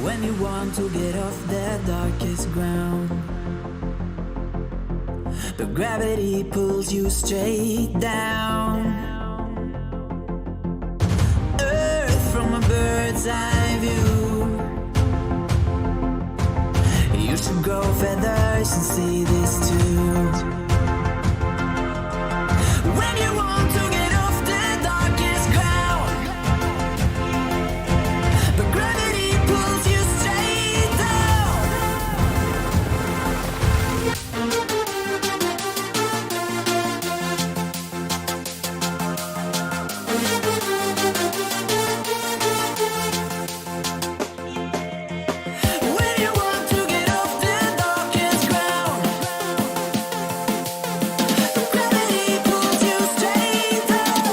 When you want to get off that darkest ground, but gravity pulls you straight down. Earth from a bird's eye view. You should grow feathers and see this too. When you want to get off the darkest ground, but gravity pulls you straight down. When you want to get off the darkest ground, but gravity pulls you straight down.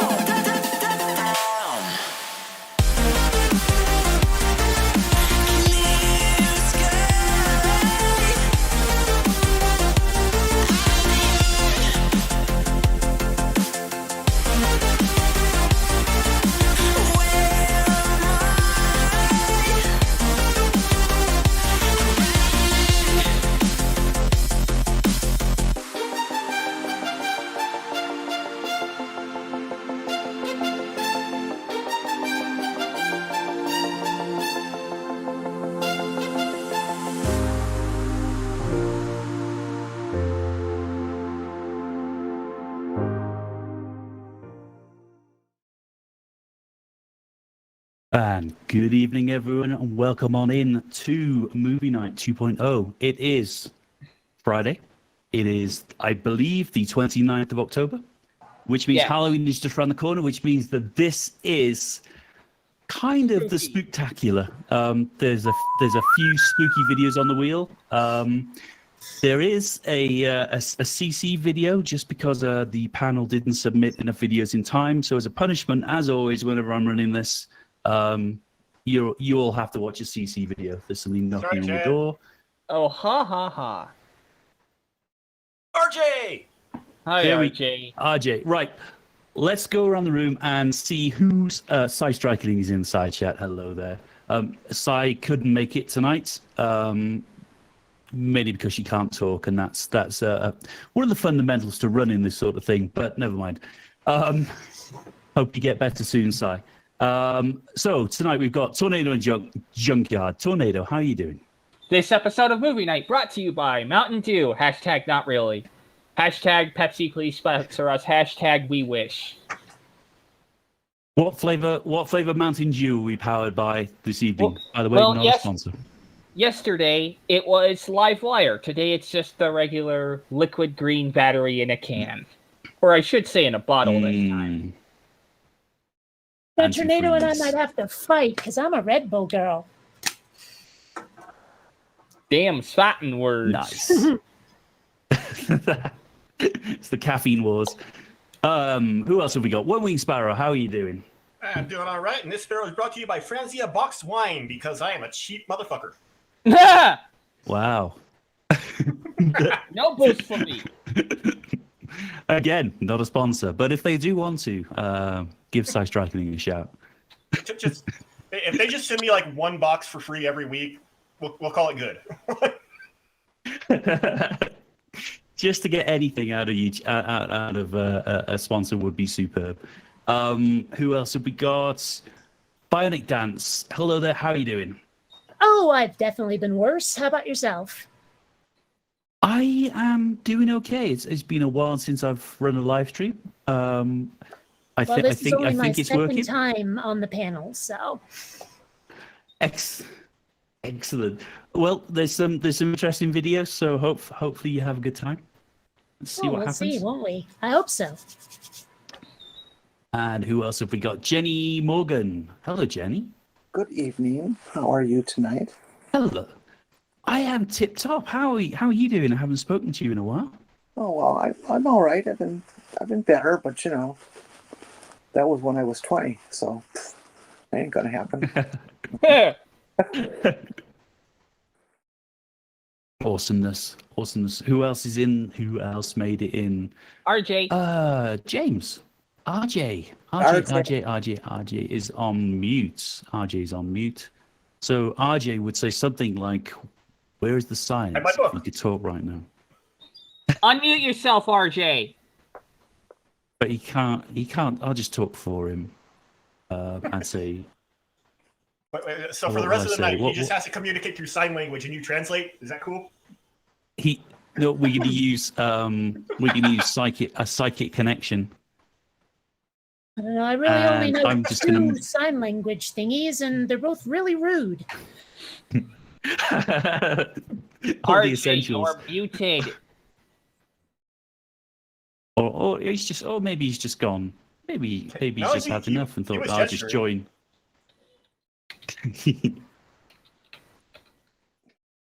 Clear sky. And good evening, everyone, and welcome on in to Movie Night 2.0. It is Friday. It is, I believe, the 29th of October, which means Yeah. Halloween is just around the corner, which means that this is kind of the Spooktacular. There's a few spooky videos on the wheel. There is a CC video just because the panel didn't submit enough videos in time. So as a punishment, as always, whenever I'm running this, you all have to watch a CC video. There's somebody knocking on the door. Oh, ha ha ha. RJ! Hi, There we- RJ. RJ, right. Let's go around the room and see who's Cy Striking is in the side chat. Hello there. Cy couldn't make it tonight, mainly because she can't talk, and that's one of the fundamentals to running this sort of thing. But never mind. Hope you get better soon, Cy. So tonight we've got Tornado and Junkyard. Tornado, how are you doing? This episode of Movie Night brought to you by Mountain Dew. Hashtag not really. Hashtag Pepsi please sponsor us. Hashtag we wish. What flavor Mountain Dew are we powered by this evening? By the way, well, not yes. a sponsor. Yesterday, it was Live Wire. Today, it's just the regular liquid green battery in a can. Or I should say in a bottle this time. Then Tornado and I Antifreeze. might have to fight because I'm a Red Bull girl. Damn satin words. Nice. It's the caffeine wars. Who else have we got? One Wing Sparrow, how are you doing? I'm doing all right, and this sparrow is brought to you by Franzia Boxed Wine because I am a cheap motherfucker. Wow. No boost for me. Again, not a sponsor, but if they do want to, give Cy Striking a shout. If they just send me like one box for free every week, we'll call it good. Just to get anything out of a sponsor would be superb. Who else have we got? Bionic Dance. Hello there. How are you doing? Oh, I've definitely been worse. How about yourself? I am doing okay. It's been a while since I've run a live stream. I Well, this is only my think it's second working. time on the panel, so Excellent. Well, there's some interesting videos, so hopefully you have a good time. Let's see what we'll happens. see, won't we? I hope so. And who else have we got? Jenny Morgan. Hello, Jenny. Good evening. How are you tonight? Hello. I am tip top. How are you doing? I haven't spoken to you in a while. Oh well, I'm all right. I've been better, but you know, that was when I was 20, so that ain't gonna happen. Awesomeness. Who else is in? Who else made it in? RJ. James. RJ is on mute. RJ is on mute. So RJ would say something like, "Where is the science?" my book. If you could talk right now, Unmute yourself, RJ. but he can't. He can't. I'll just talk for him and say, So for What the rest will of the I say? night, he What- just has to communicate through sign language, and you translate. Is that cool? "He." No, we're going to use a psychic connection. I don't know. I really only And know I'm just two gonna- sign language thingies, and they're both really rude. All the RJ, essentials. you're muted. Or he's just, or maybe he's just gone. Maybe he's No, just had enough and he thought, was I'll just gesturing. join.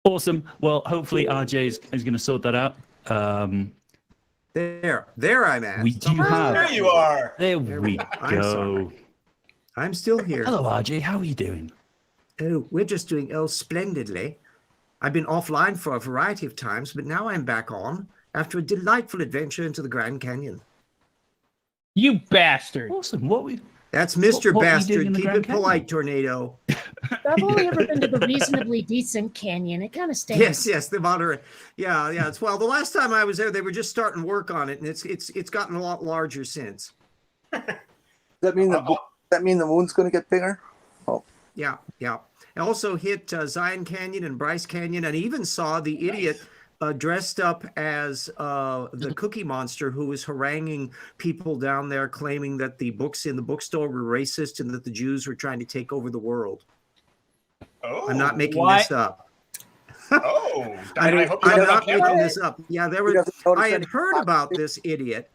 Awesome. Well, hopefully RJ is going to sort that out. There I'm at. We do Someone- have- There you are. There we I'm go. I'm still here. Hello, RJ. How are you doing? Oh, we're just doing splendidly. I've been offline for a variety of times, but now I'm back on after a delightful adventure into the Grand Canyon. You bastard. Awesome. What we? That's Mr. What were you doing Bastard. in the Keep Grand it polite, Canyon? Tornado. I've only ever been to the reasonably decent canyon. It kind of stinks. Yes, the moderate. Yeah. It's well. The last time I was there, they were just starting work on it, and it's gotten a lot larger since. Does that mean the moon's going to get bigger? Yeah. I also hit Zion Canyon and Bryce Canyon, and even saw the idiot dressed up as the Cookie Monster who was haranguing people down there, claiming that the books in the bookstore were racist and that the Jews were trying to take over the world. Oh, I'm not making What? this up. Oh, I I hope you I'm have that on not making camera. this up. Yeah, there He were. doesn't notice I had any- heard about this idiot,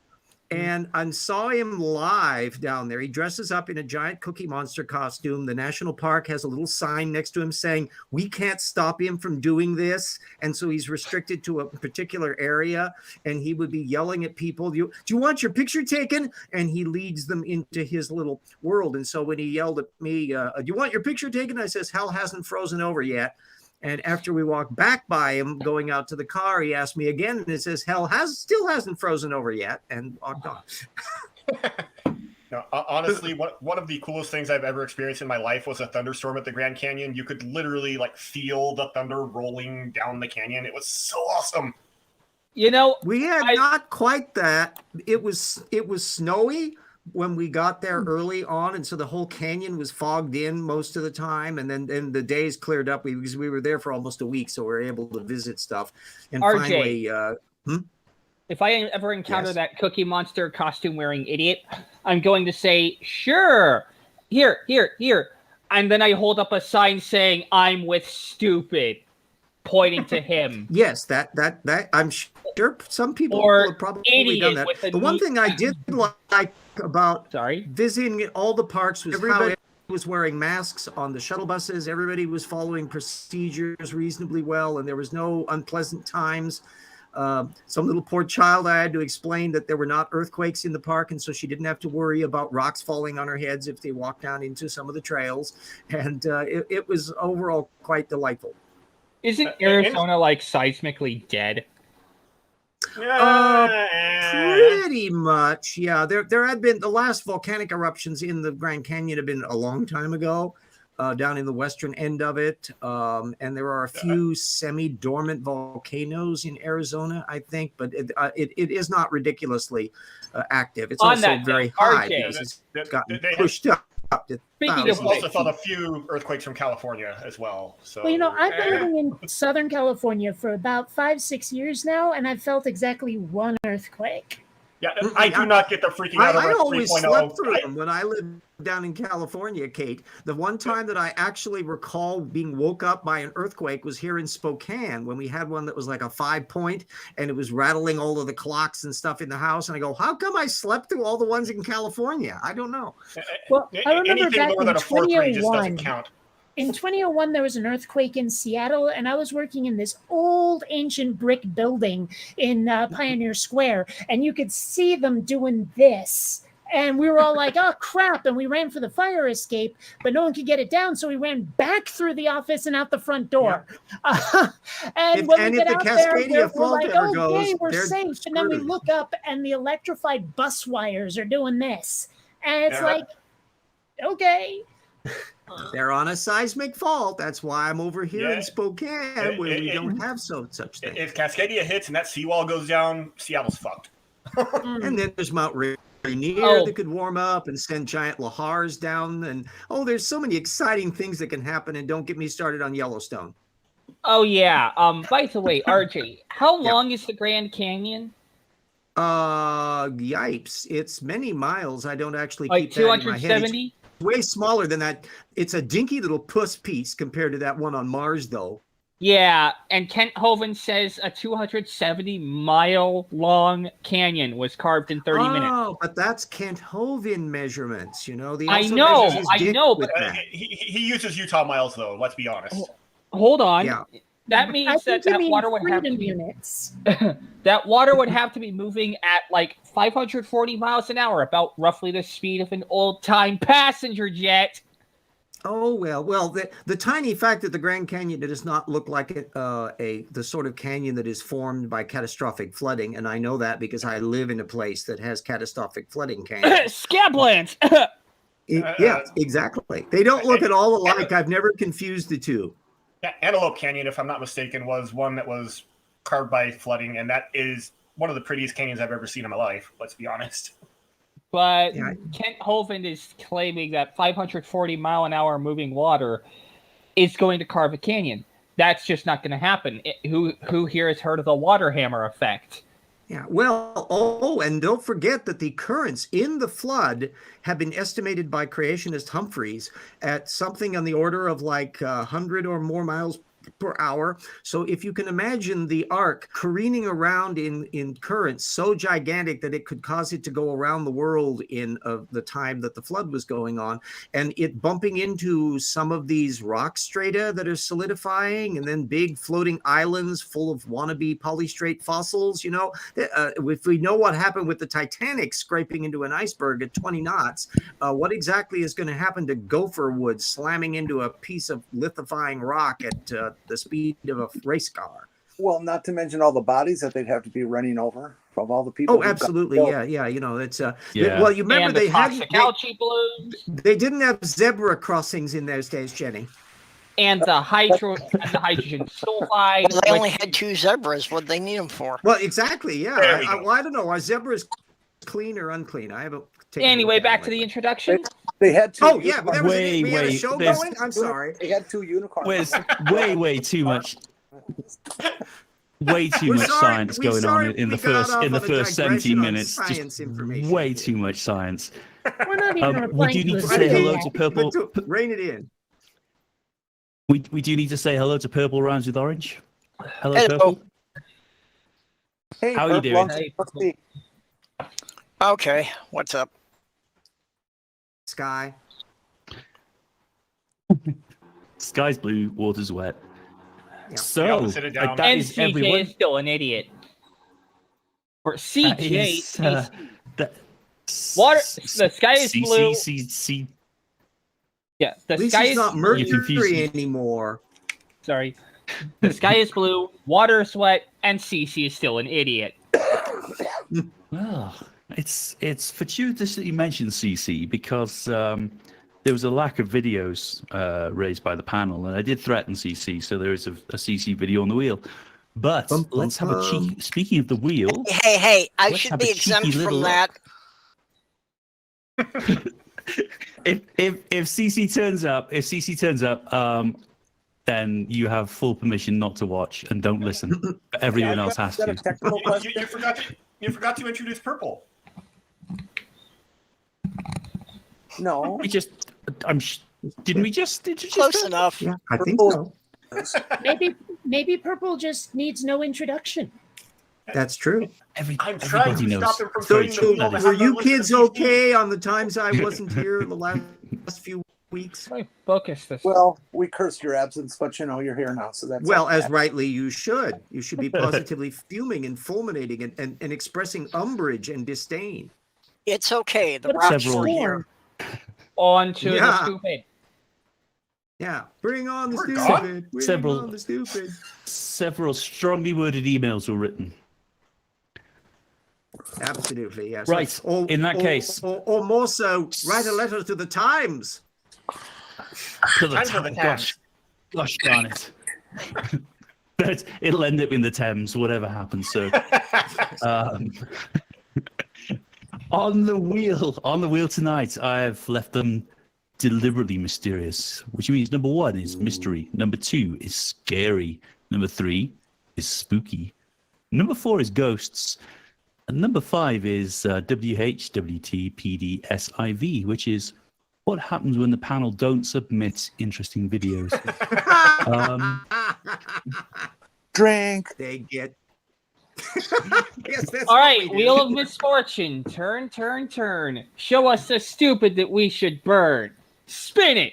and I saw him live down there. He dresses up in a giant Cookie Monster costume. The national park has a little sign next to him saying, "We can't stop him from doing this," and so he's restricted to a particular area. And he would be yelling at people, "Do you want your picture taken?" And he leads them into his little world. And so when he yelled at me, "Do you want your picture taken?" I says, "Hell hasn't frozen over yet." And after we walked back by him going out to the car, he asked me again, and it says, "Hell still hasn't frozen over yet," and walked on. No, honestly, one of the coolest things I've ever experienced in my life was a thunderstorm at the Grand Canyon. You could literally feel the thunder rolling down the canyon. It was so awesome. You know, We had not quite that. It was snowy when we got there early on, and so the whole canyon was fogged in most of the time, and then the days cleared up because we were there for almost a week, so we were able to visit stuff. And RJ. finally, if I ever encounter Yes. that Cookie Monster costume wearing idiot, I'm going to say, sure, here. And then I hold up a sign saying, "I'm with stupid," pointing to him. yes, that I'm sure some people Or have probably idiot done that. with a The one neat- thing I did like about Sorry. visiting all the parks was everybody was wearing masks on the shuttle buses. Everybody was following procedures reasonably well, and there was no unpleasant times. Some little poor child, I had to explain that there were not earthquakes in the park, and so she didn't have to worry about rocks falling on her heads if they walked down into some of the trails. And it was overall quite delightful. Isn't Arizona seismically dead? Pretty much, yeah. There had been the last volcanic eruptions in the Grand Canyon have been a long time ago, down in the western end of it, and there are a few semi-dormant volcanoes in Arizona, I think, but it is not ridiculously active. It's On also that very note, high RJ, because it's gotten they- pushed up. To Speaking of We've thousands also of felt a feet. few earthquakes from California as well. So Well, I've been living in Southern California for about 5-6 years now, and I've felt exactly one earthquake. yeah, I do not get the freaking out of I a always 3.0. slept through them when I lived down in California, Kate. The one time that I actually recall being woke up by an earthquake was here in Spokane when we had one that was like a 5-point and it was rattling all of the clocks and stuff in the house. And I go, how come I slept through all the ones in California? I don't know. Well, I remember Anything back lower in than a 4.3 just doesn't 2001. count. In 2001, there was an earthquake in Seattle, and I was working in this old ancient brick building in Pioneer Square, and you could see them doing this. And we were all like, oh, crap. And we ran for the fire escape, but no one could get it down. So we ran back through the office and out the front door. And when we if get the out there, Cascadia we're fault like, ever oh, goes, yay, we're they're safe. And then we screwed. look up, and the electrified bus wires are doing this. And it's Yeah. like, okay. They're on a seismic fault. That's why I'm over here Yeah. in Spokane, where we don't have such things. If Cascadia hits and that seawall goes down, Seattle's fucked. And then there's Mount Rainier that could warm up and send giant lahars down. And there's so many exciting things that can happen. And don't get me started on Yellowstone. Oh yeah. By the way, RJ, how long is the Grand Canyon? Yipes! It's many miles. I don't actually Like keep that in my head. 270. It's way smaller than that. It's a dinky little puss piece compared to that one on Mars, though. Yeah, and Kent Hovind says a 270-mile-long canyon was carved in 30 minutes. Oh, but that's Kent Hovind measurements. You know, I know, but he uses Utah miles though. Let's be honest. Hold on. Yeah. That means that water would have to be units. that water would have to be moving at like 540 miles an hour, about roughly the speed of an old-time passenger jet. Oh well, the tiny fact that the Grand Canyon does not look like the sort of canyon that is formed by catastrophic flooding, and I know that because I live in a place that has catastrophic flooding canyons. Scablands. Yeah, exactly. They don't look at all alike. I've never confused the two. Yeah, Antelope Canyon, if I'm not mistaken, was one that was carved by flooding, and that is one of the prettiest canyons I've ever seen in my life. Let's be honest. But Kent Hovind is claiming that 540-mile-an-hour moving water is going to carve a canyon. That's just not going to happen. Who here has heard of the water hammer effect? Yeah, well, and don't forget that the currents in the flood have been estimated by creationist Humphreys at something on the order of like 100 or more miles per hour. So if you can imagine the ark careening around in currents so gigantic that it could cause it to go around the world in the time that the flood was going on, and it bumping into some of these rock strata that are solidifying, and then big floating islands full of wannabe polystrate fossils, if we know what happened with the Titanic scraping into an iceberg at 20 knots, what exactly is going to happen to gopher wood slamming into a piece of lithifying rock at the speed of a race car? Well, not to mention all the bodies that they'd have to be running over from all the people. Oh, absolutely, yeah. It's Yeah. well, you remember And they balloons. they didn't have zebra crossings in those days, Jenny. And the hydrogen sulfide. Well, they only had 2 zebras. What they need them for? Well, exactly, yeah. There we go. I don't know. Are zebras clean or unclean? I haven't taken a Anyway, look at back them to the lately. introduction. They had two. Oh yeah, but Wait, we had a wait, show there's- going. I'm sorry. They had 2 unicorns. There's way too much. Way too We're much sorry- science we're going sorry on in the we got off first on a 17 digression on minutes. science Just information. way too much science. We're not even We replying do need to to the say hello chat. to Purple. Rein it in. We do need to say hello to Purple Rhymes with Orange. Hello, Hello. Purple. Hey, How are you Herb, doing? long Hey, time no see. Okay, what's up? Sky. Sky's blue, water's wet. Yeah. So Yeah, sit it down. that And is CJ everyone. is still an idiot. Or CJ That is, that- Water- the sky is blue. C. Yeah, the At least sky it's is not You're Mercury confusing. anymore. sorry. The sky is blue, water is wet, and CC is still an idiot. Well, it's fortuitous that you mentioned CC because there was a lack of videos raised by the panel, and I did threaten CC, so there is a CC video on the wheel. But Bum, bum, let's have a bum. cheeky. Speaking of the wheel, Hey, I Let's should have be a cheeky exempt little from that. if CC turns up, then you have full permission not to watch and don't listen. But everyone else has Is that a to. technical question? You forgot to introduce Purple. No. We just, didn't we just introduce Close her? enough. Yeah, I think Purple. so. Maybe Purple just needs no introduction. That's true. I'm trying Everybody to knows. stop them from So, putting the so wheel behind were the you list of kids these okay on the times I wasn't here the last few weeks? Let me focus this. Well, we cursed your absence, but you're here now, so that's Well, okay. as rightly you should. You should be positively fuming and fulminating and expressing umbrage and disdain. It's okay. The What about rocks Several- are here. On to the Yeah. stupid. Yeah, bring on the We're stupid. gone. Bring Several- on the stupid. Several strongly worded emails were written. Absolutely, yes. Right, in that case. Or more so, write a letter to the Times. To the Time for the Thames. Gosh darn it. But it'll end up in the Thames, whatever happens. So, on the wheel tonight, I've left them deliberately mysterious, which means number 1 is mystery, number 2 is scary, number 3 is spooky, number 4 is ghosts, and number 5 is WHWTPDSIV, which is what happens when the panel don't submit interesting videos. Drink. They get. Yes, that's All what right, we do. Wheel of Misfortune. Turn, turn, turn. Show us the stupid that we should burn. Spin it.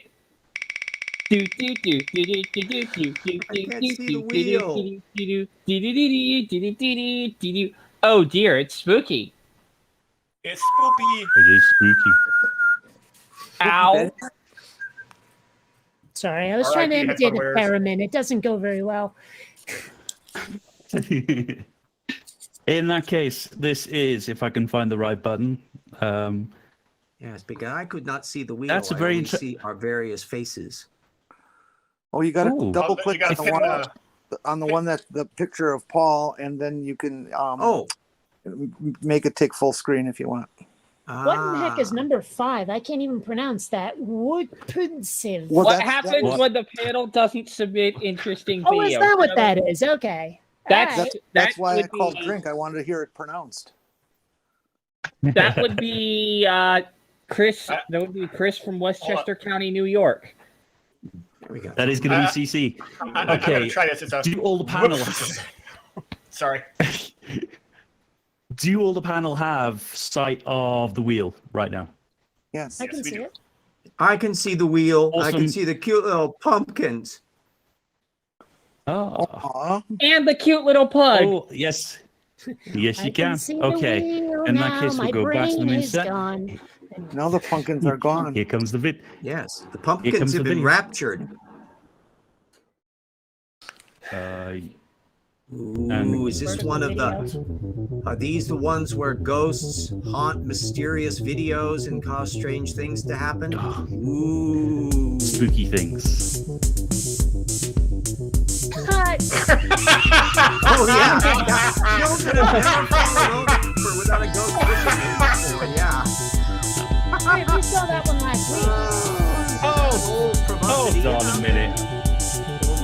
Do do do do do do do do do I can't see the wheel. Oh dear, it's spooky. It's spoopy. It is spooky. Ow. Sorry, I was R.I.P. trying to imitate a headphone wearers. theremin. It doesn't go very well. In that case, this is, if I can find the right button. Yes, because I could not see the wheel. That's a I very only see our various faces. Oh, you got to Ooh. double You click gotta on hit, the one that's the picture of Paul, and then you can Oh, make it take full screen if you want. What in the heck is ah. number 5? I can't even pronounce that. Woodpensive. Well, What that happens was- when the panel doesn't submit interesting Oh, videos? is that what that is? Okay. That's- Alright. That's That why I would called be- drink. I wanted to hear it pronounced. That would be Chris. That would be Chris from Westchester County, New York. There we go. That is going to be CC. I'm gonna Okay. try this. It's a... Do all the panel Sorry. do all the panel have sight of the wheel right now? Yes. I can we see do. it. I can see the wheel. I Awesome. can see the cute little pumpkins. Oh, Aw. And the cute little pug. oh yes. Yes, I you can. see the Okay. wheel In that now. case, we'll My go back to the brain main is set. gone. Now the pumpkins are gone. Here comes the vid. Yes, the Here pumpkins comes have the been video. raptured. Ooh, is this one of the? Are these the ones where ghosts haunt mysterious videos and cause strange things to happen? Ooh. Spooky things. Cut. Oh yeah. Children have never fallen over without a ghost pushing them before. Yeah. Hey, we saw that one last week. Hold on a minute.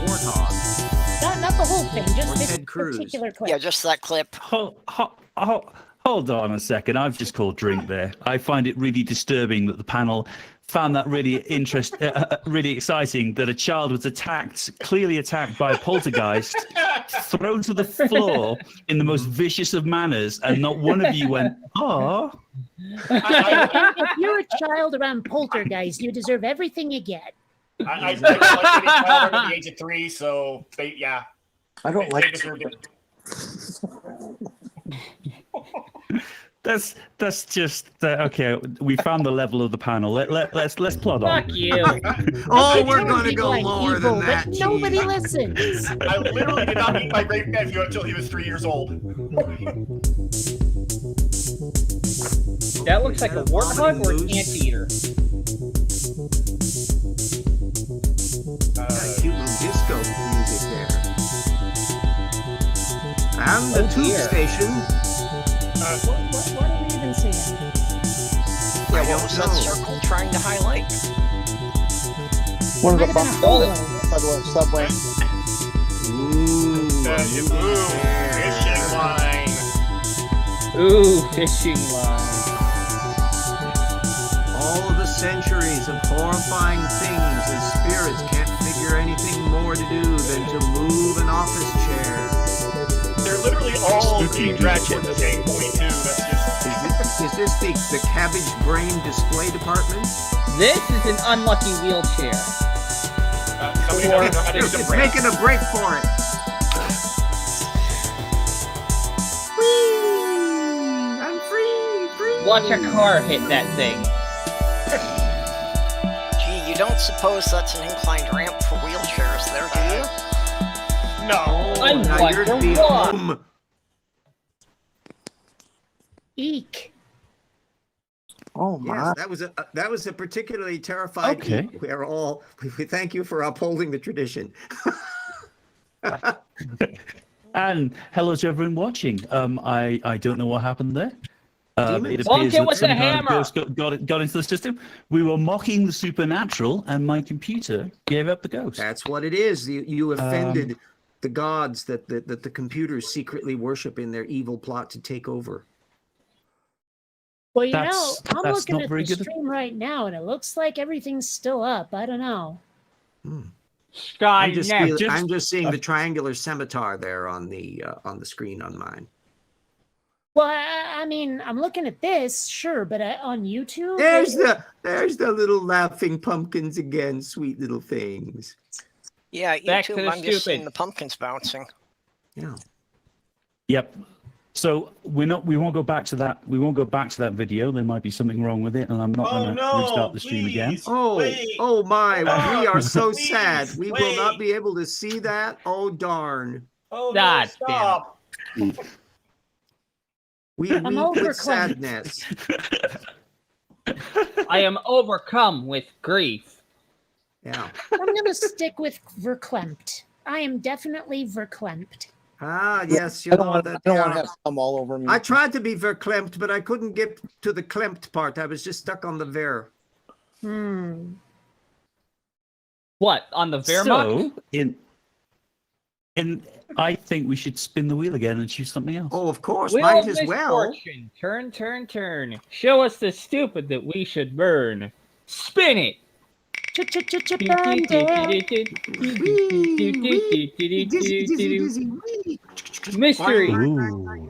Warthog. Not the whole thing, just Or this Ted Cruz. particular clip. Yeah, just that clip. Hold on a second. I've just called drink there. I find it really disturbing that the panel found that really really exciting that a child was clearly attacked by a poltergeist, thrown to the floor in the most vicious of manners, and not one of you went, "Oh." If you're a child around poltergeist, you deserve everything you get. I don't like any child under the age of 3, so yeah. I don't They like deserved it. That's just okay. We found the level of the panel. Let's plod on. Fuck you. Oh, we're Some going to people go are lower evil, than that. but nobody Gee. listens. I literally did not meet my great nephew until he was 3 years old. That looks like a warthog or an Moose. anteater. Got cute little disco music there. And the Oh, tube dear. station. What are we even seeing? Yeah, I what don't was that know. circle trying to highlight? one of the Might have been a bumpers hole. by the subway. Ooh, Fishing line. Ooh, fishing line. all of the centuries of horrifying things as spirits can't figure anything more to do than to move an office chair. They're literally all Spooky being dragged music. towards the same point too. That's just Is this the cabbage brain display department? This is an unlucky wheelchair. somebody doesn't know how to use a It's brake. making a break for it. Whee! I'm free! Watch a car hit that thing. Gee, you don't suppose that's an inclined ramp for wheelchairs there, do you? No. I Now you're wonder the why. Eek. Oh my! Yes, that was a particularly terrified. Okay. We thank you for upholding the tradition. And hello to everyone watching. I don't know what happened there. Demons. It Bonk appears it that with the some kind of hammer. ghost got into the system. We were mocking the supernatural, and my computer gave up the ghost. That's what it is. You offended the gods that the computers secretly worship in their evil plot to take over. Well, you know, That's I'm looking not at very the good. stream right now, and it looks like everything's still up. I don't know. Sky I'm next. just seeing the triangular scimitar there on the screen on mine. Well, I mean, I'm looking at this, sure, but on YouTube, There's the little laughing pumpkins again, sweet little things. Yeah, Back to YouTube, the I'm just seeing stupid. the pumpkins bouncing. Yeah. Yep. So we won't go back to that. We won't go back to that video. There might be something wrong with it, and I'm not Oh going to no! restart the stream again. Please, Oh, wait. oh my, we are so Please, sad. We will not wait. be able to see that. Oh darn. Oh no! God Stop! We I'm weep overcome. with sadness. I am overcome with grief. Yeah. I'm going to stick with verklempt. I am definitely verklempt. Ah, yes. I don't want to have come all over me. I tried to be verklempt, but I couldn't get to the klempt part. I was just stuck on the ver. What, on the Wehrmacht? So I think we should spin the wheel again and choose something else. Oh, of course, Wheel might of as well. misfortune. Turn, turn, turn. Show us the stupid that we should burn. Spin it. Mystery. Ooh,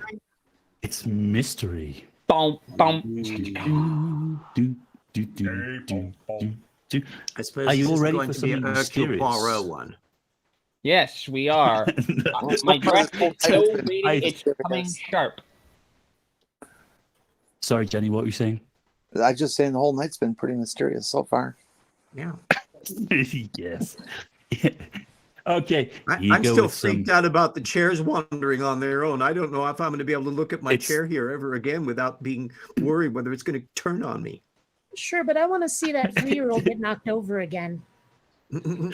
it's mystery. Bump, bump. I suppose Are you this all is ready going for to be something an Hercule mysterious? Poirot one. Yes, we are. My dress is so ready, it's coming sharp. Sorry, Jenny, what were you saying? I just saying the whole night's been pretty mysterious so far. Yeah. Yes. Okay. I'm still freaked out about the chairs wandering on their own. I don't know if I'm going to be able to look at my chair here ever again without being worried whether it's going to turn on me. Sure, but I want to see that 3-year-old get knocked over again.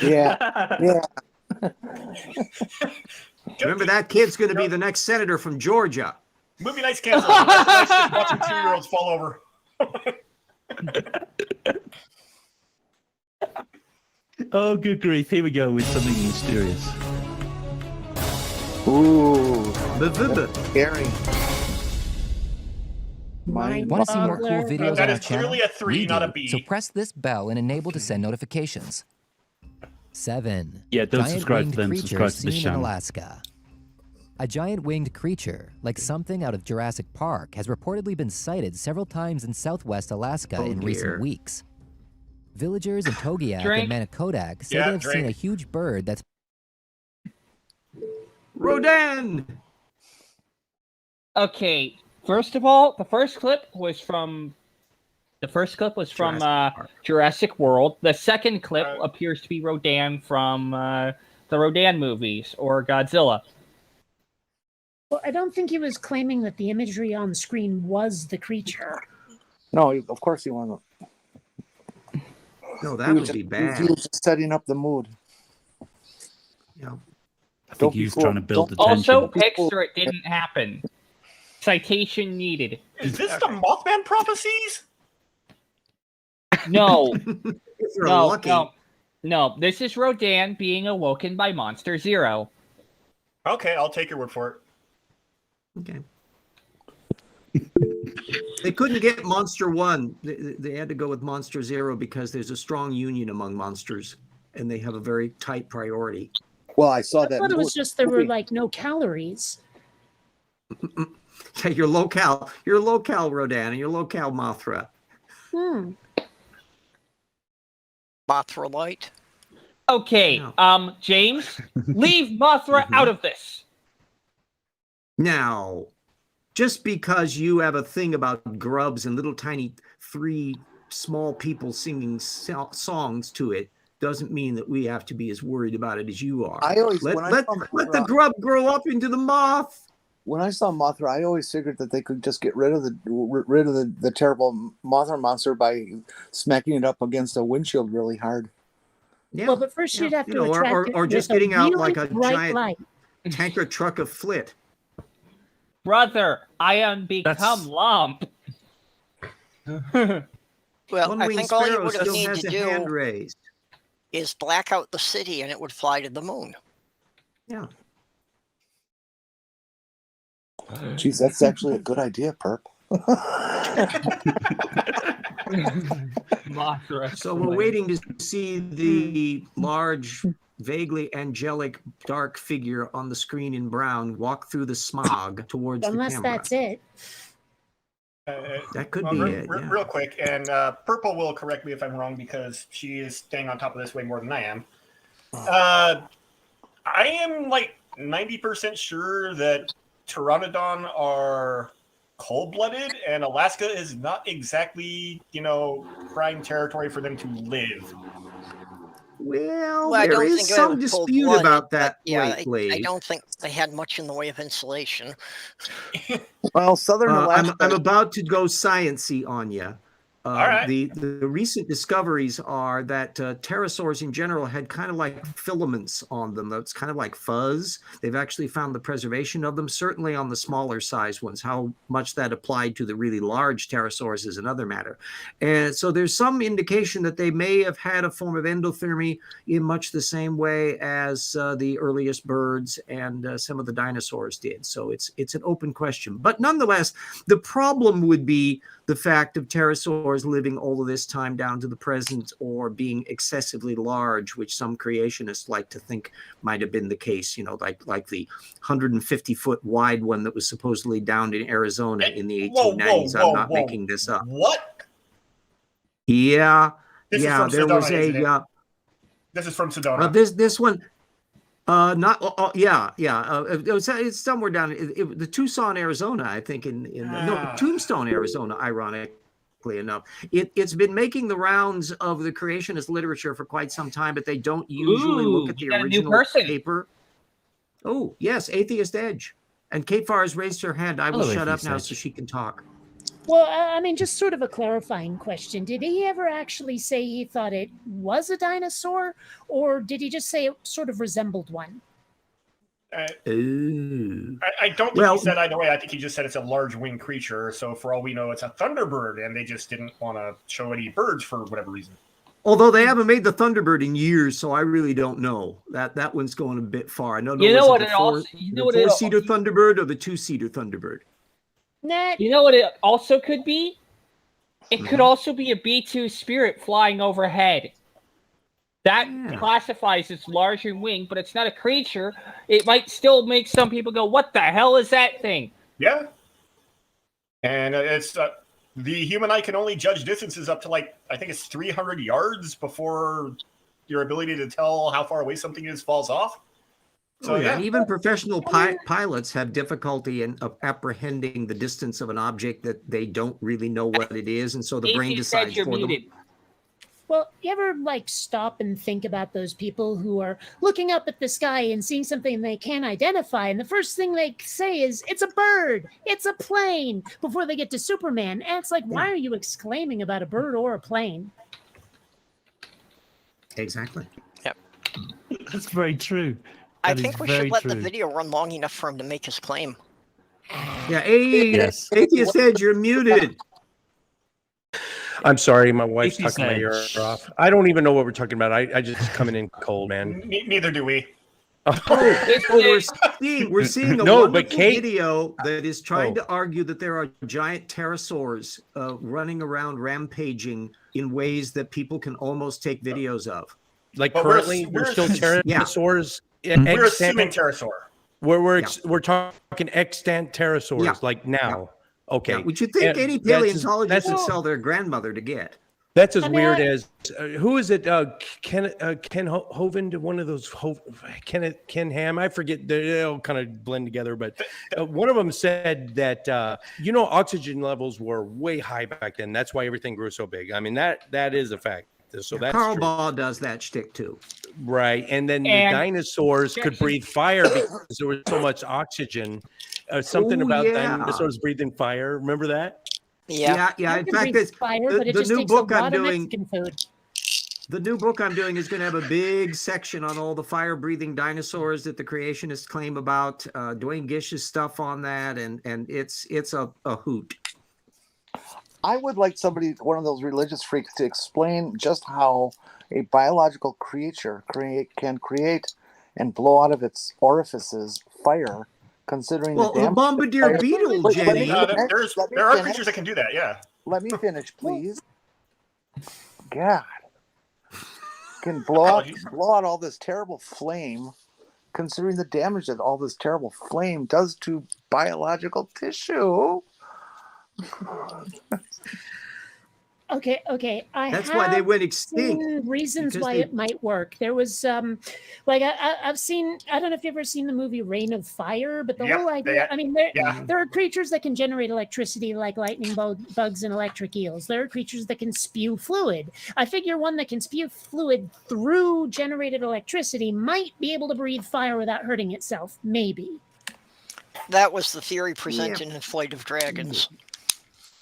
Yeah. Yeah. Remember, that kid's going to be the next senator from Georgia. Movie night's canceled. Let's just watching 2-year-olds fall over. Oh, good grief. Here we go with something mysterious. Ooh. Scary. Want to see more cool videos That on our is channel? clearly a 3, We not a do. B. So press this bell and enable to send notifications. 7. Yeah, don't Giant subscribe to winged them, creature subscribe to this seen in channel. Alaska. A giant winged creature, like something out of Jurassic Park, has reportedly been sighted several times in southwest Alaska Oh, in dear. recent weeks. Villagers in Togiak Drink. and Manicodak say Yeah, they have seen a drink. huge bird that's Rodan! Okay, first of all, the first clip was from Jurassic World. The second clip appears to be Rodan from the Rodan movies or Godzilla. Well, I don't think he was claiming that the imagery on screen was the creature. No, of course he wasn't. No, He that was would just, be bad. he was just setting up the mood. Yeah. I think Don't he be was fooled. trying to build Don't- attention. Also, picture it didn't happen. Citation needed. Is this the Mothman prophecies? No, If you're no, lucky. no. This is Rodan being awoken by Monster Zero. Okay, I'll take your word for it. Okay. They couldn't get Monster 1. They had to go with Monster 0 because there's a strong union among monsters and they have a very tight priority. Well, I saw I that. thought it was just there were like no calories. You're low-cal, Rodan, and you're low-cal Mothra. Mothra light. Okay, No. James, leave Mothra out of this. Now, just because you have a thing about grubs and little tiny 3 small people singing songs to it doesn't mean that we have to be as worried about it as you are. I always let when I let, saw let the grub grow up into the moth. when I saw Mothra, I always figured that they could just get rid of the terrible Mothra monster by smacking it up against a windshield really hard. Yeah. Well, but first you'd have You to know, attract it or with just a getting out really like a bright giant light. tanker truck of flit. Brother, I am become lump. Well, I One-winged think all you sparrow would have still need has to a hand do raised. is black out the city and it would fly to the moon. Yeah. Geez, that's actually a good idea, Perp. Mothra. So we're waiting to see the large, vaguely angelic, dark figure on the screen in brown walk through the smog towards Unless the camera. that's it. That could be it. Yeah. Real quick, and Purple will correct me if I'm wrong because she is staying on top of this way more than I am. I am like 90% sure that Pteranodon are cold-blooded, and Alaska is not exactly, prime territory for them to live. Well, I there don't is think they some were dispute cold-blooded, about but that yeah, lately. I don't think they had much in the way of insulation. Well, southern Alaska. I'm about to go science-y on you. All right. The recent discoveries are that pterosaurs in general had kind of like filaments on them. That's kind of like fuzz. They've actually found the preservation of them, certainly on the smaller size ones. How much that applied to the really large pterosaurs is another matter. And so there's some indication that they may have had a form of endothermy in much the same way as the earliest birds and some of the dinosaurs did. So it's an open question. But nonetheless, the problem would be the fact of pterosaurs living all of this time down to the present or being excessively large, which some creationists like to think might have been the case, like the 150-foot wide one that was supposedly downed in Arizona in the 1890s. I'm not making this up. What? Yeah. This yeah, is from there Sedona, was isn't it? a This is from Sedona. this one it's somewhere down the Tucson, Arizona, I think no, Tombstone, Arizona, ironically enough. It's been making the rounds of the creationist literature for quite some time, but they don't usually look at the original paper. Oh, yes, Atheist Edge. And Kate Farr has raised her hand. I will shut up now so she can talk. Well, I mean, just sort of a clarifying question. Did he ever actually say he thought it was a dinosaur, or did he just say it sort of resembled one? I don't think he said either way. I think he just said it's a large winged creature. So for all we know, it's a thunderbird, and they just didn't want to show any birds for whatever reason. Although they haven't made the Thunderbird in years, so I really don't know. That one's going a bit far. I don't know. The four-seater Thunderbird or the two-seater Thunderbird? You know what it also could be? It could also be a B-2 Spirit flying overhead. That classifies as large in wing, but it's not a creature. It might still make some people go, what the hell is that thing? Yeah. And it's the human eye can only judge distances up to I think it's 300 yards before your ability to tell how far away something is falls off. So even professional pilots have difficulty in apprehending the distance of an object that they don't really know what it is, and so the brain decides for them. Well, you ever stop and think about those people who are looking up at the sky and seeing something they can't identify, and the first thing they say is, "It's a bird, it's a plane," before they get to Superman? And it's like, why are you exclaiming about a bird or a plane? Exactly. Yep. That's very true. I think we should let the video run long enough for him to make his claim. Yeah, Atheist Edge, you're muted. I'm sorry, my wife's tucking my ear off. I don't even know what we're talking about. I just coming in cold, man. Neither do we. We're seeing a wonderful video that is trying to argue that there are giant pterosaurs running around rampaging in ways that people can almost take videos of. Currently, we're still pterosaurs. We're assuming pterosaur. We're talking extant pterosaurs now. Okay. Yeah, which you think any paleontologist would sell their grandmother to get. That's as weird as who is it? Ken Hovind, one of those Ken Ham. I forget. They all kind of blend together, but one of them said that oxygen levels were way high back then. That's why everything grew so big. I mean that is a fact. So that's Carl true. Baugh does that shtick too. Right. And then the dinosaurs could breathe fire because there was so much oxygen. something Oh, about yeah. dinosaurs breathing fire. Remember that? Yeah. Yeah. I In can fact, breathe fire, but it the just new takes book a I'm lot of doing. Mexican food. The new book I'm doing is going to have a big section on all the fire-breathing dinosaurs that the creationists claim about. Dwayne Gish's stuff on that, and it's a hoot. I would like somebody, one of those religious freaks, to explain just how a biological creature can create and blow out of its orifices fire, considering Well, the the damage. bombardier beetle, Wait, let me Jenny. finish. There are creatures that can do that. Yeah. Let me finish, please. God, can blow out all this terrible flame, considering the damage that all this terrible flame does to biological tissue. Okay. That's why they went extinct. Seen reasons because why they- it might work. There was like I've seen. I don't know if you've ever seen the movie Reign of Fire, but the Yep, whole idea. I mean, there Yeah. there are creatures that can generate electricity, like lightning bugs and electric eels. There are creatures that can spew fluid. I figure one that can spew fluid through generated electricity might be able to breathe fire without hurting itself. Maybe. That was the theory presented in Flight of Dragons.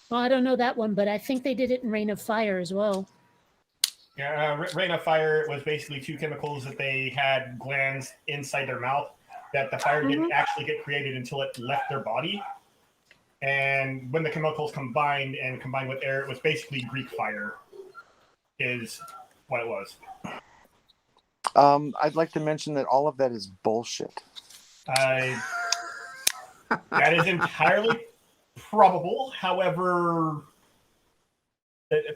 Well, I don't know that one, but I think they did it in Reign of Fire as well. Yeah, Rain of Fire was basically two chemicals that they had glands inside their mouth that the fire didn't actually get created until it left their body. And when the chemicals combined with air, it was basically Greek fire is what it was. I'd like to mention that all of that is bullshit. That is entirely probable. However,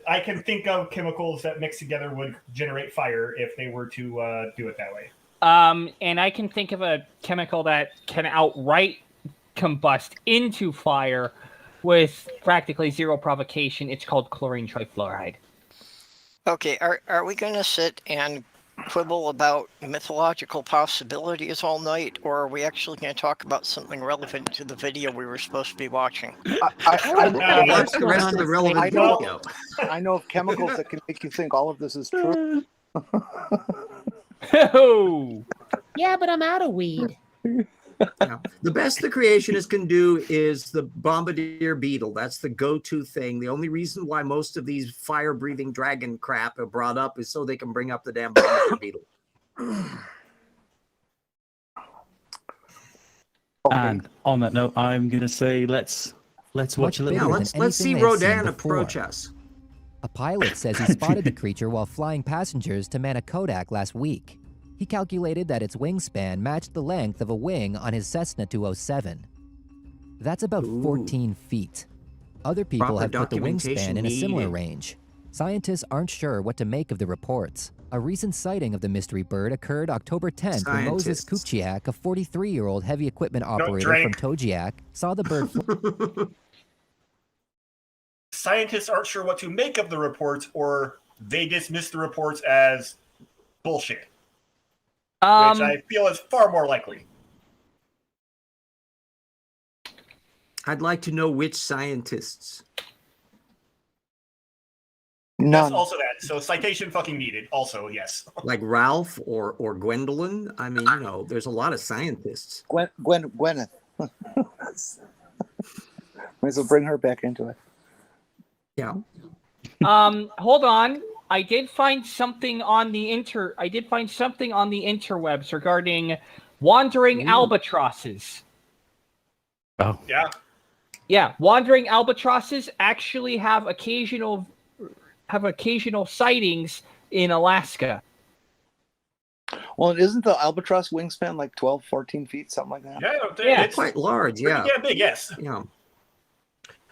I can think of chemicals that mixed together would generate fire if they were to do it that way. And I can think of a chemical that can outright combust into fire with practically zero provocation. It's called chlorine trifluoride. Okay, are we going to sit and quibble about mythological possibilities all night, or are we actually going to talk about something relevant to the video we were supposed to be watching? I Watch the rest of the relevant video. I know of chemicals that can make you think all of this is true. Oh, Yeah, but I'm out of weed. Yeah. The best the creationists can do is the bombardier beetle. That's the go-to thing. The only reason why most of these fire-breathing dragon crap are brought up is so they can bring up the damn bombardier beetle. And on that note, I'm going to say let's watch Much a little. Yeah, bigger bit. than let's see anything they've seen Rodan before. approach us. A pilot says he spotted the creature while flying passengers to Manicodak last week. He calculated that its wingspan matched the length of a wing on his Cessna 207. That's about 14 feet. Other people Proper have put the documentation wingspan in a similar needed. range. Scientists aren't sure what to make of the reports. A recent sighting of the mystery bird occurred October 10th when Moses Scientists. Kuchiak, a 43-year-old heavy equipment operator from drink. Tojiak, saw the bird Scientists aren't sure what to make of the reports, or they dismiss the reports as bullshit, which I feel is far more likely. I'd like to know which scientists. None. That's also that. So citation fucking needed. Also, yes. Like Ralph or Gwendolyn. I mean, there's a lot of scientists. Gwyneth. Might as well bring her back into it. Yeah. hold on. I did find something on the interwebs regarding wandering albatrosses. Oh, Yeah. Yeah, wandering albatrosses actually have occasional sightings in Alaska. Well, isn't the albatross wingspan like 12, 14 feet, something like that? Yeah. It's Quite large, pretty yeah. damn big, yes. Yeah.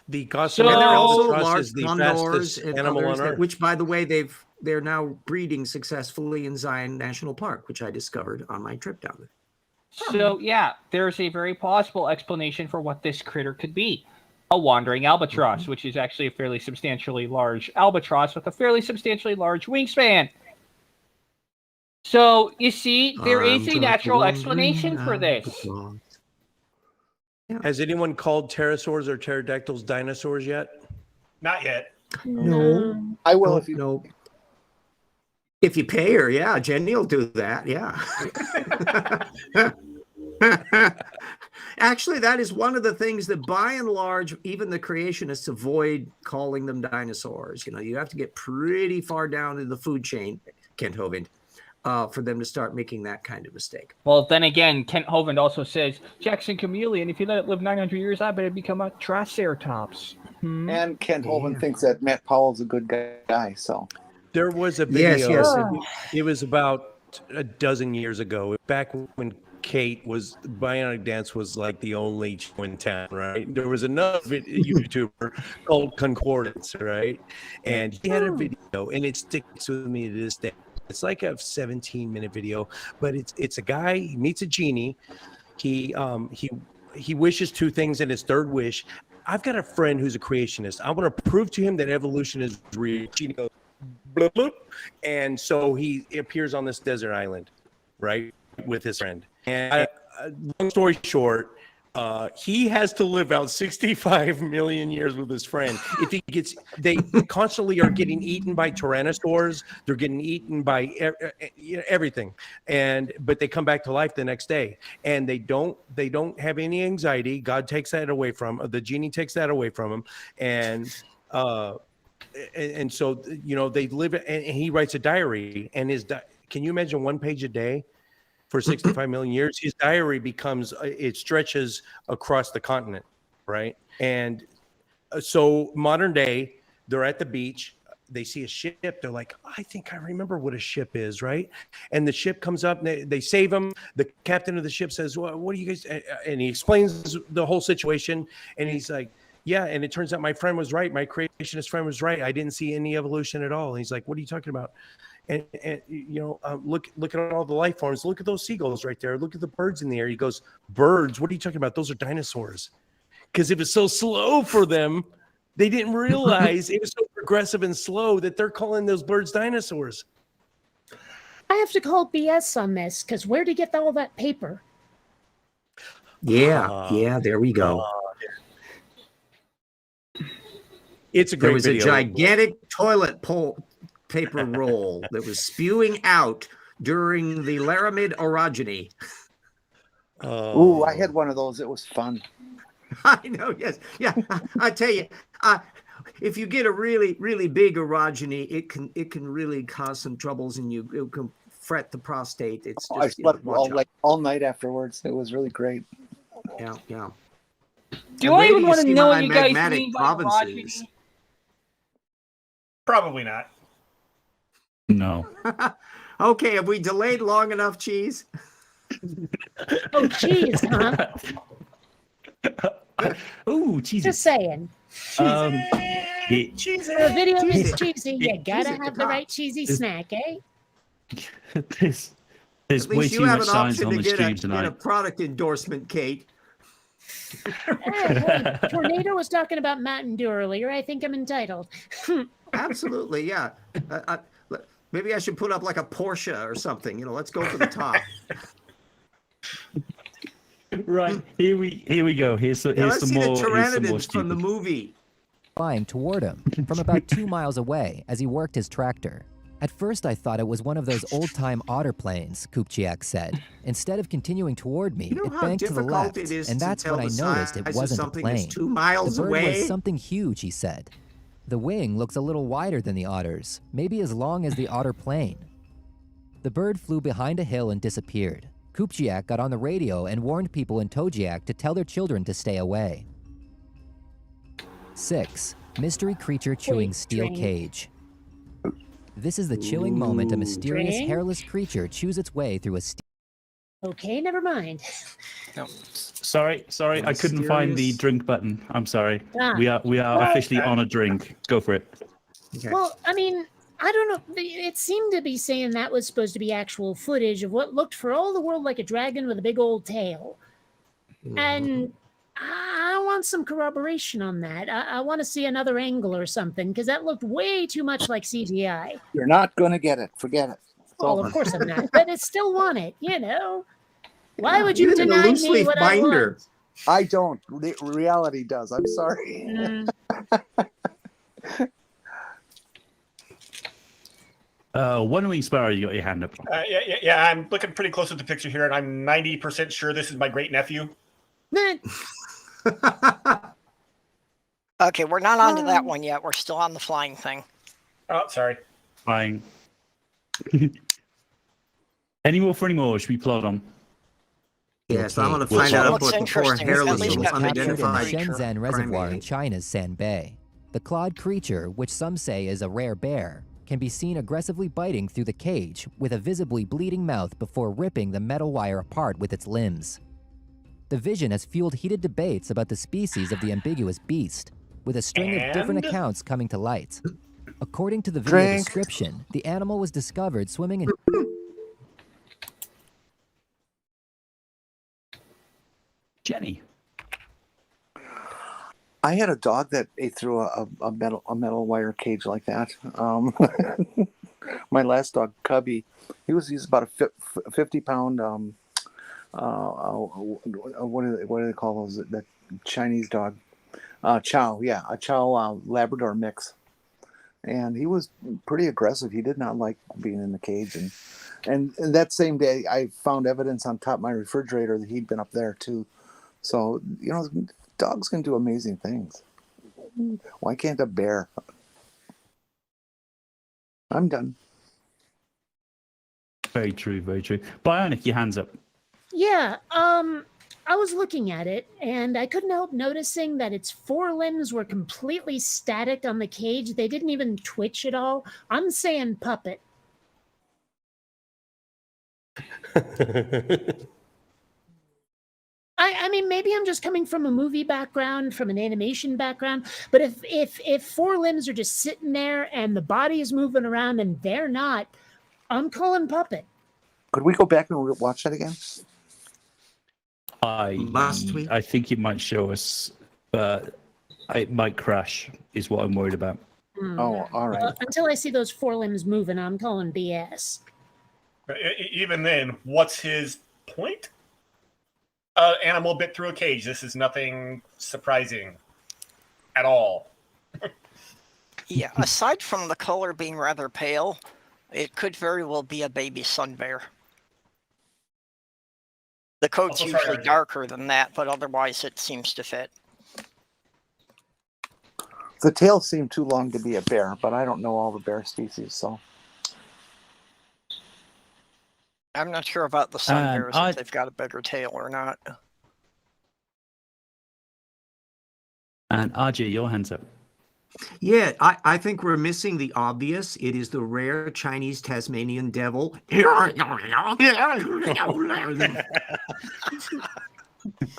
The So- Gossamer And There are also albatross large is the condors fastest and animal others on Earth. which, by the way, they're now breeding successfully in Zion National Park, which I discovered on my trip down there. So yeah, there's a very plausible explanation for what this critter could be. A wandering albatross, which is actually a fairly substantially large albatross with a fairly substantially large wingspan. So, you see, there is a natural explanation for this. Has anyone called pterosaurs or pterodactyls dinosaurs yet? Not yet. No. I will if you No. If you pay her, yeah, Jenny will do that, yeah. Actually, that is one of the things that, by and large, even the creationists avoid calling them dinosaurs. You have to get pretty far down in the food chain, Kent Hovind, for them to start making that kind of mistake. Well, then again, Kent Hovind also says, Jackson Chameleon, if you let it live 900 years, I bet it'd become a Triceratops. And Kent Hovind thinks that Matt Powell's a good guy. So There was a video. Yes. It was about a dozen years ago, back when Kate was Bionic Dance was like the only show in town, right? There was another YouTuber called Concordance, right? And he had a video, and it sticks with me to this day. It's like a 17-minute video, but it's a guy, he meets a genie. He wishes two things, and his third wish. I've got a friend who's a creationist. I want to prove to him that evolution is real. Genie goes, bloop, bloop. And so he appears on this desert island, right, with his friend. And long story short, he has to live out 65 million years with his friend. If he gets, they constantly are getting eaten by tyrannosaurs. They're getting eaten by everything, but they come back to life the next day, and they don't have any anxiety. God takes that away from the genie, takes that away from him, and so they live. And he writes a diary, and can you imagine 1 page a day? For 65 million years, his diary becomes, it stretches across the continent, right? And so modern day, they're at the beach, they see a ship, they're like, I think I remember what a ship is, right? And the ship comes up, and they save him. The captain of the ship says, well, what do you guys, and he explains the whole situation, and he's like, yeah, and it turns out my friend was right, my creationist friend was right, I didn't see any evolution at all. And he's like, what are you talking about? And look at all the life forms. Look at those seagulls right there. Look at the birds in the air. He goes, birds? What are you talking about? Those are dinosaurs. Because it was so slow for them, they didn't realize it was so progressive and slow that they're calling those birds dinosaurs. I have to call BS on this because where'd he get all that paper? Yeah, there we go. It's a great There was video. a gigantic toilet paper roll that was spewing out during the Laramide orogeny. Ooh, I had one of those. It was fun. I know, yes. Yeah, I tell you, if you get a really, really big orogeny, it can really cause some troubles, and it can fret the prostate. It's just, I slept all night afterwards. It was really great. Yeah. Do I even want to know what you guys mean by provinces? Probably not. No. Okay, have we delayed long enough, Cheese? Oh, cheese, huh? Ooh, cheesy. Just saying. Cheesy. The video is cheesy. You gotta have the right cheesy snack, eh? There's At way least too you have much an science option on to this get tube a tonight. product endorsement, Kate. Hey, Tornado was talking about Mountain Dew earlier. I think I'm entitled. Absolutely, yeah. Maybe I should put up like a Porsche or something. Let's go for the top. Right, here we go. Here's some Let's see more. the Here's some more pteranodons from the stupid. movie. Flying toward him from about 2 miles away as he worked his tractor. At first, I thought it was one of those old-time otter planes, Kupchiak said. Instead of continuing toward me, You know it how banked to the difficult left, it is and to that's tell when I the noticed it size of wasn't a something that's plane. 2 miles The bird away? was something huge, he said. The wing looks a little wider than the otter's, maybe as long as the otter plane. The bird flew behind a hill and disappeared. Kupchiak got on the radio and warned people in Tojiak to tell their children to stay away. 6. Mystery creature chewing steel drink. cage. This is the chilling moment a mysterious Drink. hairless creature chews its way through a steel. Okay, never mind. Sorry, I couldn't find the Mysterious. drink button. I'm sorry. Ah. We are officially on a drink. Go for it. Okay. Well, I mean, I don't know. It seemed to be saying that was supposed to be actual footage of what looked for all the world like a dragon with a big old tail. And I want some corroboration on that. I want to see another angle or something because that looked way too much like CGI. You're not going to get it. Forget it. It's Well, over. of course I'm not, but I still want it, Why would you Even in a deny loose me leaf what binder. I don't. Reality does. I'm sorry. I want? One-wing sparrow, you got your hand up. Yeah. I'm looking pretty close at the picture here, and I'm 90% sure this is my great nephew. Nah, Okay, we're not on to that one yet. We're still on the flying thing. Oh, sorry. Fine. Any more for any more? Should we plot on? Yes, I want to Well, find well, out looks about the four interesting. At hairless least It was got captured in the unidentified Shenzhen Reservoir in primate. China's Sanbei. The clawed creature, which some say is a rare bear, can be seen aggressively biting through the cage with a visibly bleeding mouth before ripping the metal wire apart with its limbs. The vision has fueled heated debates about the species of the ambiguous beast, with a string of different And? accounts coming to light. According to the video Drink. description, the animal was discovered swimming in Jenny. I had a dog that ate through a metal wire cage like that. My last dog, Cubby, he's about a 50-pound. What do they call those? That Chinese dog, Chow. Yeah, a Chow Labrador mix, and he was pretty aggressive. He did not like being in the cage, and that same day I found evidence on top of my refrigerator that he'd been up there too. So dogs can do amazing things. Why can't a bear? I'm done. Very true, very true. Bionic, your hands up. yeah. I was looking at it, and I couldn't help noticing that its forelimbs were completely static on the cage. They didn't even twitch at all. I'm saying puppet. I mean, maybe I'm just coming from a movie background, from an animation background, but if four limbs are just sitting there and the body is moving around and they're not, I'm calling puppet. Could we go back and watch that again? Must we? I think it might show us, but it might crash, is what I'm worried about. Oh, all right. Until I see those four limbs moving, I'm calling BS. Even then, what's his point? Animal bit through a cage. This is nothing surprising at all. Yeah, aside from the color being rather pale, it could very well be a baby sun bear. The coat's Also, sorry, usually RJ. darker than that, but otherwise it seems to fit. The tail seemed too long to be a bear, but I don't know all the bear species, so. I'm not sure about the sun bears, I- if they've got a bigger tail or not. And RJ, your hands up. Yeah, I think we're missing the obvious. It is the rare Chinese Tasmanian devil.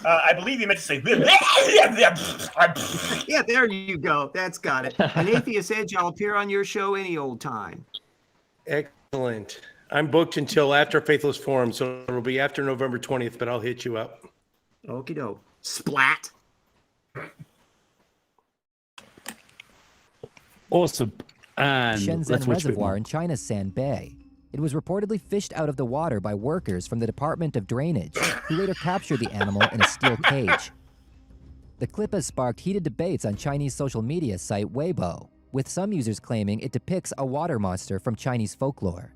I believe you meant to say. Yeah, there you go. That's got it. An Atheist Edge, I'll appear on your show any old time. Excellent. I'm booked until after Faithless Forum, so it'll be after November 20th, but I'll hit you up. Okie doke. Splat. Awesome. And Shenzhen let's watch a bit Reservoir more. in China's Sanbei. It was reportedly fished out of the water by workers from the Department of Drainage, who later captured the animal in a steel cage. The clip has sparked heated debates on Chinese social media site Weibo, with some users claiming it depicts a water monster from Chinese folklore.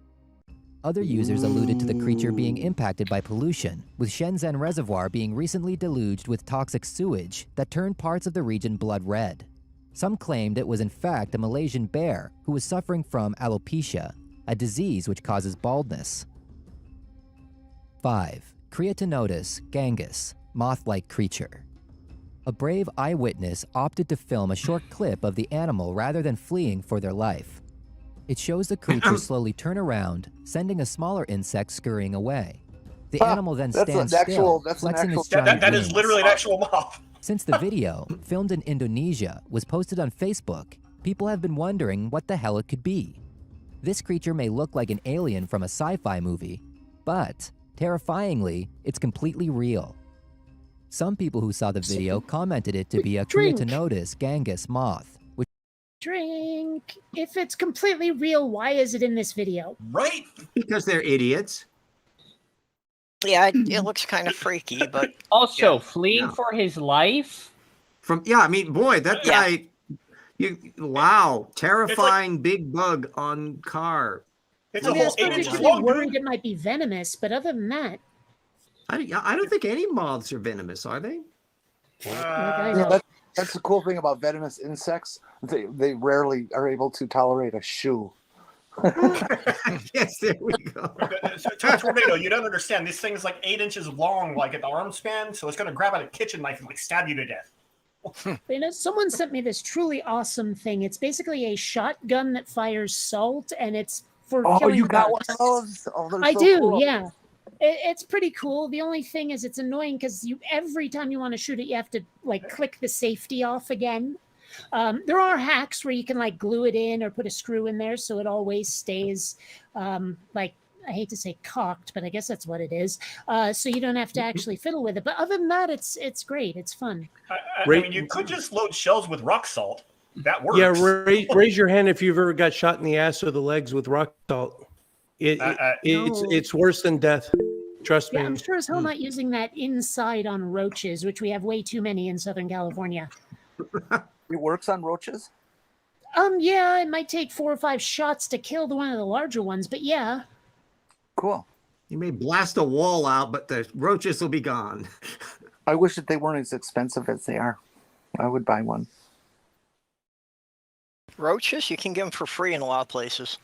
Other users alluded to the creature being impacted by pollution, with Shenzhen Reservoir being recently deluged with toxic sewage that turned parts of the region blood red. Some claimed it was in fact a Malaysian bear who was suffering from alopecia, a disease which causes baldness. 5. Creatinotus gangus, moth-like creature. A brave eyewitness opted to film a short clip of the animal rather than fleeing for their life. It shows the creature slowly turn around, sending a smaller insect scurrying away. The animal then that's stands an actual- still, that's an flexing its actual- giant that is wings. literally an actual moth. Since the video, filmed in Indonesia, was posted on Facebook, people have been wondering what the hell it could be. This creature may look like an alien from a sci-fi movie, but, terrifyingly, it's completely real. Some people who saw the video commented it to be a Drink. Creatinotus gangus moth, which Drink. If it's completely real, why is it in this video? Right? Because they're idiots. Yeah, it looks kind of freaky, but Also, Yeah. fleeing Yeah. for his life. I mean, boy, that Yeah. guy. Wow, terrifying big bug on car. It's I a mean, I whole suppose 8 you inches should be long, worried dude. it might be venomous, but other than that, I don't think any moths are venomous, are they? That's the cool thing about venomous insects. They rarely are able to tolerate a shoe. Yes, there we go. Tornado, you don't understand. This thing is like 8 inches long, like at the arm span, so it's going to grab at a kitchen knife and like stab you to death. Someone sent me this truly awesome thing. It's basically a shotgun that fires salt, and it's for killing you got one bugs. of those? Oh, they're I so do, cool. yeah. It's pretty cool. The only thing is it's annoying because every time you want to shoot it, you have to like click the safety off again. There are hacks where you can like glue it in or put a screw in there so it always stays like, I hate to say cocked, but I guess that's what it is. So you don't have to actually fiddle with it. But other than that, it's great. It's fun. I mean, you could just load shells with rock salt. That works. Yeah, raise your hand if you've ever got shot in the ass or the legs with rock salt. It's worse than death. Trust me. Yeah, I'm sure as hell not using that inside on roaches, which we have way too many in Southern California. It works on roaches? Yeah, it might take 4 or 5 shots to kill one of the larger ones, but yeah. Cool. You may blast a wall out, but the roaches will be gone. I wish that they weren't as expensive as they are. I would buy one. Roaches, you can get them for free in a lot of places.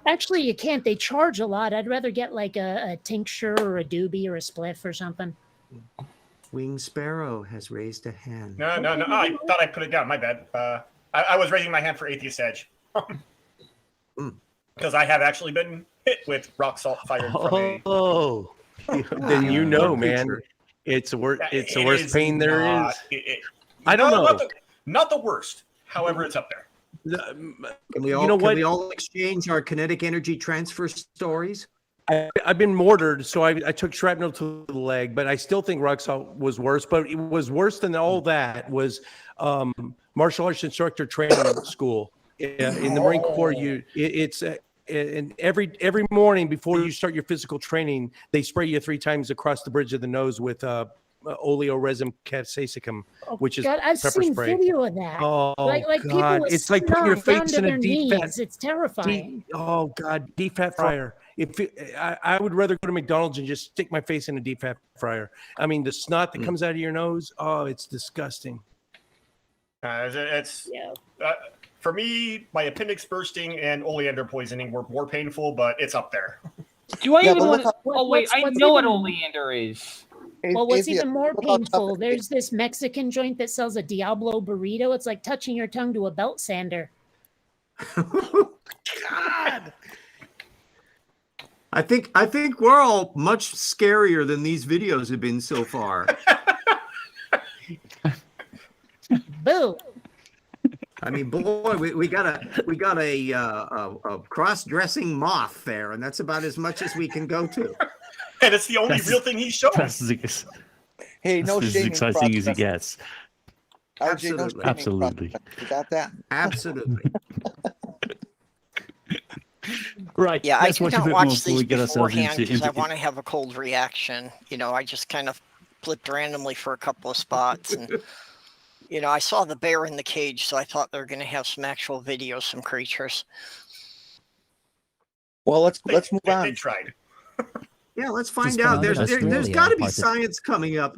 Actually, you can't. They charge a lot. I'd rather get like a tincture or a doobie or a spliff or something. Winged Sparrow has raised a hand. No. I thought I put it down. My bad. I was raising my hand for Atheist Edge. Because I have actually been hit with rock salt fired from a... Then you know, man. It's the worst pain there is. I don't know. Not the worst. However, it's up there. Can we all exchange our kinetic energy transfer stories? I've been mortared, so I took shrapnel to the leg, but I still think rock salt was worse. But it was worse than all that was martial arts instructor training school. In the Marine Corps, and every morning before you start your physical training, they spray you 3 times across the bridge of the nose with oleoresin capsaicum, which is I've pepper seen spray. video of that. Oh like God! people with It's like putting your snot down face to in a their deep knees. fat. It's terrifying. Oh God, deep fat fryer. I would rather go to McDonald's and just stick my face in a deep fat fryer. I mean, the snot that comes out of your nose. Oh, it's disgusting. For me, my appendix bursting and oleander poisoning were more painful, but it's up there. Do I even but want to? what- Oh wait, what's- I what's know what even- oleander is. Well, what's Atheist, even more what about painful, stuff- there's this Mexican joint that sells a Diablo burrito. It's like touching your tongue to a belt sander. God. I think we're all much scarier than these videos have been so far. Boo! I mean, boy, we got a cross-dressing moth there, and that's about as much as we can go to. And it's the only real thing he's shown. That's Hey, no as shaming. exciting as it process. gets. RJ, no Absolutely. shaming Absolutely. process. You got that? Absolutely. Right. Yeah, I let's watch a can't bit more watch before we these get ourselves beforehand into. because I want to have a cold reaction. You know, I just kind of flipped randomly for a couple of spots, and you know, I saw the bear in the cage, so I thought they were going to have some actual videos, some creatures. Well, let's move They on. tried. Yeah, let's find Just out. found There's in there's Australia, got to be parts of- science coming up.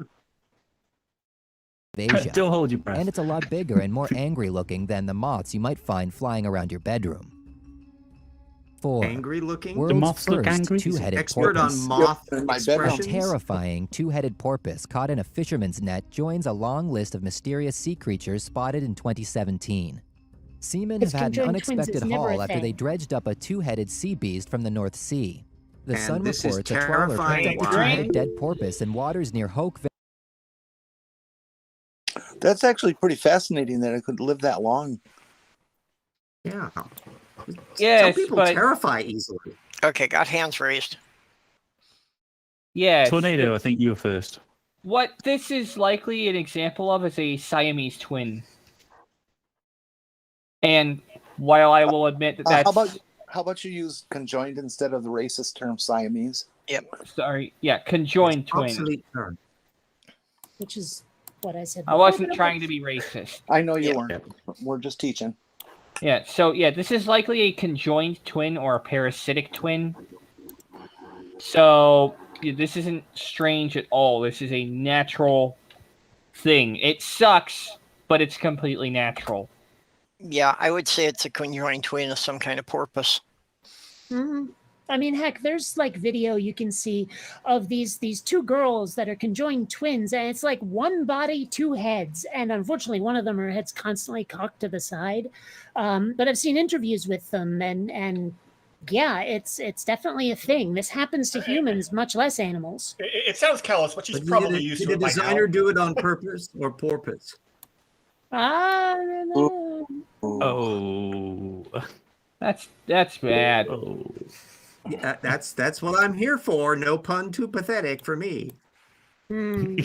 Asia. Don't hold your breath. And it's a lot bigger and more angry looking than the moths you might find flying around your bedroom. 4. Angry looking. World's moths look first angry? two-headed Expert on porpoise. moth In my A bedroom. expressions. terrifying two-headed porpoise caught in a fisherman's net joins a long list of mysterious sea creatures spotted in 2017. Seamen have It's had an conjoined twins, unexpected it's never a haul after they thing. dredged up a two-headed sea beast from the North Sea. The And Sun this is reports a trawler picked terrifying. up the Why? two-headed dead porpoise in waters near Hoke. That's actually pretty fascinating that it could live that long. Yeah. Yes, Some people but terrify easily. Okay, got hands raised. yes, Tornado, I think you were first. what this is likely an example of is a Siamese twin. And while I will admit that that's How about you use conjoined instead of the racist term Siamese? conjoined twin. Obsolete term. Which is what I said. I before, wasn't but I'm trying like, to be racist. I know you Yeah. weren't. We're just teaching. Yeah, so yeah, this is likely a conjoined twin or a parasitic twin. So this isn't strange at all. This is a natural thing. It sucks, but it's completely natural. Yeah, I would say it's a conjoined twin of some kind of porpoise. Mhm. I mean, heck, there's like video you can see of these two girls that are conjoined twins, and it's like one body, two heads, and unfortunately, one of them, her head's constantly cocked to the side. But I've seen interviews with them, and yeah, it's definitely a thing. This happens to humans, much less animals. It sounds callous, but she's But probably used did to the it by designer now. do it on purpose or porpoise? I don't know. Oh. That's bad. Oh. Yeah, that's what I'm here for. No pun too pathetic for me. Hmm.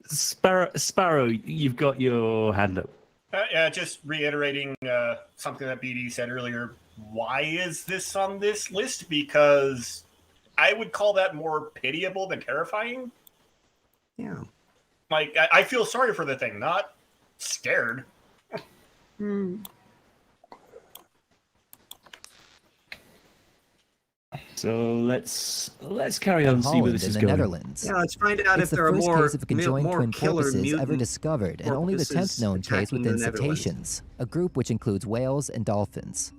Sparrow, you've got your hand up. Yeah, just reiterating something that BD said earlier. Why is this on this list? Because I would call that more pitiable than terrifying. Yeah. Like, I feel sorry for the thing, not scared. Hmm. So let's carry on and see where Holland this in is the going. Netherlands. Yeah, let's find out It's if the there are first more, case of conjoined more twin killer porpoises ever mutant discovered, and only the 10th porpoises known case attacking the within Netherlands. cetaceans, a group which includes whales and dolphins.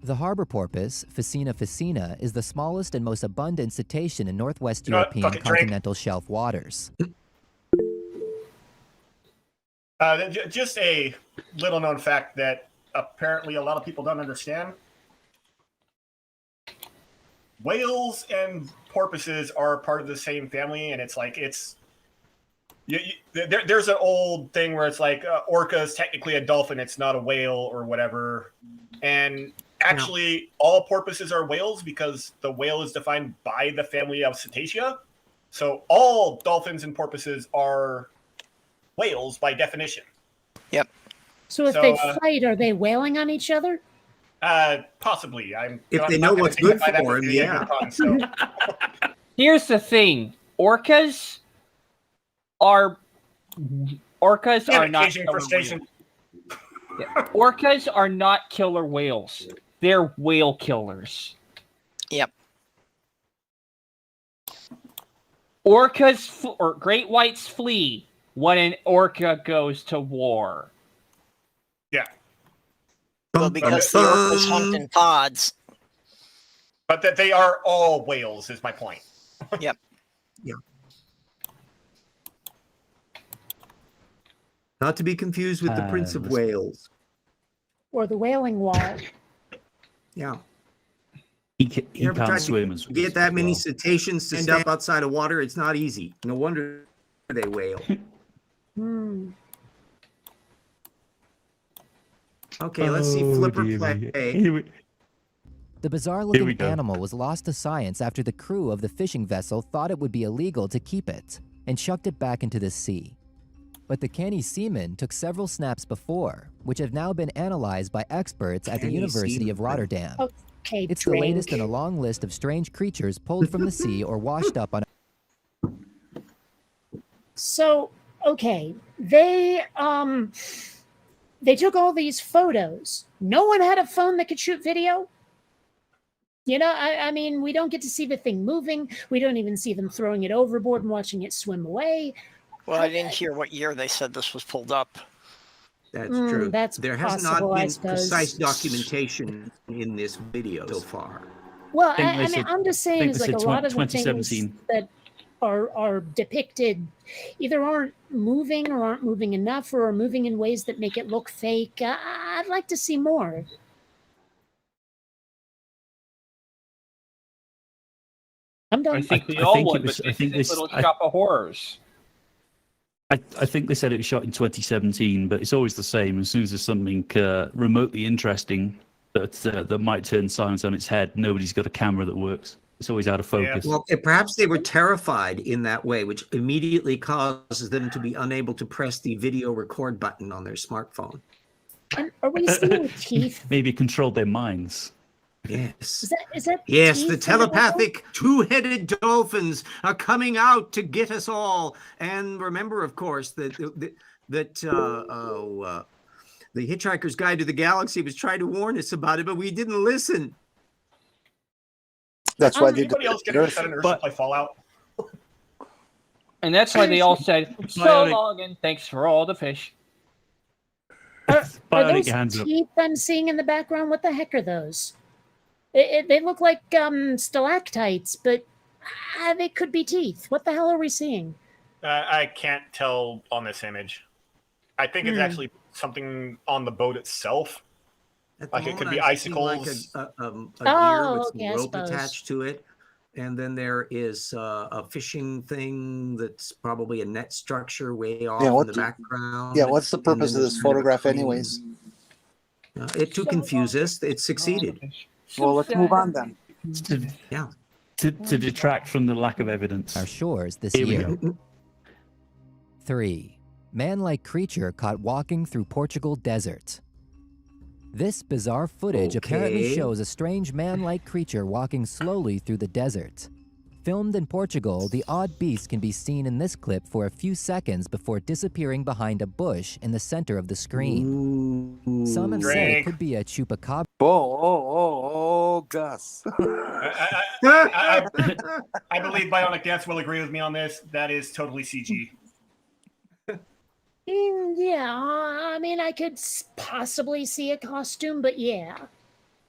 The harbor porpoise, Phacina phacina, is the smallest and most abundant cetacean in northwest European fucking drink. continental shelf waters. Just a little known fact that apparently a lot of people don't understand. Whales and porpoises are part of the same family, and it's like there's an old thing where it's like orca is technically a dolphin, it's not a whale or whatever. And actually, all porpoises are whales because the whale is defined by the family of Cetacea. So all dolphins and porpoises are whales by definition. Yep. So if they fight, are they wailing on each other? Possibly. If they I'm know not gonna what's signify good that for with 'em, being a yeah. good pun, so. Here's the thing: orcas are not Asian killer crustacean. whales. Yeah. Orcas are not killer whales. They're whale killers. Yep. Orcas or great whites flee when an orca goes to war. Yeah. Well, because the orcas hunt in pods. But that they are all whales is my point. Yep. Yeah. Not to be confused with the Prince of Wales. Or the wailing wall? Yeah. He You ever can't tried swim to as get that many well. cetaceans to stand up outside of water? It's not easy. No wonder they wail. Hmm. Okay, let's see Oh, Flipper dear play. me. The bizarre Here we looking go. animal was lost to science after the crew of the fishing vessel thought it would be illegal to keep it and chucked it back into the sea. But the canny seamen took several snaps before, which have now been analyzed by experts at the Canny University of seamen. Rotterdam. Okay, It's the latest in a long list of strange creatures pulled from the sea or washed up on. So, okay, they took all these photos. No one had a phone that could shoot video. You know, I mean, we don't get to see the thing moving. We don't even see them throwing it overboard and watching it swim away. Well, I didn't hear what year they said this was pulled up. That's true. That's there has possible, not I been suppose. precise documentation in this video so far. Well, think I they mean, said- I'm just saying, think is they like a said lot of the things 2017. that are depicted either aren't moving or aren't moving enough or are moving in ways that make it look fake. I'd like to see more. I'm done. I think we I all think it would, was- but I this think is this- a little I- shop of horrors. I think they said it was shot in 2017, but it's always the same. As soon as there's something remotely interesting that might turn science on its head, nobody's got a camera that works. It's always out of focus. Well, perhaps they were terrified in that way, which immediately causes them to be unable to press the video record button on their smartphone. And are we seeing teeth? Maybe it controlled their minds. Yes. Is that Yes, teeth the in telepathic two-headed dolphins are coming out to get us all. And remember, of course, that the Hitchhiker's Guide to the Galaxy was trying to warn us about it, but we didn't listen. That's why they Anybody else get Earth. set on Earth to But- play Fallout? And that's why they all said, so Bionic- long and thanks for all the fish. Are Bionic those hands up. teeth I'm seeing in the background? What the heck are those? They look like stalactites, but they could be teeth. What the hell are we seeing? I can't tell on this image. I think it's actually something on the boat itself. At the Like it could moment, be I'm seeing icicles. like a deer Oh, with okay, I some rope suppose. attached to it. And then there is a fishing thing that's probably a net structure way off in what the the- background. Yeah, what's the And then purpose of there's this kind of a photograph, crane. anyways? To confuse us. It succeeded. Well, let's move on then. To detract from the lack of evidence. Our shores this Here we year. go. 3. Man-like creature caught walking through Portugal desert. This bizarre footage apparently Okay. shows a strange man-like creature walking slowly through the desert. Filmed in Portugal, the odd beast can be seen in this clip for a few seconds before disappearing behind a bush in the center of the screen. Some have said it Drink. could be a chupacabra. Oh, Gus. I believe Bionic Dance will agree with me on this. That is totally CG. Yeah, I mean, I could possibly see a costume, but yeah.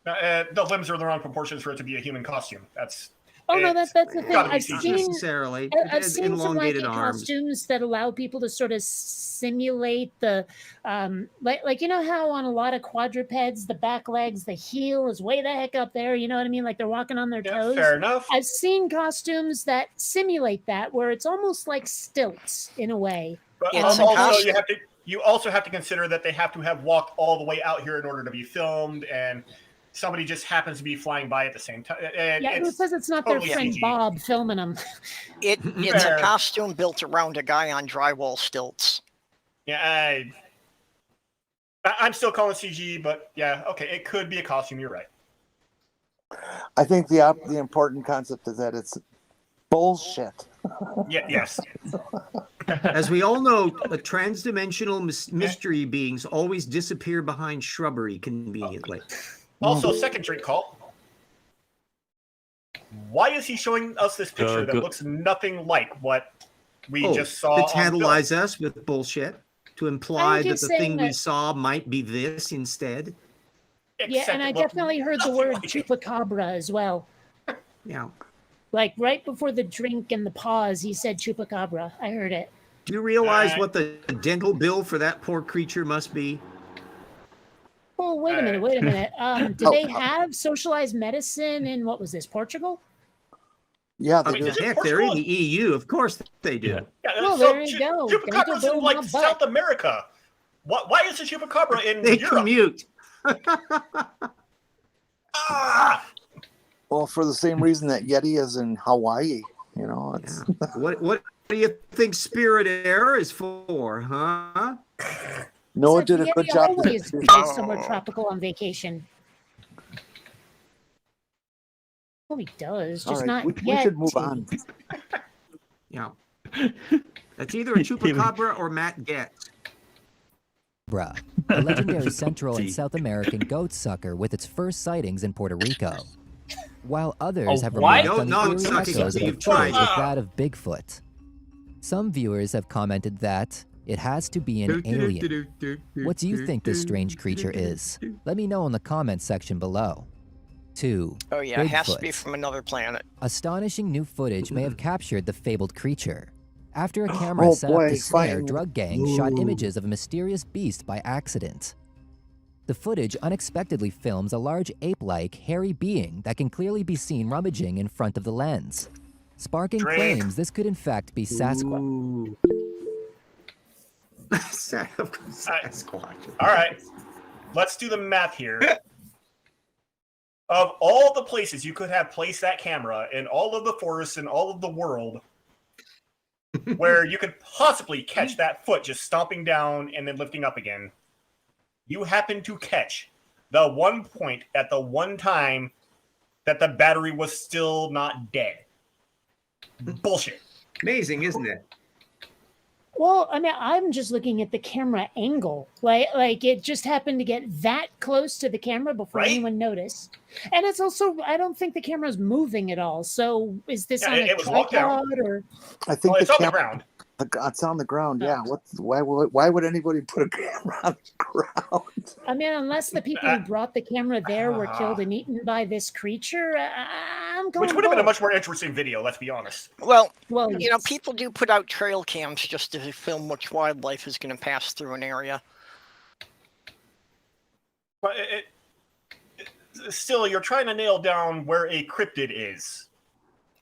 The limbs are in the wrong proportions for it to be a human costume. That's Oh no, It's that's the thing. gotta be I've CG. seen necessarily. I've It has seen some like elongated arms. costumes that allow people to sort of simulate the like you know how on a lot of quadrupeds the back legs, the heel is way the heck up there, you know what I mean? Like they're walking on their toes. fair enough. I've seen costumes that simulate that where it's almost like stilts in a way. But It's a also, costume. you also have to consider that they have to have walked all the way out here in order to be filmed, and somebody just happens to be flying by at the same time. Yeah, who says it's not their totally friend CG. Bob filming them? It's Fair. a costume built around a guy on drywall stilts. Yeah, I'm still calling CG, but yeah, okay, it could be a costume. You're right. I think the important concept is that it's bullshit. Yeah, yes. As we all know, transdimensional mystery beings always disappear behind shrubbery conveniently. Also, second drink call. Why is he showing us this picture that good. looks nothing like what we just saw? To on film? tantalize us with bullshit, to imply I keep that the saying thing we that- saw might be this instead. Yeah, Except and I it looked definitely heard the nothing word like it. chupacabra as well. Yeah. Like right before the drink and the pause, he said chupacabra. I heard it. Do you realize Uh, what the dental bill for that poor creature must be? Oh, wait a minute, wait a minute. Did Oh, they have socialized medicine in what was this, Portugal? Yeah, I they mean, do. is it Heck, they're in Portugal? the EU. Of course they do. Yeah. Yeah, Well, so there you go. Chupacabras Dental in like bill, my butt. South America. Why is the chupacabra in They Europe? commute. Ah! Well, for the same reason that Yeti is in Hawaii. You know, it's What do you think Spirit Air is for, huh? Noah Except did a Yeti good job. always goes somewhere tropical on vacation. Well, he does, All just right, not we yet. should move on. Yeah. That's either a chupacabra or Matt Getz. A legendary Central and South American goat sucker with its first sightings in Puerto Rico. While others A have what? remarked on the No, eerie sucking, echoes of you've the tried. footage with that of Bigfoot. Some viewers have commented that it has to be an alien. What do you think this strange creature is? Let me know in the comments section below. 2. Oh yeah, it has to Bigfoot. be from another planet. Astonishing new footage may have captured the fabled creature. After a camera Oh, set up boy, to snare, fine. drug gangs shot images of a mysterious beast by accident. The footage unexpectedly films a large ape-like, hairy being that can clearly be seen rummaging in front of the lens, sparking Drink. claims this could in fact be Sasquatch. Ooh. Sasquatch. All right, let's do the math here. Of all the places you could have placed that camera in all of the forests in all of the world, where you could possibly catch that foot just stomping down and then lifting up again, you happen to catch the one point at the one time that the battery was still not dead. Bullshit. Amazing, isn't it? Well, I mean, I'm just looking at the camera angle. Like it just happened to get that close to the camera before Right? anyone noticed. And it's also, I don't think the camera's moving at all. So is this Yeah, on a it was locked down. tripod or? I think Well, it's the on the camera, ground. it's on the ground. Oh. Yeah. Why would anybody put a camera on the ground? I mean, unless the people who brought the camera there were killed and eaten by this creature, I'm going. Which would have been a both. much more interesting video, let's be honest. Well, Well, you know, yes. people do put out trail cams just to film which wildlife is going to pass through an area. But still, you're trying to nail down where a cryptid is.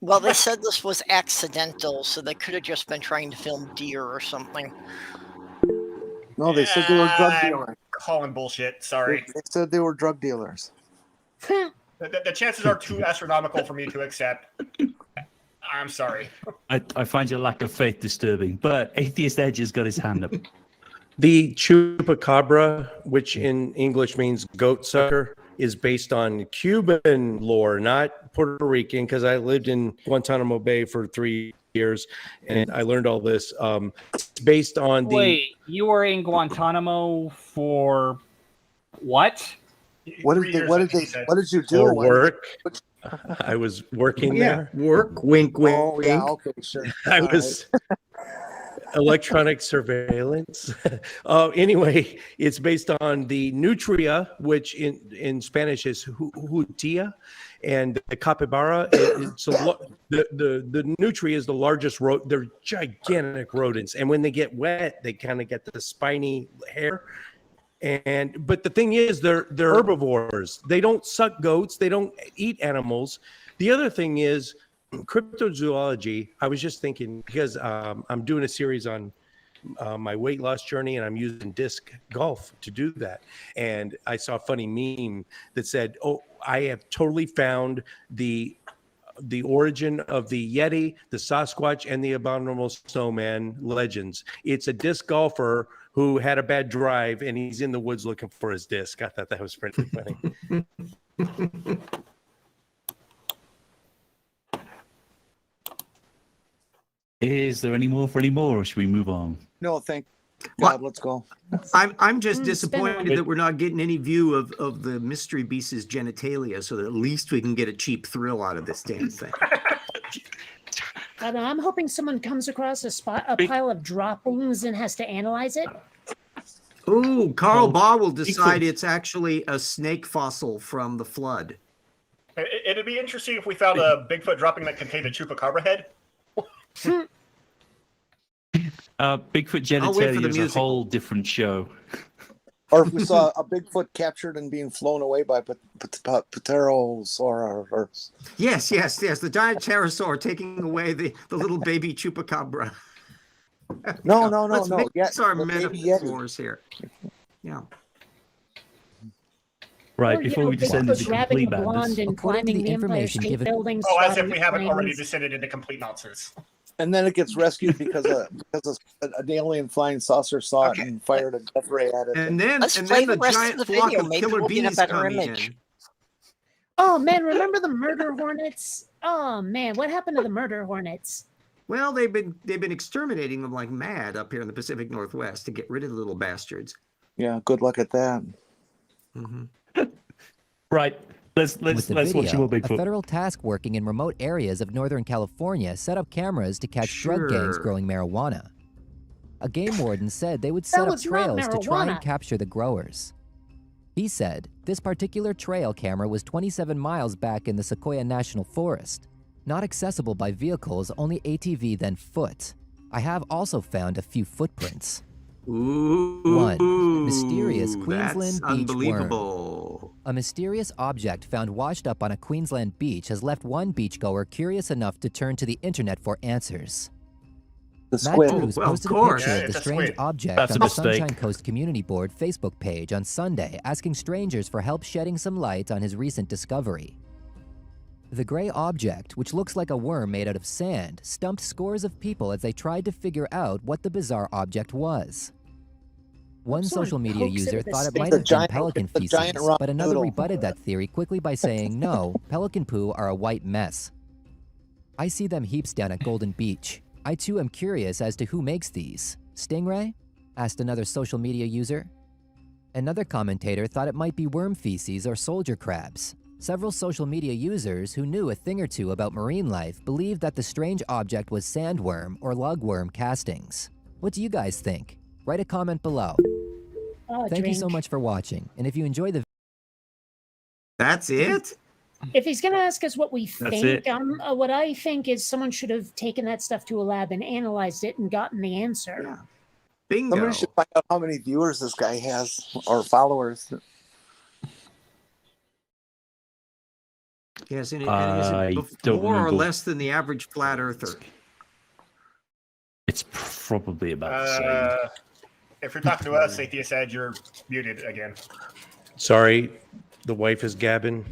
Well, they said this was accidental, so they could have just been trying to film deer or something. No, they said they were drug I'm dealers. calling bullshit. Sorry. They said they were drug dealers. The chances are too astronomical for me to accept. I'm sorry. I find your lack of faith disturbing, but Atheist Edge has got his hand up. The chupacabra, which in English means goat sucker, is based on Cuban lore, not Puerto Rican, because I lived in Guantanamo Bay for 3 years and I learned all this. It's based on the. Wait, you were in Guantanamo for what? What did you do? For Why did work. I was working there. Work, wink, wink. Oh, yeah, okay, sure. I All was electronic surveillance. Anyway, it's based on the nutria, which in Spanish is hutia, and the capybara. The nutria is the largest they're gigantic rodents, and when they get wet, they kind of get the spiny hair. But the thing is, they're herbivores. They don't suck goats. They don't eat animals. The other thing is cryptozoology. I was just thinking because I'm doing a series on my weight loss journey, and I'm using disc golf to do that. And I saw a funny meme that said, "Oh, I have totally found the origin of the Yeti, the Sasquatch, and the Abominable Snowman legends. It's a disc golfer who had a bad drive, and he's in the woods looking for his disc." I thought that was pretty funny. Is there any more for any more, or should we move on? No, thank Well, God. Let's go. I'm just It's been disappointed that we're not getting any view of the mystery beast's genitalia, so that at least we can get a cheap thrill out of this damn thing. I don't know, I'm hoping someone comes across a pile of droppings and has to analyze it. Ooh, Carl Well, Baugh will decide Bigfoot. it's actually a snake fossil from the flood. It'd be interesting if we found a Bigfoot dropping that contained a chupacabra head. Bigfoot I'll wait for genitalia the is a musical. whole different show. Or if we saw a Bigfoot captured and being flown away by pterosaurs. Yes, the giant pterosaur taking away the little baby chupacabra. No. Let's mix Yeah, our the baby metaphors here. Yeah. Right, Or, before you we know, descend Bigfoot into grabbing complete a blonde madness. and According to climbing the the Empire information State given- Building. Oh, as if spotting we haven't already planes. descended into complete nonsense. And then it gets rescued because an alien flying saucer saw it and fired a death ray at it. And then Let's play the the rest giant of the flock video. of Maybe killer we'll get a bees better coming image. in. Oh man, remember the murder hornets? Oh man, what happened to the murder hornets? Well, they've been exterminating them like mad up here in the Pacific Northwest to get rid of the little bastards. Yeah, good luck at that. Mm-hmm. Right, let's With the watch some video, more a Bigfoot. federal task working in remote areas of Northern California set up cameras to catch drug gangs Sure. growing marijuana. A game warden said they would set up was not trails to try and marijuana. capture the growers. He said this particular trail camera was 27 miles back in the Sequoia National Forest, not accessible by vehicles, only ATV then foot. I have also found a few footprints. Ooh, 1. Mysterious Queensland that's beach unbelievable. A mysterious object found washed up on a Queensland beach has left one beachgoer curious enough to turn to the internet for answers. The Matt squid. Drews well, of posted a course. picture Yeah, of the it's a strange squid. object That's a on the mistake. Sunshine Coast Community Board Facebook page on Sunday, asking strangers for help shedding some light on his recent discovery. The gray object, which looks like a worm made out of sand, stumped scores of people as they tried to figure out what the bizarre object was. One Someone social media pokes it user with a thought it stick. might It's a have been giant- pelican it's a feces, giant rock but another noodle. rebutted that theory quickly by saying, no, pelican poo are a white mess. I see them heaps down at Golden Beach. I too am curious as to who makes these. Stingray? Asked another social media user. Another commentator thought it might be worm feces or soldier crabs. Several social media users who knew a thing or two about marine life believed that the strange object was sandworm or lugworm castings. What do you guys think? Write a comment below. Thank you so much for watching, and if you enjoy the That's it? If he's going to ask us what we That's think, it. what I think is someone should have taken that stuff to a lab and analyzed it and gotten the answer. Yeah. Bingo. Somebody should find out how many viewers this guy has or followers. Yes, and I is it don't more or remember. less than the average flat earther? It's probably about the same. If you're talking to us, Atheist Ed, you're muted again. Sorry, the wife is gabbing.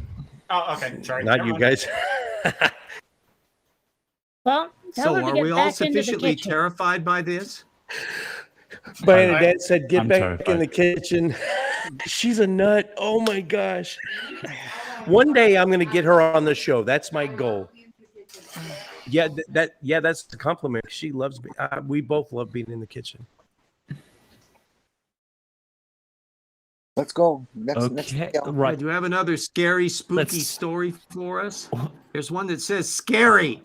Oh, okay. Sorry. Not Never you mind. guys. Well, tell So her to are get we all back into the sufficiently kitchen. terrified by this? Bernadette said, "Get I'm back terrified. in the kitchen." She's a nut. Oh my gosh. One day I'm going to get her on the show. That's my goal. Yeah, that's the compliment. She loves me. We both love being in the kitchen. Let's go. Next Okay, yeah. right. Do you have another scary, spooky Let's- story for us? There's one that says scary.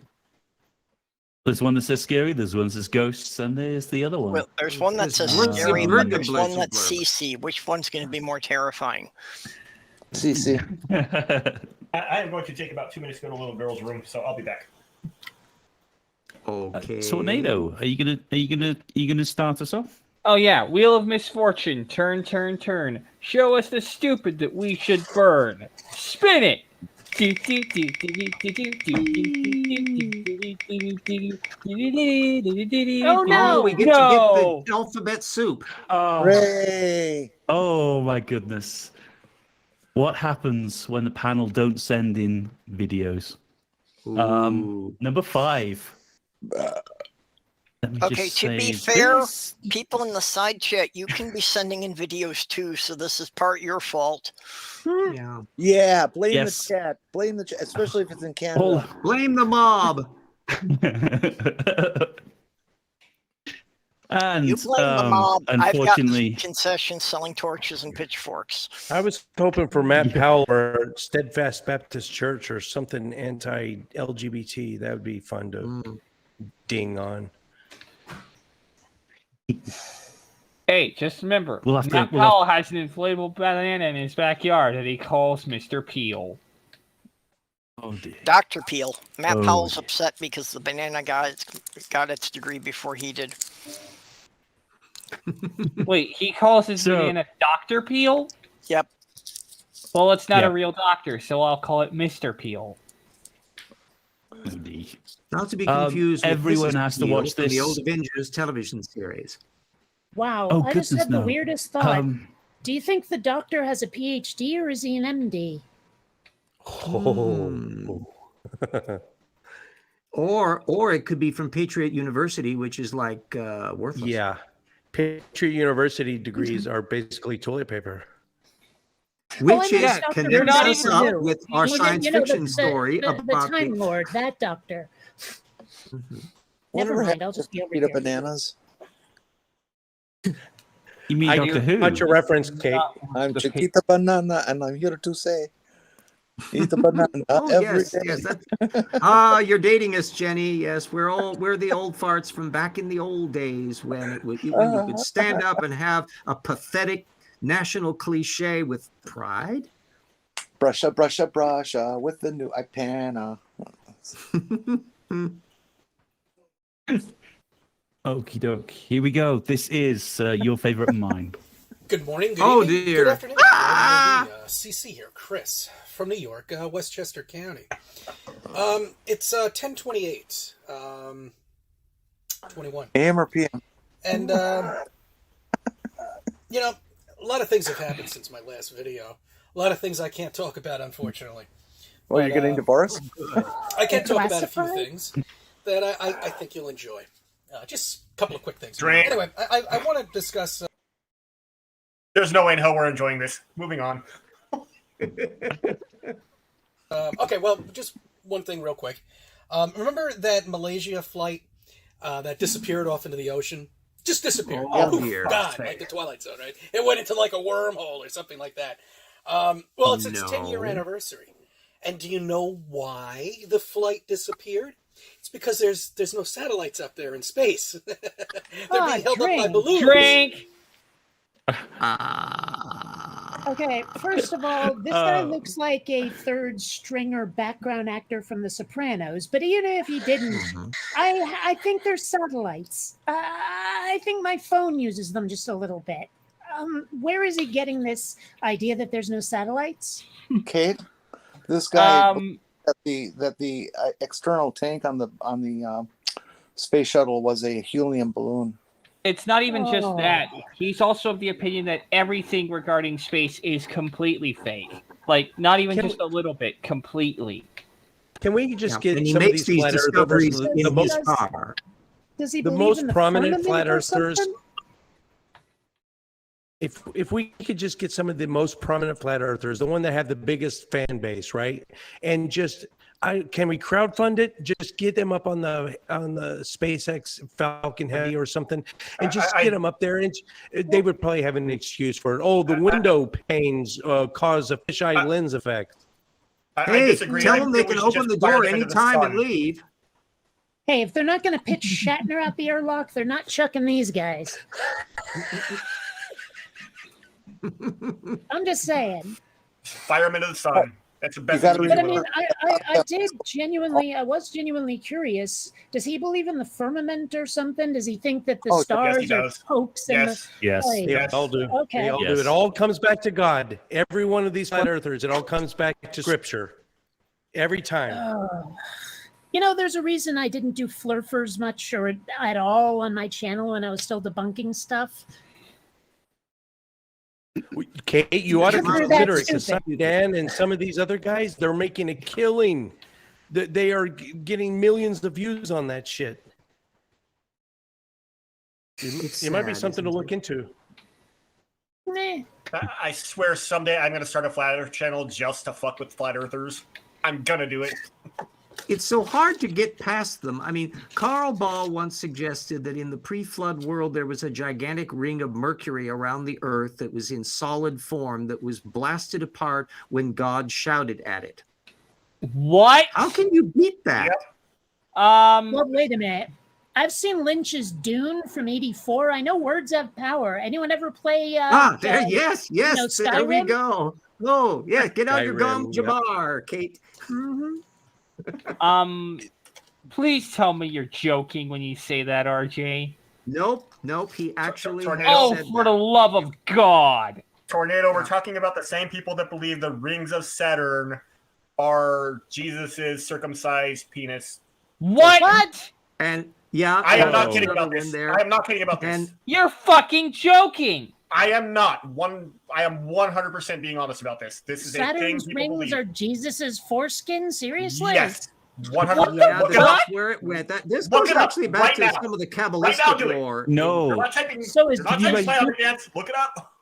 There's one that says scary, there's one that says ghosts, and there's the other one. Well, there's one that says Where's the scary, bird but there's bless one you, that's bird? CC. Which one's going to be more terrifying? CC. I am going to take about 2 minutes to go to a little girl's room, so I'll be back. Okay. Tornado, are you gonna start us off? Oh yeah, Wheel of Misfortune. Turn, turn, turn. Show us the stupid that we should burn. Spin it. Oh, no. Oh, we get No. to get the alphabet soup. Hooray! Oh my goodness. What happens when the panel don't send in videos? Ooh. Number 5. Let me Okay, just to be say fair, this. people in the side chat, you can be sending in videos too, so this is part your fault. Yeah. Yeah, blame Yes. the chat. Blame the chat, especially if it's in Hold Canada. Blame the mob. And You blame the mob. I've got unfortunately, concessions selling torches and pitchforks. I was hoping for Matt Powell or Steadfast Baptist Church or something anti-LGBT. That would be fun to ding on. Hey, just remember, We'll have to- Matt we'll have- Powell has an inflatable banana in his backyard that he calls Mr. Peel. oh dear. Dr. Peel. Matt Oh. Powell's upset because the banana got its degree before he did. Wait, he calls his So- banana Dr. Peel? Yep. Well, it's not Yeah. a real doctor, so I'll call it Mr. Peel. Indeed. Not to be confused with everyone Mrs. has to Peel watch from the this. old Avengers television series. Wow. Oh, I just goodness, had the no. weirdest thought. Um, Do you think the doctor has a PhD or is he an MD? Or it could be from Patriot University, which is like worthless. Yeah. Patriot University degrees are basically toilet paper. Which I is meant Dr. connects Not us even up Who. with our science fiction story the about Time Lord, that doctor. Never Whatever mind, happened I'll to just be over Peter here. Bananas? you mean I Doctor Who? Much a reference, Kate. I'm Chiquita Banana, and I'm here to say, eat the banana Oh every yes, day. yes. You're dating us, Jenny. Yes, we're the old farts from back in the old days when when you could stand up and have a pathetic national cliche with pride. Brusha, with the new Ipana. Okie doke. Here we go. This is your favorite and mine. Good morning, good Oh, evening, dear. good afternoon. CC here, Chris from New York, Westchester County. It's 10:28, 21, AM or PM? and you know, a lot of things have happened since my last video. A lot of things I can't talk about, unfortunately. Well, you're getting divorced? I can talk about a few Classified? things that I think you'll enjoy. Just a couple of quick things. Drink. Anyway, I want to discuss. There's no way in hell we're enjoying this. Moving on. Okay, well, just one thing real quick. Remember that Malaysia flight that disappeared off into the ocean. Just disappeared. Oh, Poof, dear. gone, like the Twilight Zone, right? It went into like a wormhole or something like that. Well, it's its 10-year anniversary. And do you know why the flight disappeared? It's because there's no satellites up there in space. They're being held up by balloons. Drink. Okay, first of all, this guy looks like a third stringer background actor from The Sopranos. But even if he didn't, I think there's satellites. I think my phone uses them just a little bit. Where is he getting this idea that there's no satellites? Kate, this guy that the external tank on the space shuttle was a helium balloon. It's not even just that. He's also of the opinion that everything regarding space is completely fake. Like, not even just a little bit, completely. Can we just get and he some of makes these these flat discoveries earthers, in his car. Does he the believe most in the prominent firmament flat or earthers? something? If we could just get some of the most prominent flat earthers, the one that have the biggest fan base, right? And just can we crowdfund it? Just get them up on the SpaceX Falcon Heavy or something, and just get them up there. And they would probably have an excuse for it. Oh, the window panes cause a fisheye lens effect. I Hey, disagree. tell I them think they we can should open the just fire door them into the anytime and sun. leave. Hey, if they're not going to pitch Shatner out the airlock, they're not chucking these guys. I'm just saying. Fire them into the sun. That's the best. gotta thing But I to do. mean, I was genuinely curious. Does he believe in the firmament or something? Does he think that the Oh, yes, stars he are does. hoax? And Yes. Yes. Right. They Yes. all do. Okay. They all do. Yes. It all comes back to God. Every one of these flat earthers, it all comes back to Scripture. Every time. You know, there's a reason I didn't do flurfers much or at all on my channel when I was still debunking stuff. Kate, you ought to Consider that consider it because stupid. Dan and some of these other guys, they're making a killing. They are getting millions of views on that shit. It's It might be sad, something to isn't look into. Meh. I swear someday I'm going to start a flat earth channel just to fuck with flat earthers. I'm going to do it. It's so hard to get past them. I mean, Carl Ball once suggested that in the pre-flood world, there was a gigantic ring of mercury around the earth that was in solid form that was blasted apart when God shouted at it. What? How can you beat that? Yep. Well, wait a minute. I've seen Lynch's Dune from '84. I know words have power. Anyone ever play? Yes, there we Skyrim? go. Oh, yeah, get out your gum, Skyrim, yep. Jabbar, Kate. Mhm. Please tell me you're joking when you say that, RJ. Nope, he actually Tornado. Oh, said for that. the love of God. Tornado, we're talking about the same people that believe the rings of Saturn are Jesus's circumcised penis. What? And yeah, I am and not there's kidding about another this. one there. I am not kidding about this. And You're fucking joking. I am not. I am 100% being honest about this. This is a thing Saturn's people rings believe. are Jesus's foreskin. Seriously? Yes. 100%. yeah, Look it up. that's where it went. This Look goes it up actually back right to now. some of the Right now, Kabbalistic do it. lore. You're No. not typing. So is you're not Jupiter- typing slather dance. Look it up.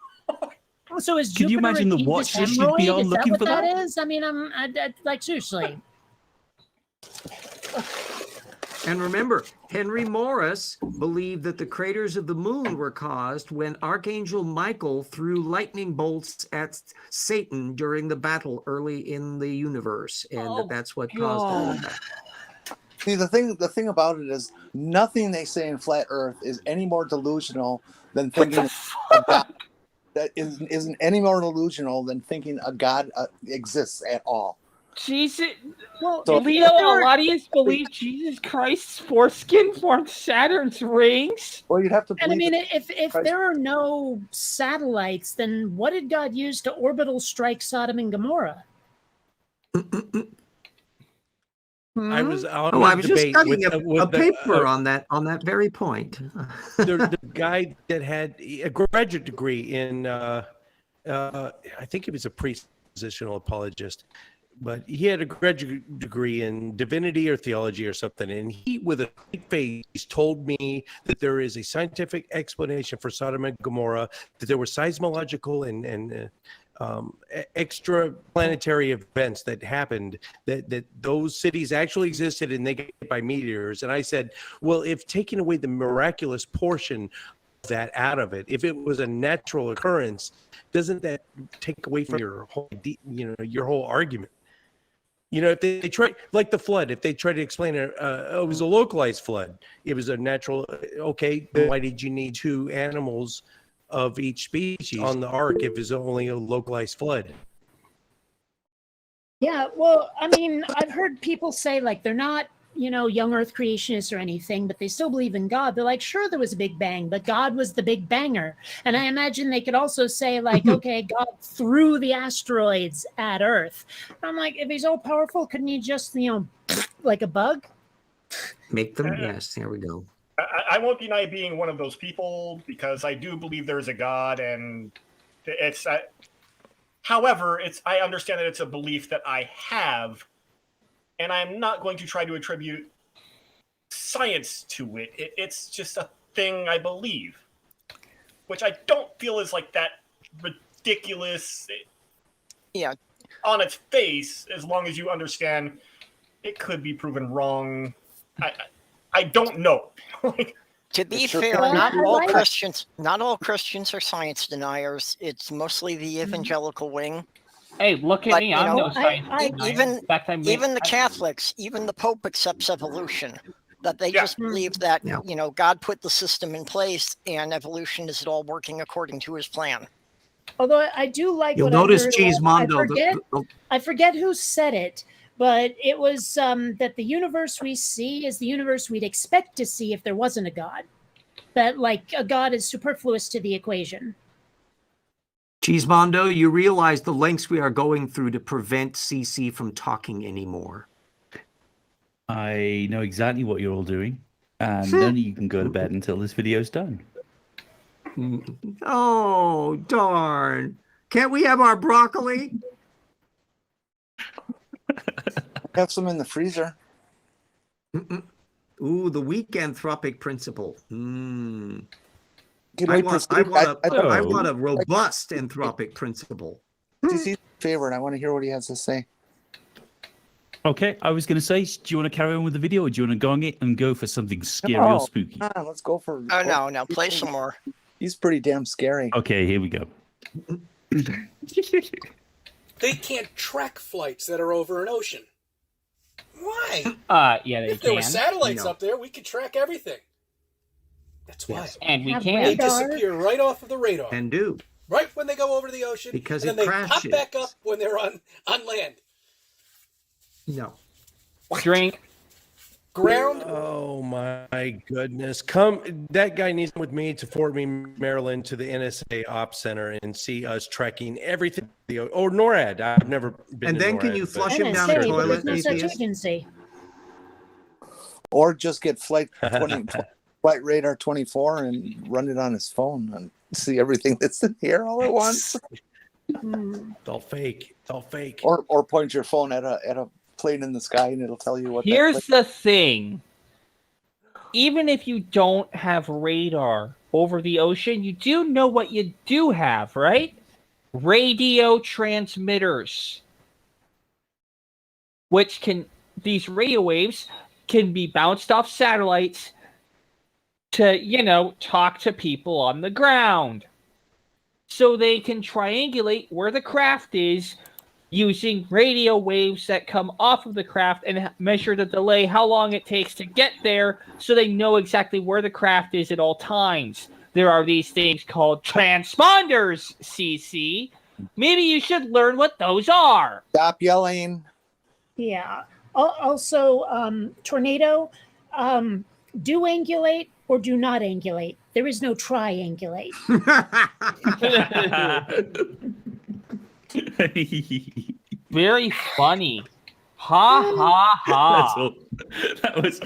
So is Can you Jupiter imagine a the Jesus watch list you'd be hemorrhoid? on Is that looking what for that that? is? I mean, I like seriously. And remember, Henry Morris believed that the craters of the moon were caused when Archangel Michael threw lightning bolts at Satan during the battle early in the universe, and that's what caused all of that. See, the thing about it is nothing they say in flat Earth is any more delusional than thinking a God. That isn't any more delusional than thinking a God exists at all. Jesus. Well, So- Leo and Eladius believe Jesus Christ's foreskin formed Saturn's rings? Well, you'd have to and I believe mean, that- if there are no satellites, then what did God use to orbital strike Sodom and Gomorrah? I was on Oh, a I was just debate studying with a paper on that very point. the guy that had a graduate degree in, I think he was a presuppositional apologist, but he had a graduate degree in divinity or theology or something. And he, with a straight face, told me that there is a scientific explanation for Sodom and Gomorrah, that there were seismological and extraplanetary events that happened, that those cities actually existed and they get hit by meteors. And I said, well, if taking away the miraculous portion of that out of it, if it was a natural occurrence, doesn't that take away from your whole, your whole argument? If they try, like the flood, if they try to explain it was a localized flood, it was a natural, okay, then why did you need 2 animals of each species on the ark if it's only a localized flood? Yeah, well, I mean, I've heard people say like they're not, young Earth creationists or anything, but they still believe in God. They're like, sure, there was a Big Bang, but God was the Big Banger. And I imagine they could also say like, okay, God threw the asteroids at Earth. I'm like, if he's all powerful, couldn't he just, like a bug? Make them, yes, there we go. I won't deny being one of those people because I do believe there is a God, and it's. However, I understand that it's a belief that I have, and I'm not going to try to attribute science to it. It's just a thing I believe, which I don't feel is like that ridiculous. Yeah. On its face, as long as you understand, it could be proven wrong. I don't know. To be fair, not all Christians are science deniers. It's mostly the evangelical wing. Hey, look at me. I'm no science denier. In fact, even the Catholics, even the Pope accepts evolution. That they just believe that, God put the system in place and evolution is all working according to his plan. Although I do like You'll what notice I heard, Cheese Mondo. I forget who said it, but it was that the universe we see is the universe we'd expect to see if there wasn't a God. That like a God is superfluous to the equation. Cheese Mondo, you realize the lengths we are going through to prevent CC from talking anymore. I know exactly what you're all doing, and none of you can go to bed until this video's done. Oh, darn. Can't we have our broccoli? Have some in the freezer. Ooh, the weak anthropic principle. I want a robust anthropic principle. CC's favorite. I want to hear what he has to say. Okay, I was going to say, do you want to carry on with the video, or do you want to go on it and go for something scary or spooky? Let's go for. Oh no, play some more. He's pretty damn scary. Okay, here we go. They can't track flights that are over an ocean. Why? Yeah, they if there can. were satellites up there, we could track everything. That's why. Yes. And we can. They disappear right off of the radar. And do. Right when they go over the ocean. Because and then it they crashes. pop back up when they're on land. No. Drink. Ground. Oh my goodness! That guy needs to come with me to Fort Meade, Maryland, to the NSA Ops Center and see us tracking everything. Or NORAD. I've never been. And to then NORAD, can you flush him down the NSA, toilet? there's no such atheist? agency. Or just get flight radar 24 and run it on his phone and see everything that's in here all at once. It's all fake. It's all fake. Or point your phone at a plane in the sky and it'll tell you what. Here's the thing. Even if you don't have radar over the ocean, you do know what you do have, right? Radio transmitters. These radio waves can be bounced off satellites to, talk to people on the ground. So they can triangulate where the craft is using radio waves that come off of the craft and measure the delay, how long it takes to get there, so they know exactly where the craft is at all times. There are these things called transponders, CC. Maybe you should learn what those are. Stop yelling. Yeah. Also, tornado, do angulate or do not angulate. There is no triangulate. Very funny. Ha ha ha. That was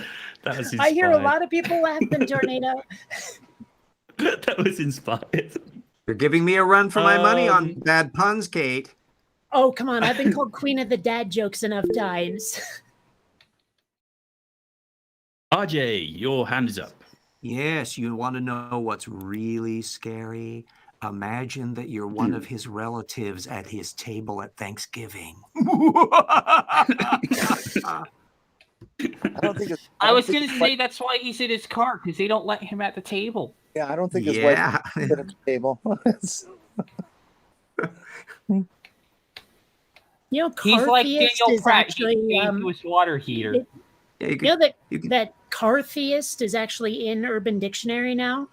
inspired. I hear a lot of people laughing, tornado. That was inspired. You're giving me a run for my money on bad puns, Kate. Oh, come on. I've been called queen of the dad jokes enough times. RJ, your hand is up. Yes, you want to know what's really scary? Imagine that you're one of his relatives at his table at Thanksgiving. I don't think it's. I don't was think going to it's say quite- that's why he's in his car, because they don't let him at the table. Yeah, I don't think his Yeah. wife is at the table. It's- You know, He's like Cartheist Daniel is Pratt. actually. He came to his water heater. Yeah, You know that you could- that Cartheist is actually in Urban Dictionary now.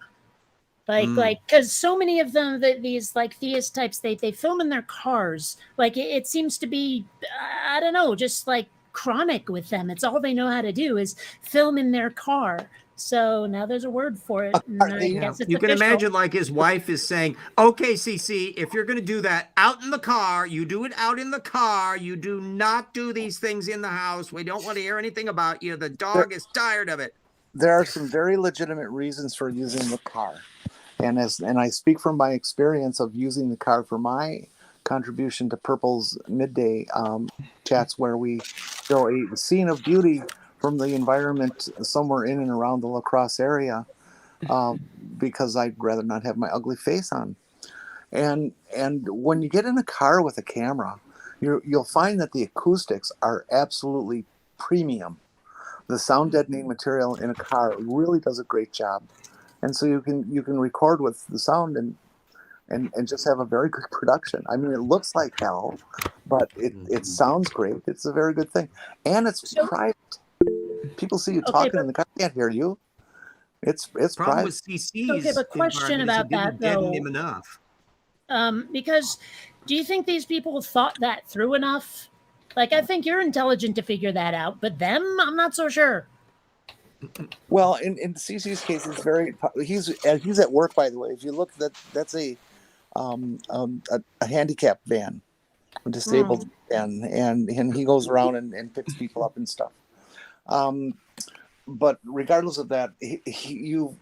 Mm. Like, because so many of them, these like theist types, they film in their cars. Like, it seems to be, I don't know, just like chronic with them. It's all they know how to do is film in their car. So now there's a word for it. And I Yeah, guess it's you can official. imagine like his wife is saying, okay, CC, if you're going to do that out in the car, you do it out in the car. You do not do these things in the house. We don't want to hear anything about you. The dog is tired of it. there are some very legitimate reasons for using the car, and I speak from my experience of using the car for my contribution to Purple's midday chats, where we show a scene of beauty from the environment somewhere in and around the La Crosse area, because I'd rather not have my ugly face on. And when you get in a car with a camera, you'll find that the acoustics are absolutely premium. The sound deadening material in a car really does a great job, and so you can record with the sound and just have a very good production. I mean, it looks like hell, but it sounds great. It's a very good thing, and it's private. People see you talking in the car, can't hear you. It's Problem private. with CC's Okay, but question environment is it about didn't that, deaden though. him enough. Because do you think these people thought that through enough? Like, I think you're intelligent to figure that out, but them, I'm not so sure. Well, in CC's case, it's very. He's at work, by the way. If you look, that's a handicap van, a disabled van, and he goes around and picks people up and stuff. But regardless of that,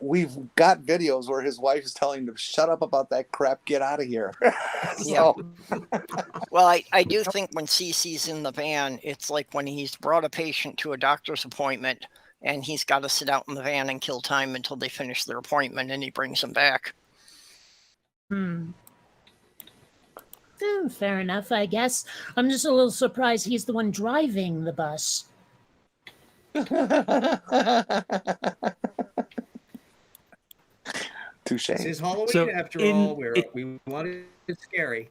we've got videos where his wife is telling him to shut up about that crap, get out of here. Yeah. Well, I do think when CC's in the van, it's like when he's brought a patient to a doctor's appointment and he's got to sit out in the van and kill time until they finish their appointment and he brings them back. Fair enough, I guess. I'm just a little surprised he's the one driving the bus. Touche. This is Halloween, So after in- all. We want it scary.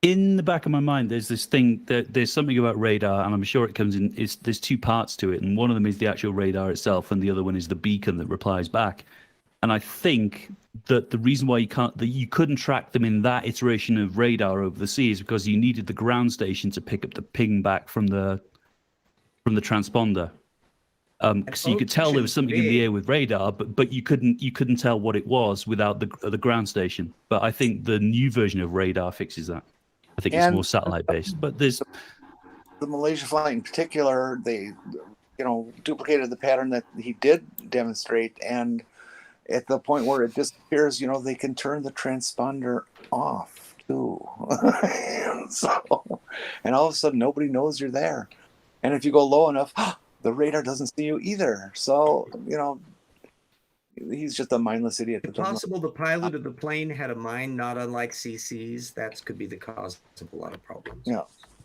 In the back of my mind, there's this thing that there's something about radar, and I'm sure it comes in. There's two parts to it, and one of them is the actual radar itself, and the other one is the beacon that replies back. And I think that the reason why you couldn't track them in that iteration of radar over the sea is because you needed the ground station to pick up the ping back from the transponder. So you could tell there was something in the air with radar, but you couldn't tell what it was without the ground station. But I think the new version of radar fixes that. I think it's more satellite based. But there's the Malaysia flight in particular. They, duplicated the pattern that he did demonstrate, and at the point where it disappears, they can turn the transponder off too. So, and all of a sudden, nobody knows you're there. And if you go low enough, the radar doesn't see you either. So, he's just a mindless idiot. It's possible the pilot of the plane had a mind not unlike CC's. That could be the cause of a lot of problems. Yeah.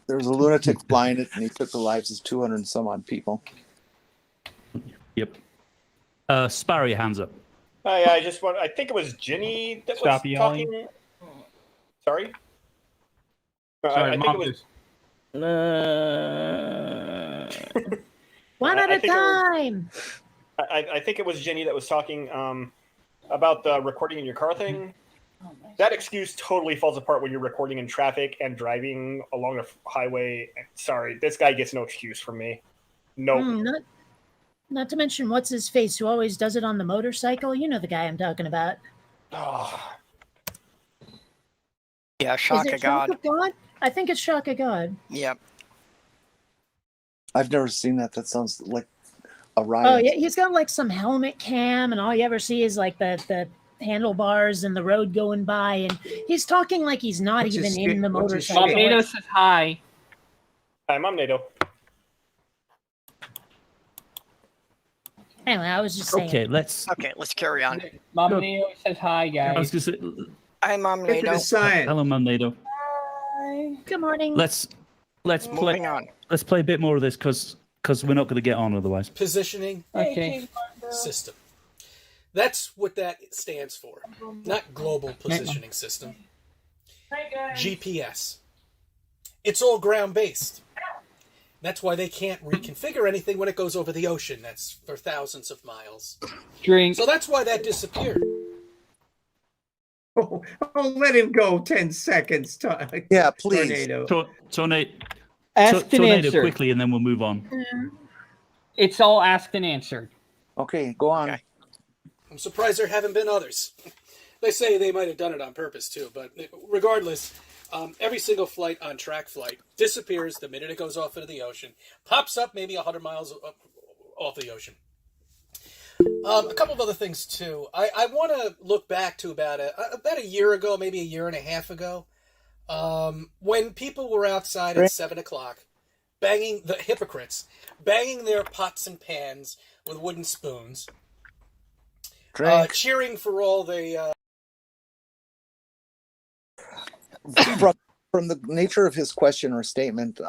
There was a lunatic flying it, and he took the lives of 200 and some odd people. Yep. Sparrow, your hands up. I think it was Ginny that Stop was yelling. talking. Sorry? Sorry, I think Mom it was. One at a think it was- time. I think it was Ginny that was talking about the recording in your car thing. That excuse totally falls apart when you're recording in traffic and driving along a highway. Sorry, this guy gets no excuse from me. Nope. Not to mention, what's his face, who always does it on the motorcycle? You know the guy I'm talking about. Oh, Yeah, Is shock it of God. Shock of God? I think it's Shock of God. Yep. I've never seen that. That sounds like a riot. Oh, yeah, he's got like some helmet cam, and all you ever see is like the handlebars and the road going by, and he's talking like he's not What's his even in the what's his motorcycle. shtick? NATO says hi. hi, Mom NATO. Anyway, I was just saying. Okay, let's carry on. Mom Go. Neo says hi, I guys. was gonna say, Hi, Mom Get to the NATO. science. hello, Mum NATO. Hi. Good morning. Let's play. Moving on. Let's play a bit more of this because we're not going to get on otherwise. Positioning Okay. system. That's what that stands for. Not global positioning system. GPS. It's all ground-based. That's why they can't reconfigure anything when it goes over the ocean. That's for thousands of miles. Drink. So that's why that disappeared. Oh, let him go 10 seconds. Yeah, please. Tornado. Asked and Tornado answered. quickly, and then we'll move on. It's all asked and answered. Okay, go on. Okay. I'm surprised there haven't been others. They say they might have done it on purpose too, but regardless, every single flight on track flight disappears the minute it goes off into the ocean. Pops up maybe 100 miles off the ocean. A couple of other things too. I want to look back to about a year ago, maybe a year and a half ago, when people were outside at 7 o'clock, banging the hypocrites, banging their pots and pans with wooden spoons, cheering for all the. From the nature of his question or statement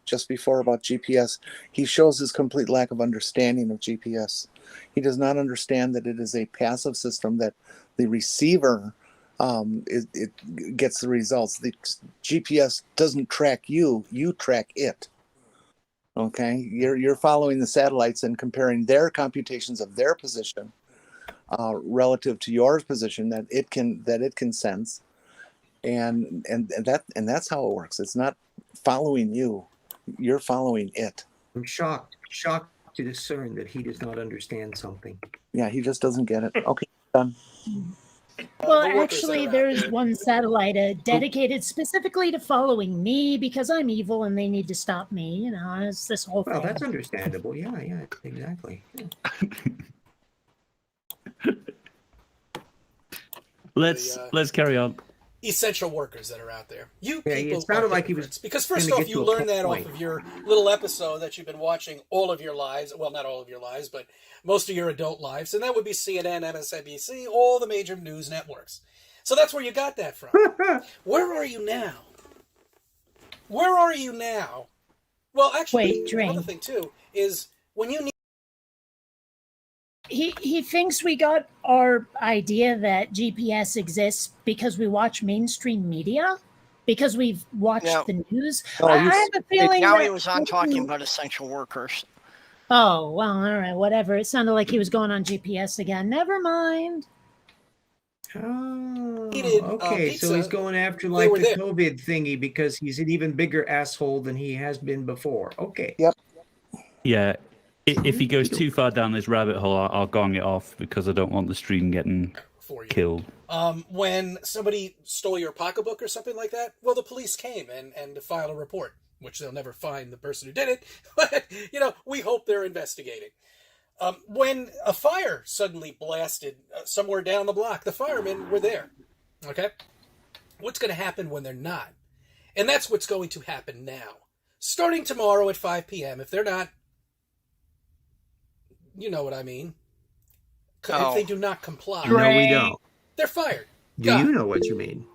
just before about GPS, he shows his complete lack of understanding of GPS. He does not understand that it is a passive system, that the receiver it gets the results. The GPS doesn't track you; you track it. Okay, you're following the satellites and comparing their computations of their position relative to your position that it can sense. And that's how it works. It's not following you; you're following it. I'm shocked to discern that he does not understand something. Yeah, he just doesn't get it. Okay, done. Well, the workers actually, that are out there is there. one satellite dedicated specifically to following me because I'm evil and they need to stop me. You know, it's this whole Well, thing. that's understandable. Yeah, exactly. Yeah. Let's carry on. Essential workers that are out there. You Yeah, people it sounded are like he was hypocrites. Because first gonna off, get you to a learned that point. off of your little episode that you've been watching all of your lives. Well, not all of your lives, but most of your adult lives. And that would be CNN, MSNBC, all the major news networks. So that's where you got that from. Where are you now? Where are you now? Well, actually, Wait, another Drain. thing, too, is when you need... He thinks we got our idea that GPS exists because we watch mainstream media, because we've watched No. the news. No, I he's- have a feeling Now that he was on talking about essential workers. Oh, well, all right, whatever. It sounded like he was going on GPS again. Never mind. Oh, Needed, okay. pizza. So he's going after They like were the there. COVID thingy because he's an even bigger asshole than he has been before. Okay. Yep. Yeah, if he goes too far down this rabbit hole, I'll gong it off because I don't want the stream getting for you. killed. When somebody stole your pocketbook or something like that, well, the police came and filed a report, which they'll never find the person who did it, but, we hope they're investigating. When a fire suddenly blasted somewhere down the block, the firemen were there, okay? What's going to happen when they're not? And that's what's going to happen now. Starting tomorrow at 5 p.m., if they're not, you know what I mean. Oh. If they do not comply, No, we don't. they're fired. Do Got you it. know what you mean?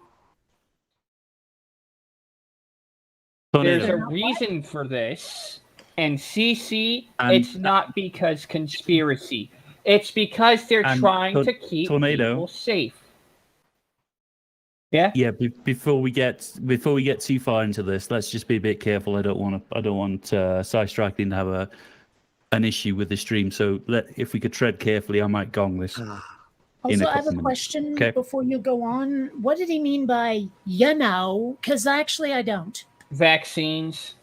There's a Tornado. reason for this. And CC, And- it's not because conspiracy. It's because they're And trying to keep Tornado. people safe. Yeah? Yeah, before we get too far into this, let's just be a bit careful. I don't want Sidestriking to have an issue with the stream. So if we could tread carefully, I might gong this. in Also, I have couple a minutes. question Okay. before you go on. What did he mean by Because actually, I don't. Vaccines.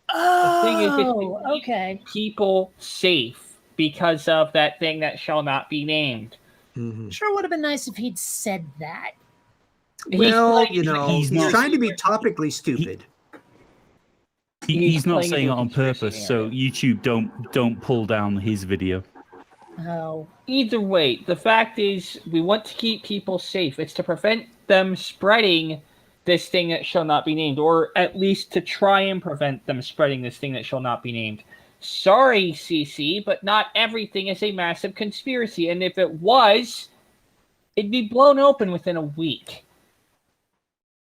Oh, thing is, it's to keep okay. people safe because of that thing that shall not be named. Mhm. Sure would have been nice if he'd said that. Well, playing- he's not- trying to be topically stupid. He's not playing saying it into a on conspiracy purpose. So narrative. YouTube, don't pull down his video. Oh, Either way, the fact is, we want to keep people safe. It's to prevent them spreading this thing that shall not be named, or at least to try and prevent them spreading this thing that shall not be named. Sorry, CC, but not everything is a massive conspiracy, and if it was, it'd be blown open within a week.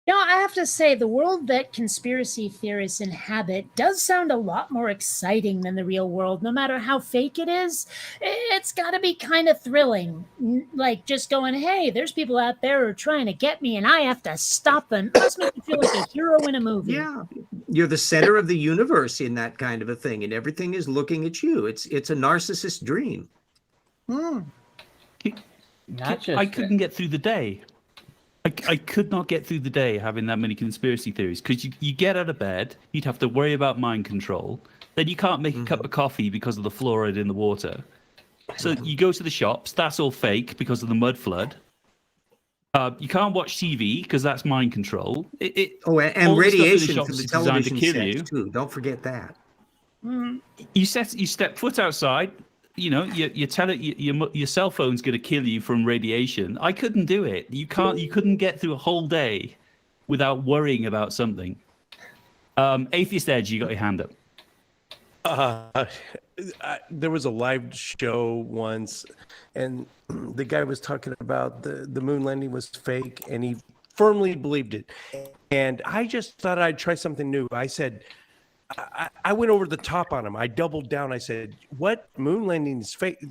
I have to say, the world that conspiracy theorists inhabit does sound a lot more exciting than the real world, no matter how fake it is. It's got to be kind of thrilling. Like just going, hey, there's people out there who are trying to get me, and I have to stop them. It must make you feel like a hero in a movie. Yeah, you're the center of the universe in that kind of a thing, and everything is looking at you. It's a narcissist dream. I couldn't get through the day. I could not get through the day having that many conspiracy theories, because you get out of bed, you'd have to worry about mind control, then you can't make a cup of coffee because of the fluoride in the water. So you go to the shops, that's all fake because of the mud flood. You can't watch TV because that's mind control. And radiation from the is designed to television kill sets you. too. Don't forget that. You step foot outside, you tell it your cell phone's going to kill you from radiation. I couldn't do it. You couldn't get through a whole day without worrying about something. Atheist Edge, you got your hand up. There was a live show once, and the guy was talking about the moon landing was fake, and he firmly believed it. And I just thought I'd try something new. I said, I went over the top on him. I doubled down. I said, what? Moon landing is fake.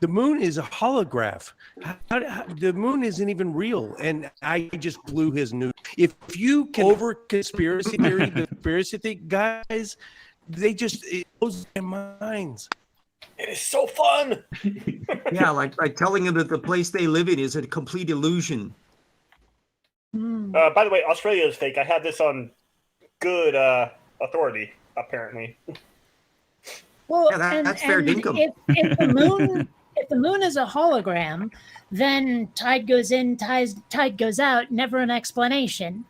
The moon is a holograph. The moon isn't even real. And I just blew his news. If you can over conspiracy theory, the conspiracy guys, it blows their minds. It is so fun. Yeah, like telling them that the place they live in is a complete illusion. By the way, Australia is fake. I had this on good authority, apparently. Well, Yeah, that's fair dinkum. If the moon is a hologram, then tide goes in, tide goes out, never an explanation.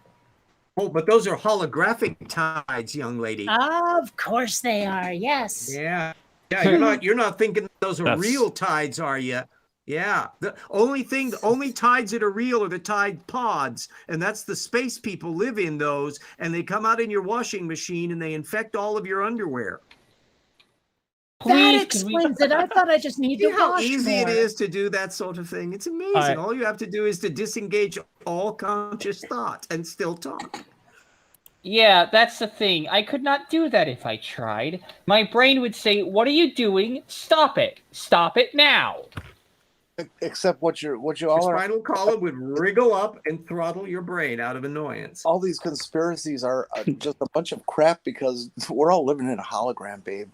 Oh, but those are holographic tides, young lady. Of course they are. Yes. Yeah. You're not thinking those are real tides, are you? Yeah. The only tides that are real are the tide pods, and that's the space people live in those, and they come out in your washing machine and they infect all of your underwear. That explains it. I thought I just need to See how wash easy more. it is to do that sort of thing. It's amazing. All you have to do is to disengage all conscious thought and still talk. Yeah, that's the thing. I could not do that if I tried. My brain would say, "What are you doing? Stop it! Stop it now!" Except what you all Your are. spinal column would wriggle up and throttle your brain out of annoyance. All these conspiracies are just a bunch of crap because we're all living in a hologram, babe.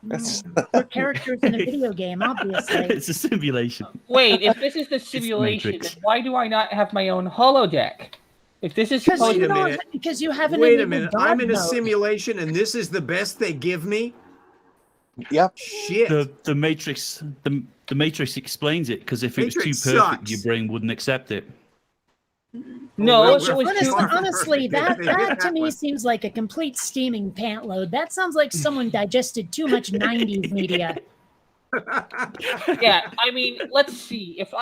We're characters in a video game, obviously. It's a simulation. Wait, if this is the simulation, then why do I not have my own holodeck? If this is supposed to because you haven't. Wait a minute. I'm in a simulation, and this is the best they give me. Yep. Shit. The Matrix. The Matrix explains it, because if it was too Matrix perfect, sucks. your brain wouldn't accept it. No, honestly, that to me seems like a complete steaming pant load. That sounds like someone digested too much '90s media. Yeah, I mean, let's see. If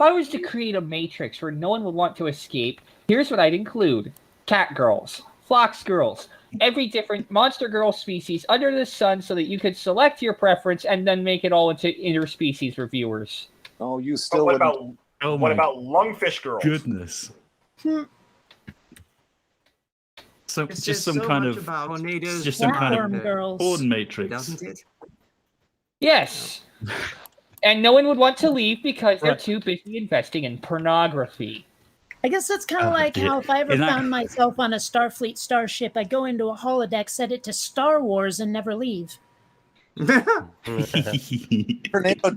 I was to create a Matrix where no one would want to escape, here's what I'd include: cat girls, fox girls, every different monster girl species under the sun, so that you could select your preference and then make it all into interspecies reviewers. Oh, you still. What about lungfish girls? Goodness. So It's just some kind of tornadoes, just some kind of girls. porn matrix. Doesn't it? Yes. And no one would want to leave because they're too busy investing in pornography. I guess that's kind of like how if I ever found myself on a Starfleet starship, I'd go into a holodeck, set it to Star Wars, and never leave. Tornado,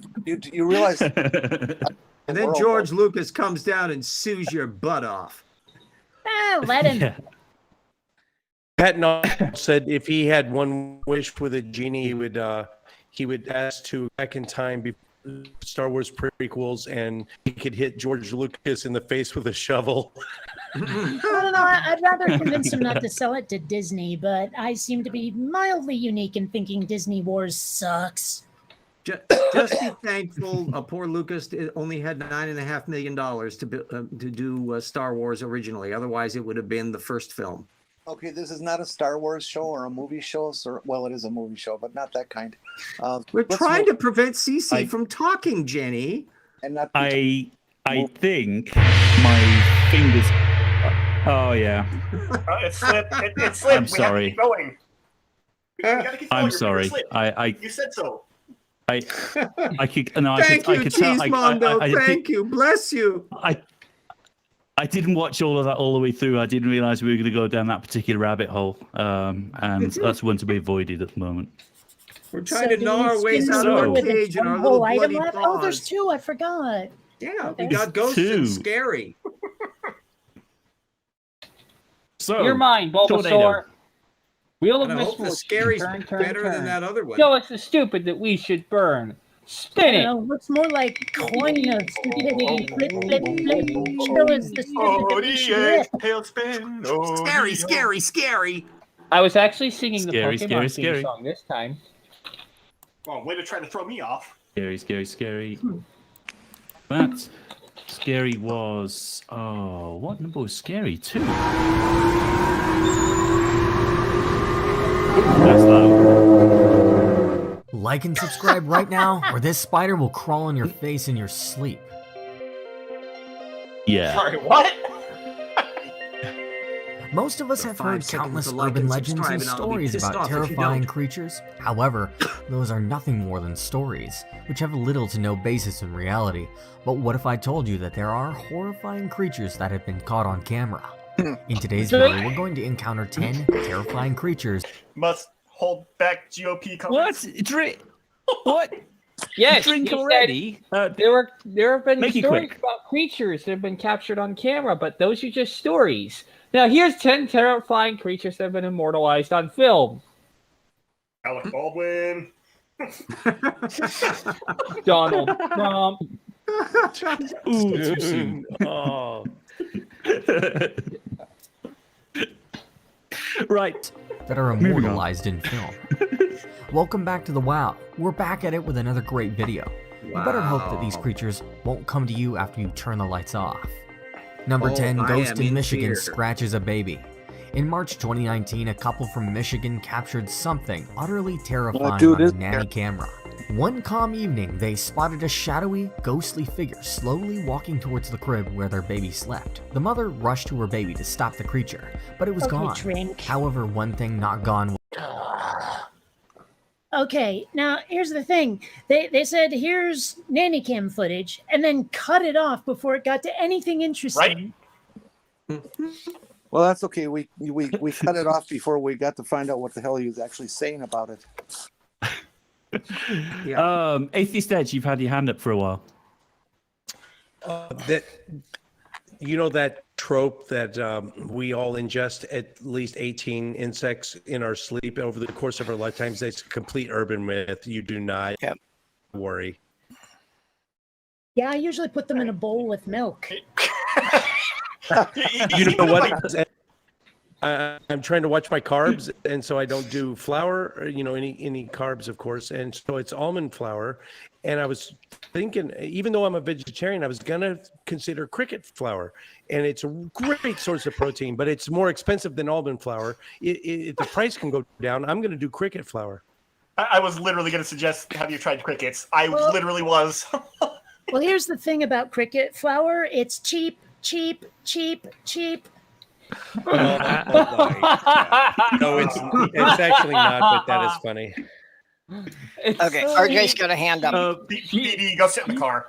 you realize? And then George Lucas comes down and sues your butt off. Let him. Yeah. Patton said if he had one wish with a genie, he would ask to back in time before Star Wars prequels, and he could hit George Lucas in the face with a shovel. I don't know. I'd rather convince him not to sell it to Disney, but I seem to be mildly unique in thinking Disney Wars sucks. Just be thankful. Poor Lucas only had $9.5 million to do Star Wars originally. Otherwise, it would have been the first film. Okay, this is not a Star Wars show or a movie show. So, well, it is a movie show, but not that kind. We're let's trying move- to prevent Cece I- from talking, Jenny. and not. Be I think my fingers. Oh yeah. It slipped. It slipped. I'm sorry. We have to keep going. We gotta keep going. I'm Your finger sorry. slipped. I You said so. I could. No, Thank I you, could tell. Cheesemondo. I Thank you. Bless you. I didn't watch all of that all the way through. I didn't realize we were going to go down that particular rabbit hole, and that's one to be avoided at the moment. We're trying to gnaw our ways spin out the of wheel our with cage and one our whole little item bloody left? Oh, there's paws. 2. I forgot. Yeah, we Okay. got Ghosts Two. and Scary. So Your mind, Tornado. Bulbasaur. Wheel of And I hope the Misfortune. Scary's Turn, better than that other one. Show us the stupid that we should burn. Spin it. Looks more like coin of stupidity. Flip, flip, flip. Show us the stupid that we should rip. Tailspin. Scary, scary, scary. I was actually singing the Scary, Pokemon scary, theme scary. song this time. Oh, way to try to throw me off. Scary. That Scary was. Oh, what number was Scary? 2. That's loud. Like and subscribe right now, or this spider will crawl on your face in your sleep. Yeah. Sorry, what? Most of us For have 5 heard seconds countless to like urban and legends subscribe, and and I'll be stories pissed about off if you terrifying don't. creatures. However, those are nothing more than stories, which have little to no basis in reality. But what if I told you that there are horrifying creatures that have been caught on camera? In today's video, we're going to encounter 10 terrifying creatures. Must hold back GOP What? comments. What? Yes, Drink he said already? there have been Make it stories quick. about creatures that have been captured on camera, but those are just stories. Now here's 10 terrifying creatures that have been immortalized on film. Alec Baldwin. Donald Trump. Ooh, too soon. Oh. Right. that are Moving on. immortalized in film. Welcome back to the WoW. We're back at it with another great video. You better hope that these creatures won't come to you after you turn the lights off. Number Oh, 10, I Ghost am in in Michigan fear. scratches a baby. In March 2019, a couple from Michigan captured something utterly terrifying dude, on a is nanny there? camera. One calm evening, they spotted a shadowy, ghostly figure slowly walking towards the crib where their baby slept. The mother rushed to her baby to stop the creature, but it was Okay, gone. drink. However, one thing not gone. Okay, now here's the thing. They said here's nanny cam footage and then cut it off before it got to anything interesting. Well, that's okay. We cut it off before we got to find out what the hell he was actually saying about it. Atheist Edge, you've had your hand up for a while. That you know that trope that we all ingest at least 18 insects in our sleep over the course of our lifetimes. That's a complete urban myth. You do not worry. Yeah, I usually put them in a bowl with milk. You know what? I'm trying to watch my carbs, and so I don't do flour, or, any carbs, of course. And so it's almond flour. And I was thinking, even though I'm a vegetarian, I was gonna consider cricket flour, and it's a great source of protein, but it's more expensive than almond flour. The price can go down. I'm gonna do cricket flour. I was literally going to suggest, have you tried crickets? I literally was. Well, here's the thing about cricket flour. It's cheap. No, it's actually not, but that is funny. Okay, RJ's got a hand up. BD, go sit in the car.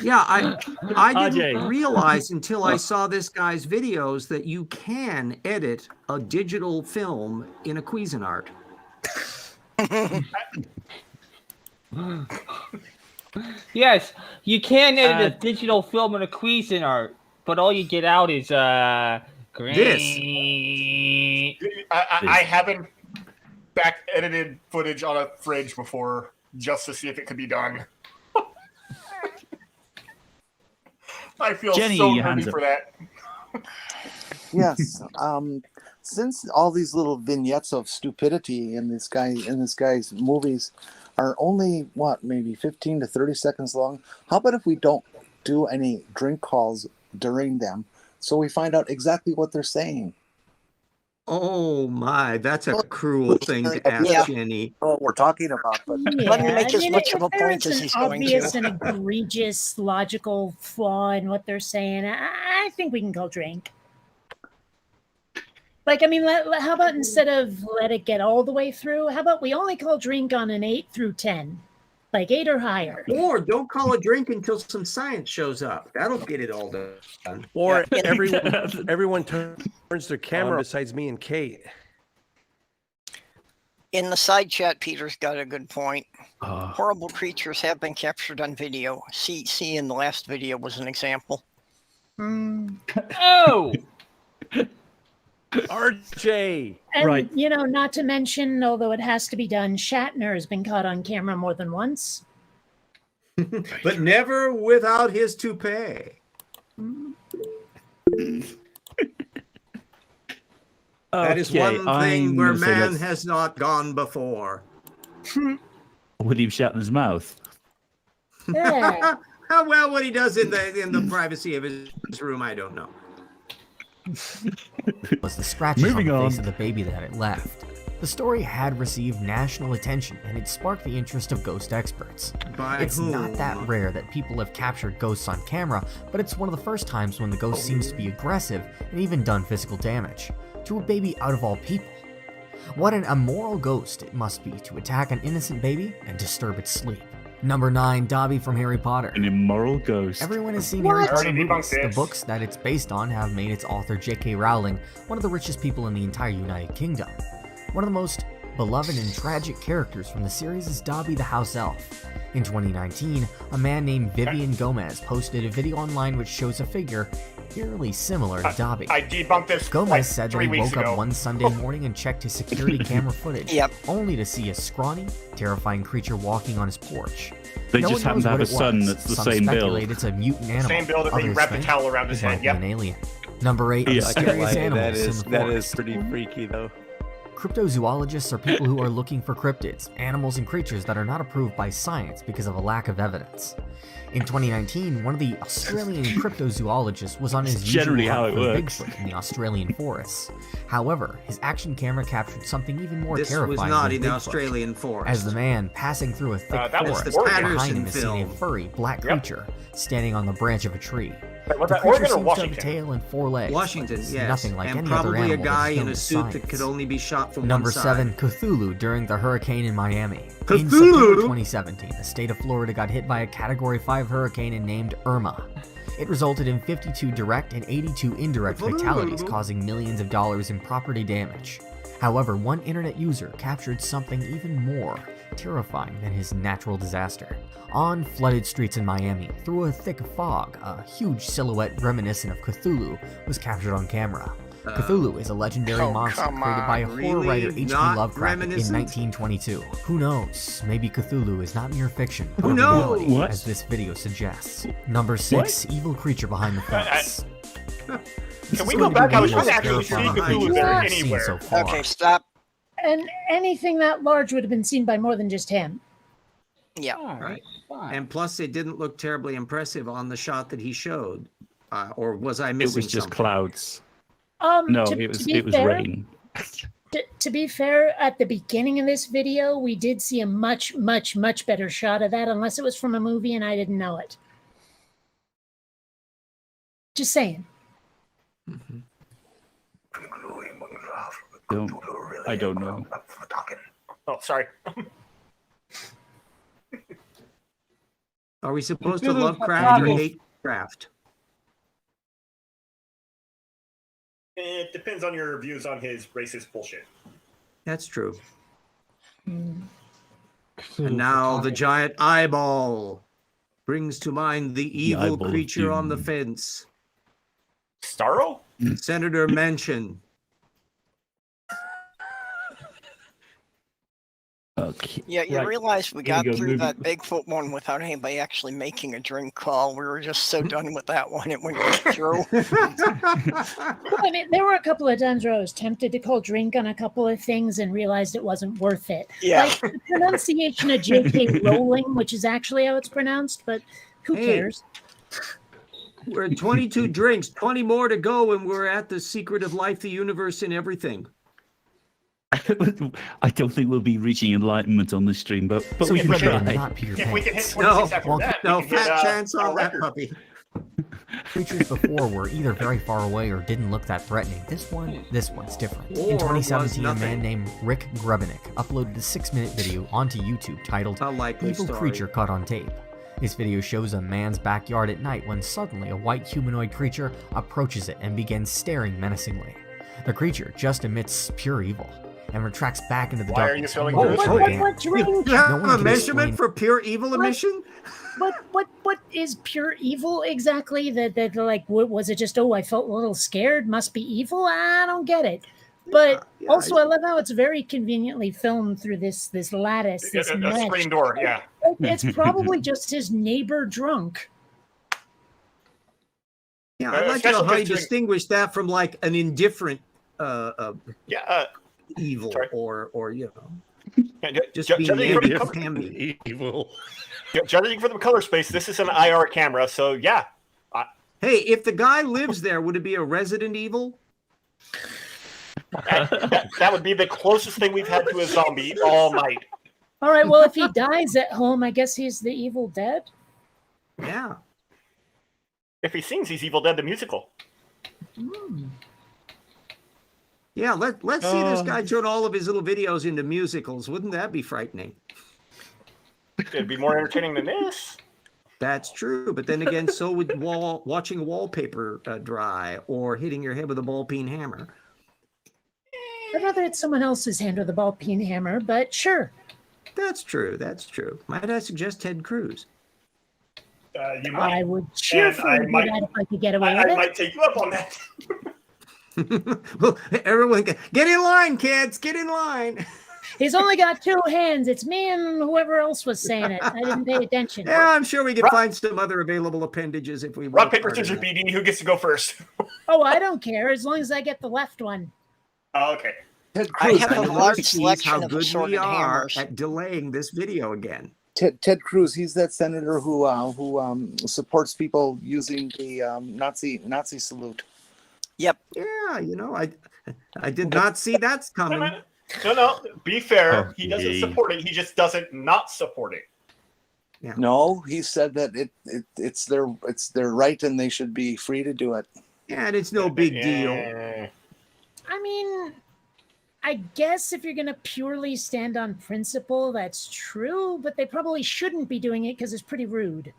Yeah, I didn't RJ. realize until I saw this guy's videos that you can edit a digital film in a Cuisinart. Yes, you can edit a digital film in a Cuisinart, but all you get out is green. I haven't back edited footage on a fridge before just to see if it could be done. I feel Jenny, so your hands nerdy up. for that. Yes. Since all these little vignettes of stupidity in this guy's movies are only maybe 15 to 30 seconds long, how about if we don't do any drink calls during them so we find out exactly what they're saying? Oh my, that's a cruel thing to ask Yeah. Jenny. What we're talking about, but Let me make as much if of a there point is as an he's going obvious to. and egregious logical flaw in what they're saying, I think we can call drink. Like, I mean, how about instead of let it get all the way through, how about we only call drink on an 8 through 10? Like 8 or higher. Or don't call a drink until some science shows up. That'll get it all done. Or Yeah. everyone turns their camera on besides me and Kate. In the side chat, Peter's got a good point. Oh, Horrible creatures have been captured on video. See in the last video was an example. Oh! RJ. And, Right. you know, not to mention, although it has to be done, Shatner has been caught on camera more than once. But never without his toupee. That is one thing where man has not gone before. William Shatner's mouth. Yeah. Well, what he does in the privacy of his room, I don't know. Was the scratches Moving on the on. face of the baby that it left. The story had received national attention and it sparked the interest of ghost experts. By It's not whom? that rare that people have captured ghosts on camera, but it's one of the first times when the ghost seems to be aggressive and even done physical damage. To a baby out of all people. What an immoral ghost it must be to attack an innocent baby and disturb its sleep. Number 9, Dobby from Harry Potter. An immoral ghost. Everyone has seen What? Harry Potter Already debunked movies. The this. books that it's based on have made its author J.K. Rowling one of the richest people in the entire United Kingdom. One of the most beloved and tragic characters from the series is Dobby the House Elf. In 2019, a man named Vivian Gomez posted a video online which shows a figure eerily similar to Dobby. I debunked this Gomez like said that 3 he weeks woke ago. up one Sunday morning and checked his security camera footage, Yep. only to see a scrawny, terrifying creature walking on his porch. They No just one happen to knows have a what it son was. that's the Some same build. speculate it's a mutant animal. Same build that he Others wrapped a think towel around his it might head. be Yep. an alien. Number 8, Yeah, I can't mysterious lie. animals in the That is forest. pretty freaky though. Cryptozoologists are people who are looking for cryptids, animals and creatures that are not approved by science because of a lack of evidence. In 2019, one of the Australian cryptozoologists was on his It's generally usual how hunt it for works. Bigfoot in the Australian forests. However, his action camera captured something even more This terrifying was not than in the Bigfoot. Australian forest. As the man passing through a thick that was forest, the behind Patterson him is seen a film. furry black Yep. creature standing on the branch of a tree. Wait, was The that creature Oregon or seems to have a Washington? tail and 4 legs. Washington, It's yes. nothing like and any other probably a animal that guy is in known a to suit that science. could only be shot from Number one side. 7, Cthulhu during the hurricane in Miami. In Cthulhu? September 2017, the state of Florida got hit by a Category 5 hurricane named Irma. It resulted in 52 direct and 82 indirect fatalities, causing millions of dollars in property damage. However, one internet user captured something even more terrifying than his natural disaster. On flooded streets in Miami, through a thick fog, a huge silhouette reminiscent of Cthulhu was captured on camera. Cthulhu is a legendary Oh, monster come created by a on. horror Really? writer H.P. Not Lovecraft in reminiscent? 1922. Who knows? Maybe Cthulhu is not mere fiction, but Who a knows? reality, What? as this video suggests. Number 6, evil creature behind the fence. This Can is we going go to back? be I the was most trying to actually see terrifying Cthulhu creature there we've seen anywhere. so far. Okay, stop. And anything that large would have been seen by more than just him. Yeah. All right, fine. And plus, it didn't look terribly impressive on the shot that he showed. Or was I missing It was just something? clouds. to No, it be was fair, rain. To be fair, at the beginning of this video, we did see a much, much, much better shot of that, unless it was from a movie and I didn't know it. Just saying. I don't know. Oh, sorry. Are we supposed to Cthulhu's Lovecraft or not- hate Craft? It depends on your views on his racist bullshit. That's true. And now the giant eyeball brings to mind the evil eyeball of creature on the doom. fence. Starro? Senator Manchin. Okay. Yeah, you right. realize we Here got we go, through movie. that Bigfoot one without anybody actually making a drink call. We were just so done with that one, it went right through. Well, I mean, there were a couple of times where I was tempted to call drink on a couple of things and realized it wasn't worth it. Yeah. Like the pronunciation of J.K. Rowling, which is actually how it's pronounced, but who Hey. cares? We're at 22 drinks, 20 more to go, and we're at the secret of life, the universe, and everything. I don't think we'll be reaching enlightenment on this stream, but we can Remember, try. not Peter If we Pan. can hit 26 No, after well, that, No we can hit, fat chance our on that record. puppy. Creatures before were either very far away or didn't look that threatening. This one's different. In Or was 2017, a nothing. man named Rick Grebenik uploaded a 6-minute video onto YouTube titled A likely Evil story. Creature Caught on Tape. This video shows a man's backyard at night when suddenly a white humanoid creature approaches it and begins staring menacingly. The creature just emits pure evil and retracts back into the Why are you darkness. feeling only good? to What regain- drink? You have No one a can measurement explain- for pure evil emission? What is pure evil exactly? That like, was it just, I felt a little scared, must be evil? I don't get it. But Yeah, also, I love how it's very conveniently filmed through this lattice, this A mesh. screen door, yeah. It's probably just his neighbor drunk. Yeah, I'd like to know especially how you considering- distinguish that from like an indifferent Yeah, evil Sorry. or you know, just ju- being judging, from the negative color, hammy. Evil. judging from the color space, this is an IR camera, so yeah. Hey, if the guy lives there, would it be a Resident Evil? That would be the closest thing we've had to a zombie all night. All right, well, if he dies at home, I guess he's the Evil Dead. Yeah. If he sings, he's Evil Dead the musical. Yeah, let's see this guy turn all of his little videos into musicals. Wouldn't that be frightening? It'd be more entertaining than this. That's true, but then again, so would watching wallpaper dry or hitting your head with a ball peen hammer. I'd rather it's someone else's hand with a ball peen hammer, but sure. That's true. That's true. Might I suggest Ted Cruz? You might. I would cheerfully I do might- that if I could get away I with it. might take you up on that. Well, everyone, get in line, kids. Get in line. He's only got two hands. It's me and whoever else was saying it. I didn't pay attention. Yeah, I'm sure we can find some other available appendages if we Rock, work paper, hard scissors, enough. BD. Who gets to go first? Oh, I don't care as long as I get the left one. Oh, okay. Ted I Cruz, have I a know large this sees selection how of good we assorted are hammers. at delaying this video again. Ted Cruz, he's that senator who supports people using the Nazi salute. Yep. Yeah, you know, I did not see that's coming. No. Be fair. Oh, He doesn't yay. support it. He just doesn't not support it. No, he said that it's their right and they should be free to do it. Yeah, and it's no big deal. Yeah. I mean, I guess if you're going to purely stand on principle, that's true, but they probably shouldn't be doing it because it's pretty rude.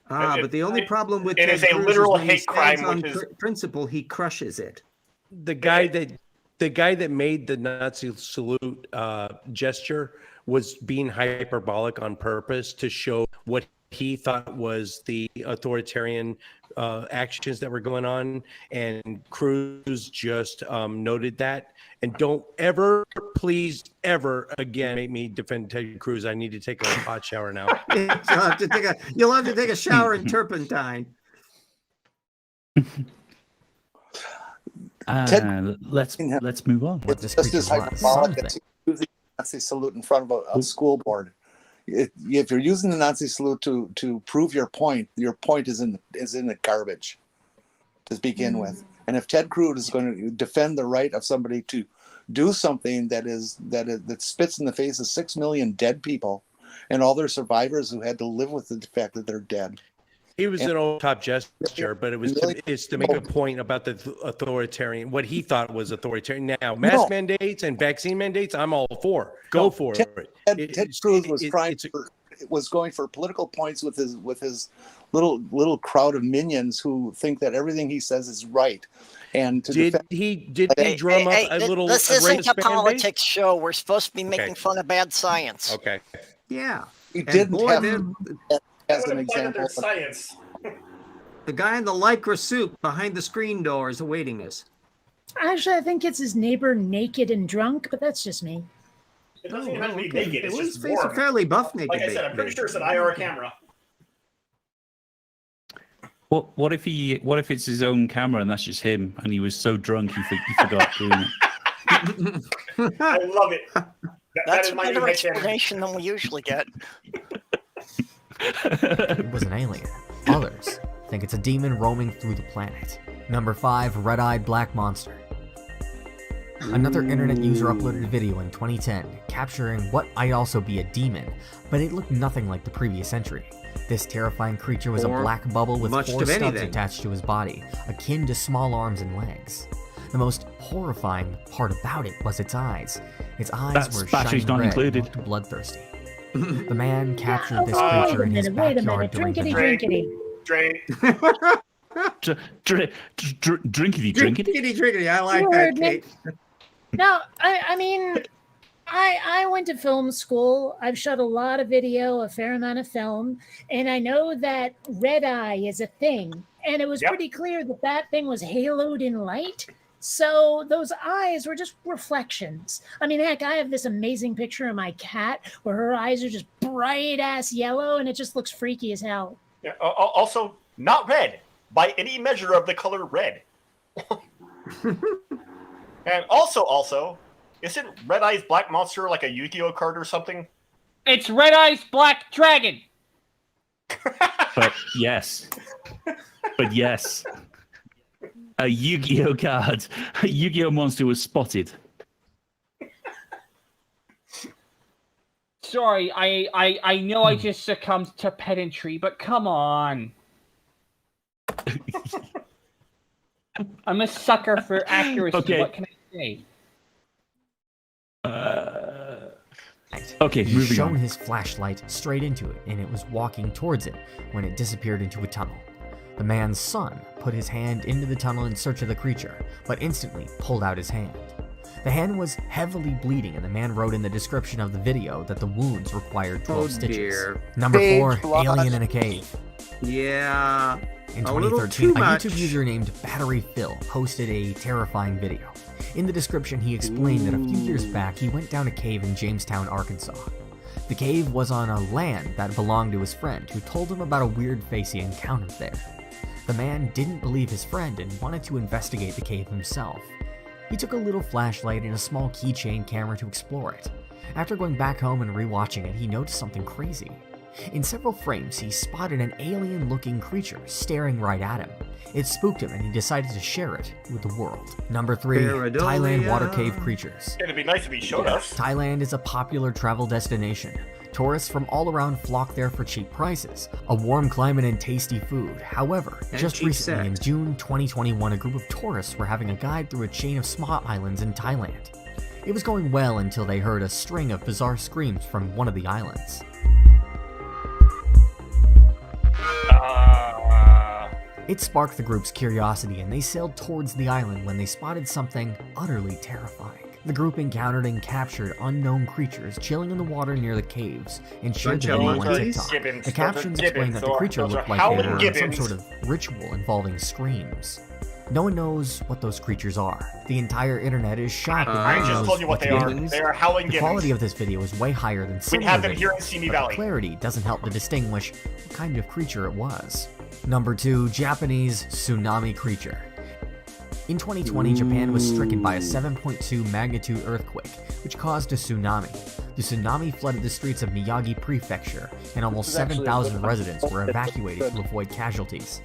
But the only problem with it Ted is a Cruz literal when he hate crime, stands which on is- principle, he crushes it. The guy that made the Nazi salute gesture was being hyperbolic on purpose to show what he thought was the authoritarian actions that were going on, and Cruz just noted that. And don't ever, please, ever again make me defend Ted Cruz. I need to take a hot shower now. You'll have to take a shower in turpentine. Let's move on. What this Just as creature wants. hyperbolic Something. as using the Nazi salute in front of a school board. If you're using the Nazi salute to prove your point is in the garbage to begin with. And if Ted Cruz is going to defend the right of somebody to do something that spits in the face of 6 million dead people and all their survivors who had to live with the fact that they're dead. He was an old top gesture, but it's to make a point about the authoritarian, what he thought was authoritarian. Now, mask mandates and vaccine mandates, I'm all for. Go for it. Ted Cruz was going for political points with his little crowd of minions who think that everything he says is right. And to Did defend, he drum up a little This isn't racist a fan base? politics show. We're supposed to be making fun of bad science. Okay. Yeah. he And didn't boy, have they're- as That an would imply that example. there's science. the guy in the lycra suit behind the screen door is awaiting us. Actually, I think it's his neighbor naked and drunk, but that's just me. It doesn't even have to be Okay. naked. It's Well, just his face is warm. fairly buff naked. Like I said, I'm pretty sure it's an IR camera. What if it's his own camera and that's just him, and he was so drunk he forgot doing it? I love it. That That's is a my new better headcanon. explanation than we usually get. It was an alien. Others think it's a demon roaming through the planet. Number 5, red-eyed black monster. Another internet user uploaded a video in 2010 capturing what might also be a demon, but it looked nothing like the previous entry. This terrifying creature was a black bubble with 4 stubs attached to his body, akin to small arms and legs. The most horrifying part about it was its eyes. Its eyes were shining red and looked bloodthirsty. The man captured this creature in his backyard during the night. Drinkity. I like that, Kate. No, I mean, I went to film school. I've shot a lot of video, a fair amount of film, and I know that red eye is a thing. And it was pretty clear that that thing was haloed in light. So those eyes were just reflections. I mean, heck, I have this amazing picture of my cat where her eyes are just bright ass yellow, and it just looks freaky as hell. Yeah, also, not red by any measure of the color red. And also, isn't Red Eyes Black Monster like a Yu-Gi-Oh card or something? It's Red Eyes Black Dragon. But yes. A Yu-Gi-Oh card. A Yu-Gi-Oh monster was spotted. Sorry, I know I just succumbed to pedantry, but come on. I'm a sucker for accuracy. Okay. What can I say? Okay, He moving shone on. his flashlight straight into it, and it was walking towards it when it disappeared into a tunnel. The man's son put his hand into the tunnel in search of the creature, but instantly pulled out his hand. The hand was heavily bleeding, and the man wrote in the description of the video that the wounds required 12 stitches. Dear. Number Big 4, blood. Alien in a Cave. Yeah. In A little 2013, too a much. YouTube user named Battery Phil posted a terrifying video. In the description, he explained that a few years back, he went down a cave in Jamestown, Arkansas. The cave was on a land that belonged to his friend, who told him about a weird face he encountered there. The man didn't believe his friend and wanted to investigate the cave himself. He took a little flashlight and a small keychain camera to explore it. After going back home and rewatching it, he noticed something crazy. In several frames, he spotted an alien-looking creature staring right at him. It spooked him, and he decided to share it with the world. Number 3, Pareidolia. Thailand water cave creatures. It'd be nice if he showed us. Thailand is a popular travel destination. Tourists from all around flock there for cheap prices, a warm climate, and tasty food. However, And just cheap recently in sex. June 2021, a group of tourists were having a guide through a chain of small islands in Thailand. It was going well until they heard a string of bizarre screams from one of the islands. It sparked the group's curiosity, and they sailed towards the island when they spotted something utterly terrifying. The group encountered and captured unknown creatures chilling in the water near the caves and shared the Bunch of video on monkeys. TikTok. Gibbons. The captions Those are explained that the Gibbons. creature Those are looked like they howling were in some Gibbons. sort of ritual involving screams. No one knows what those creatures are. The entire internet is shocked that no I one just knows told you what they are. Gibbons. They are howling The Gibbons. quality of this video is way higher than We similar have them videos, here in Simi but Valley. the clarity doesn't help to distinguish what kind of creature it was. Number 2, Japanese tsunami creature. In 2020, Japan was stricken by a 7.2 magnitude earthquake, which caused a tsunami. The tsunami flooded the streets of Miyagi Prefecture, and almost This is actually a 7,000 good one. residents were evacuated to avoid casualties.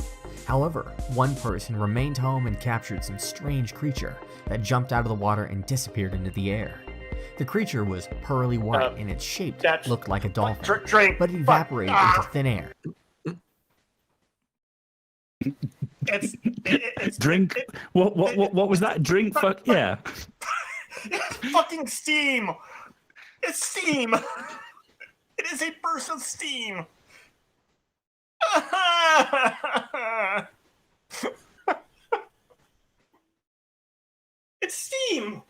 However, one person remained home and captured some strange creature that jumped out of the water and disappeared into the air. The creature was pearly white, and its shape that's- looked like a dolphin, Drink. but it evaporated into thin air. It's Drink. What was that? Drink? Fuck yeah. It's fucking steam. It's steam. It is a burst of steam. It's steam.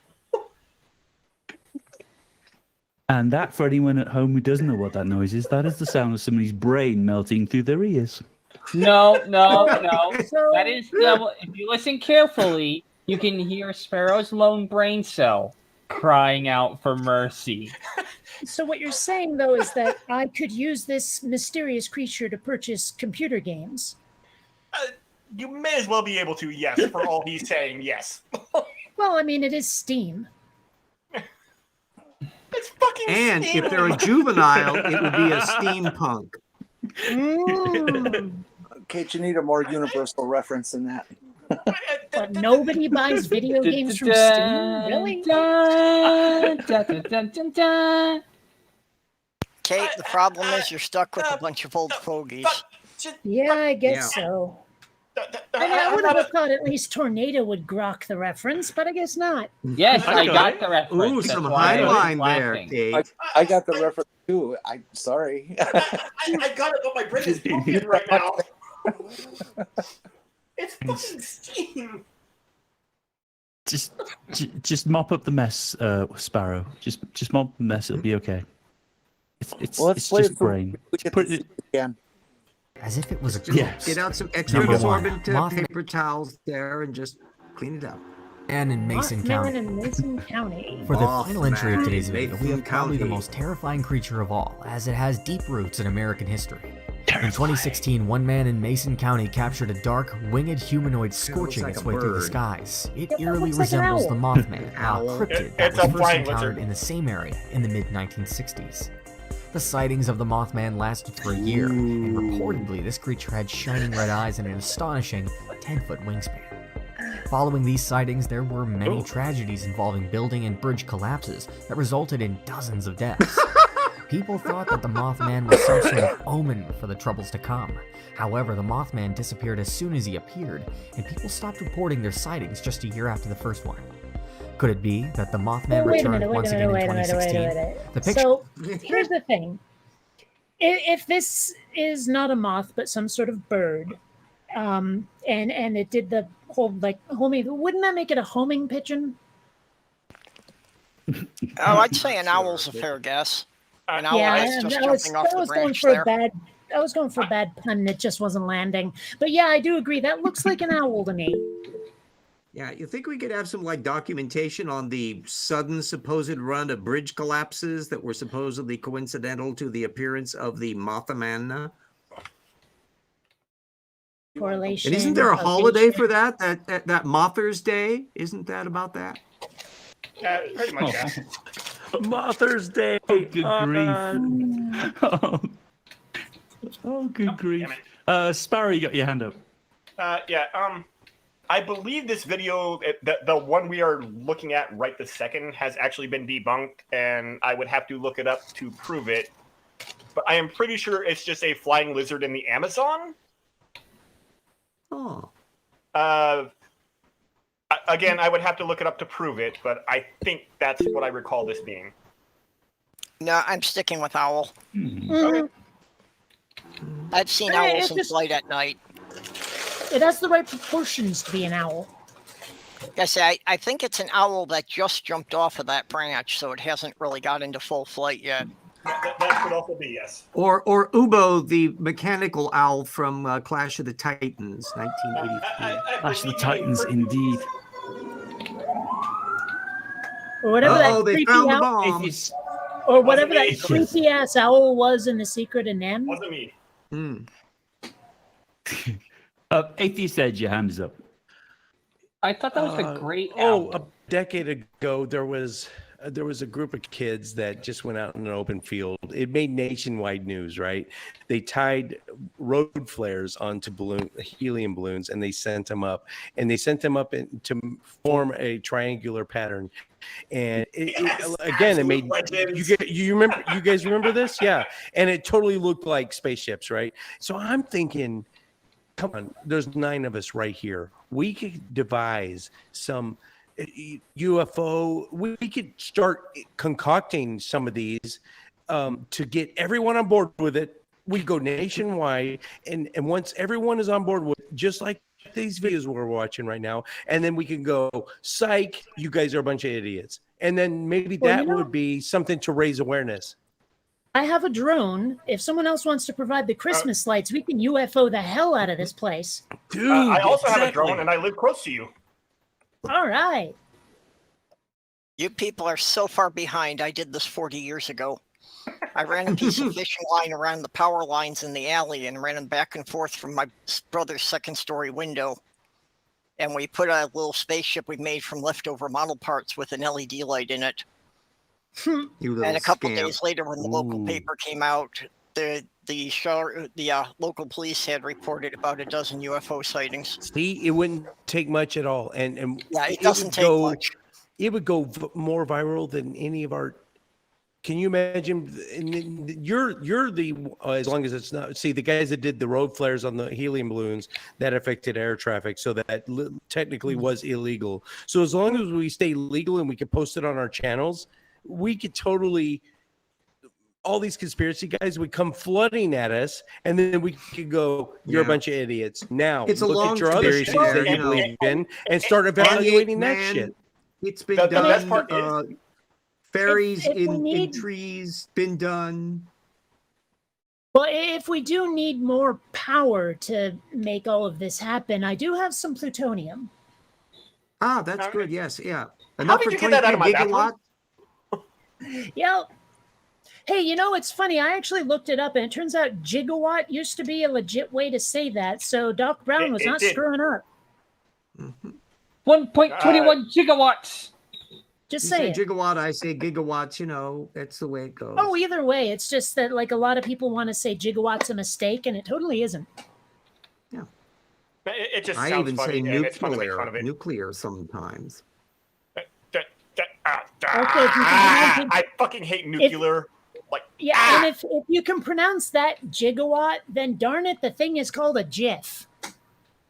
And that, for anyone at home who doesn't know what that noise is, that is the sound of somebody's brain melting through their ears. No. That is if you listen carefully, you can hear Sparrow's lone brain cell crying out for mercy. So what you're saying, though, is that I could use this mysterious creature to purchase computer games. You may as well be able to, yes, for all he's saying, yes. Well, I mean, it is Steam. It's fucking And steam. if they're a juvenile, it would be a steampunk. Kate, you need a more universal reference than that. But nobody buys video games from Steam, really? Kate, the problem is you're stuck with a bunch of old fogies. Yeah, I guess so. I mean, I would have thought at least Tornado would grok the reference, but I guess not. Yes, I got the reference. Ooh, That's some why I was highline there, laughing. Kate. I got the reference too. I'm sorry. I got it, but my brain is broken right now. It's fucking Steam. Just mop up the mess, Sparrow. Just mop the mess. It'll be okay. It's Well, let's it's play just it so brain. we get Put to it. see it again. As if it was a corpse. Yes. Get out some extra Number one, absorbent Mothman. paper towels there and just clean it up. And in Mason Mothman County. in Mason County. For the final entry of today's video, we Mason have probably the County. most terrifying creature of all, as it has deep roots in American history. In 2016, one man in Mason County captured a dark, winged humanoid scorching like its a way through the bird. skies. It Yeah, it eerily looks like an resembles the owl. Mothman, a Owl. cryptid that It's was a first flying encountered lizard. in the same area in the mid-1960s. The sightings of the Mothman lasted for a year, and reportedly this creature had shining red eyes and an astonishing 10-foot wingspan. Following these sightings, there were many tragedies involving building and bridge collapses that resulted in dozens of deaths. People thought that the Mothman was some sort of omen for the troubles to come. However, the Mothman disappeared as soon as he appeared, and people stopped reporting their sightings just a year after the first one. Could it be that the Mothman Wait a returned minute, once again in 2016? The picture. So here's the thing. If this is not a moth, but some sort of bird, and it did the whole like homing, wouldn't that make it a homing pigeon? Oh, I'd say an owl's a fair guess. An owl is just jumping off the branch going there. for a bad. I was going for a bad pun, and it just wasn't landing. But yeah, I do agree. That looks like an owl to me. Yeah, you think we could have some like documentation on the sudden supposed run of bridge collapses that were supposedly coincidental to the appearance of the Mothman? Correlation. And isn't there a causation. holiday for that? That Mothers Day? Isn't that about that? Pretty much, yeah. Mother's Day. Oh, good grief. Oh, good grief. Sparrow, you got your hand up. I believe this video, the one we are looking at right this second, has actually been debunked, and I would have to look it up to prove it. But I am pretty sure it's just a flying lizard in the Amazon. Oh. Again, I would have to look it up to prove it, but I think that's what I recall this being. No, I'm sticking with owl. Mhm. I've seen Hey, owls it's in just- flight at night. It has the right proportions to be an owl. I think it's an owl that just jumped off of that branch, so it hasn't really got into full flight yet. That could also be, yes. Or Ubo, the mechanical owl from Clash of the Titans, 1983. Clash of the Titans, indeed. Or whatever Uh-oh, that they creepy found the owl, bomb. or whatever that Wasn't me. creepy ass owl was in The Secret of Nem. Wasn't me. Hmm. Atheist Edge, your hand is up. I thought that was a great Oh, album. a decade ago, there was a group of kids that just went out in an open field. It made nationwide news, right? They tied road flares onto helium balloons, and they sent them up. And they sent them up to form a triangular pattern. And again, it made you guys remember this? Yeah, and it totally looked like spaceships, right? So I'm thinking, come on, there's 9 of us right here. We could devise some UFO. We could start concocting some of these to get everyone on board with it. We go nationwide, and once everyone is on board with it, just like these videos we're watching right now, and then we can go, psych, you guys are a bunch of idiots. And then maybe Well, that would be something to raise awareness. I have a drone. If someone else wants to provide the Christmas lights, we can UFO the hell out of this place. Dude, I also have a exactly. drone, and I live close to you. All right. You people are so far behind. I did this 40 years ago. I ran a piece of fishing line around the power lines in the alley and ran them back and forth from my brother's second-story window. And we put a little spaceship we made from leftover model parts with an LED light in it. You little And a couple scamp. days later, when the local Ooh. paper came out, the local police had reported about a dozen UFO sightings. See, it wouldn't take much at all, and Yeah, it doesn't take much. It would go more viral than any of our. Can you imagine? And you're the as long as it's not. See, the guys that did the road flares on the helium balloons that affected air traffic, so that technically was illegal. So as long as we stay legal and we can post it on our channels, we could totally. All these conspiracy guys would come flooding at us, and then we could go, "You're a bunch of idiots." Now It's a look long at your other conspiracy shit that theory, you believe in, and start evaluating that shit. It's been The done. best part is, Fairies if we in need- trees, been done. Well, if we do need more power to make all of this happen, I do have some plutonium. Ah, that's good. Yes, yeah. how Enough did for you get that out of my 23 bathroom? gigawatts. Yeah. Hey, you know, it's funny. I actually looked it up, and it turns out gigawatt used to be a legit way to say that. So Doc Brown was not did. screwing up. 1.21 gigawatts. Just You say saying. gigawatt, I say gigawatts. You know, that's the way it goes. Oh, either way, it's just that like a lot of people want to say gigawatt's a mistake, and it totally isn't. It just I sounds even funny, say and it's fun to make fun of nuclear, it. sometimes. Okay, if you can pronounce it- I fucking hate nuclear. Yeah, and if you can pronounce that gigawatt, then darn it, the thing is called a GIF.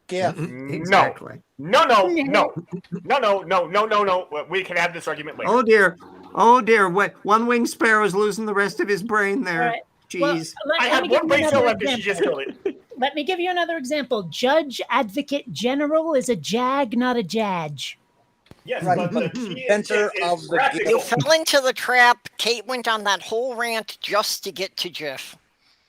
Yeah. Exactly. No. We can have this argument later. Oh dear. Oh dear. What? One winged sparrow's losing the rest of his brain there. All right. Jeez. Well, I let had me give one you brain another cell left, and she just example. killed it. Let me give you another example. Judge Advocate General is a JAG, not a JADGE. Yes, Right. but the key Center is of the practical. You fell into the trap. Kate went on that whole rant just to get to GIF.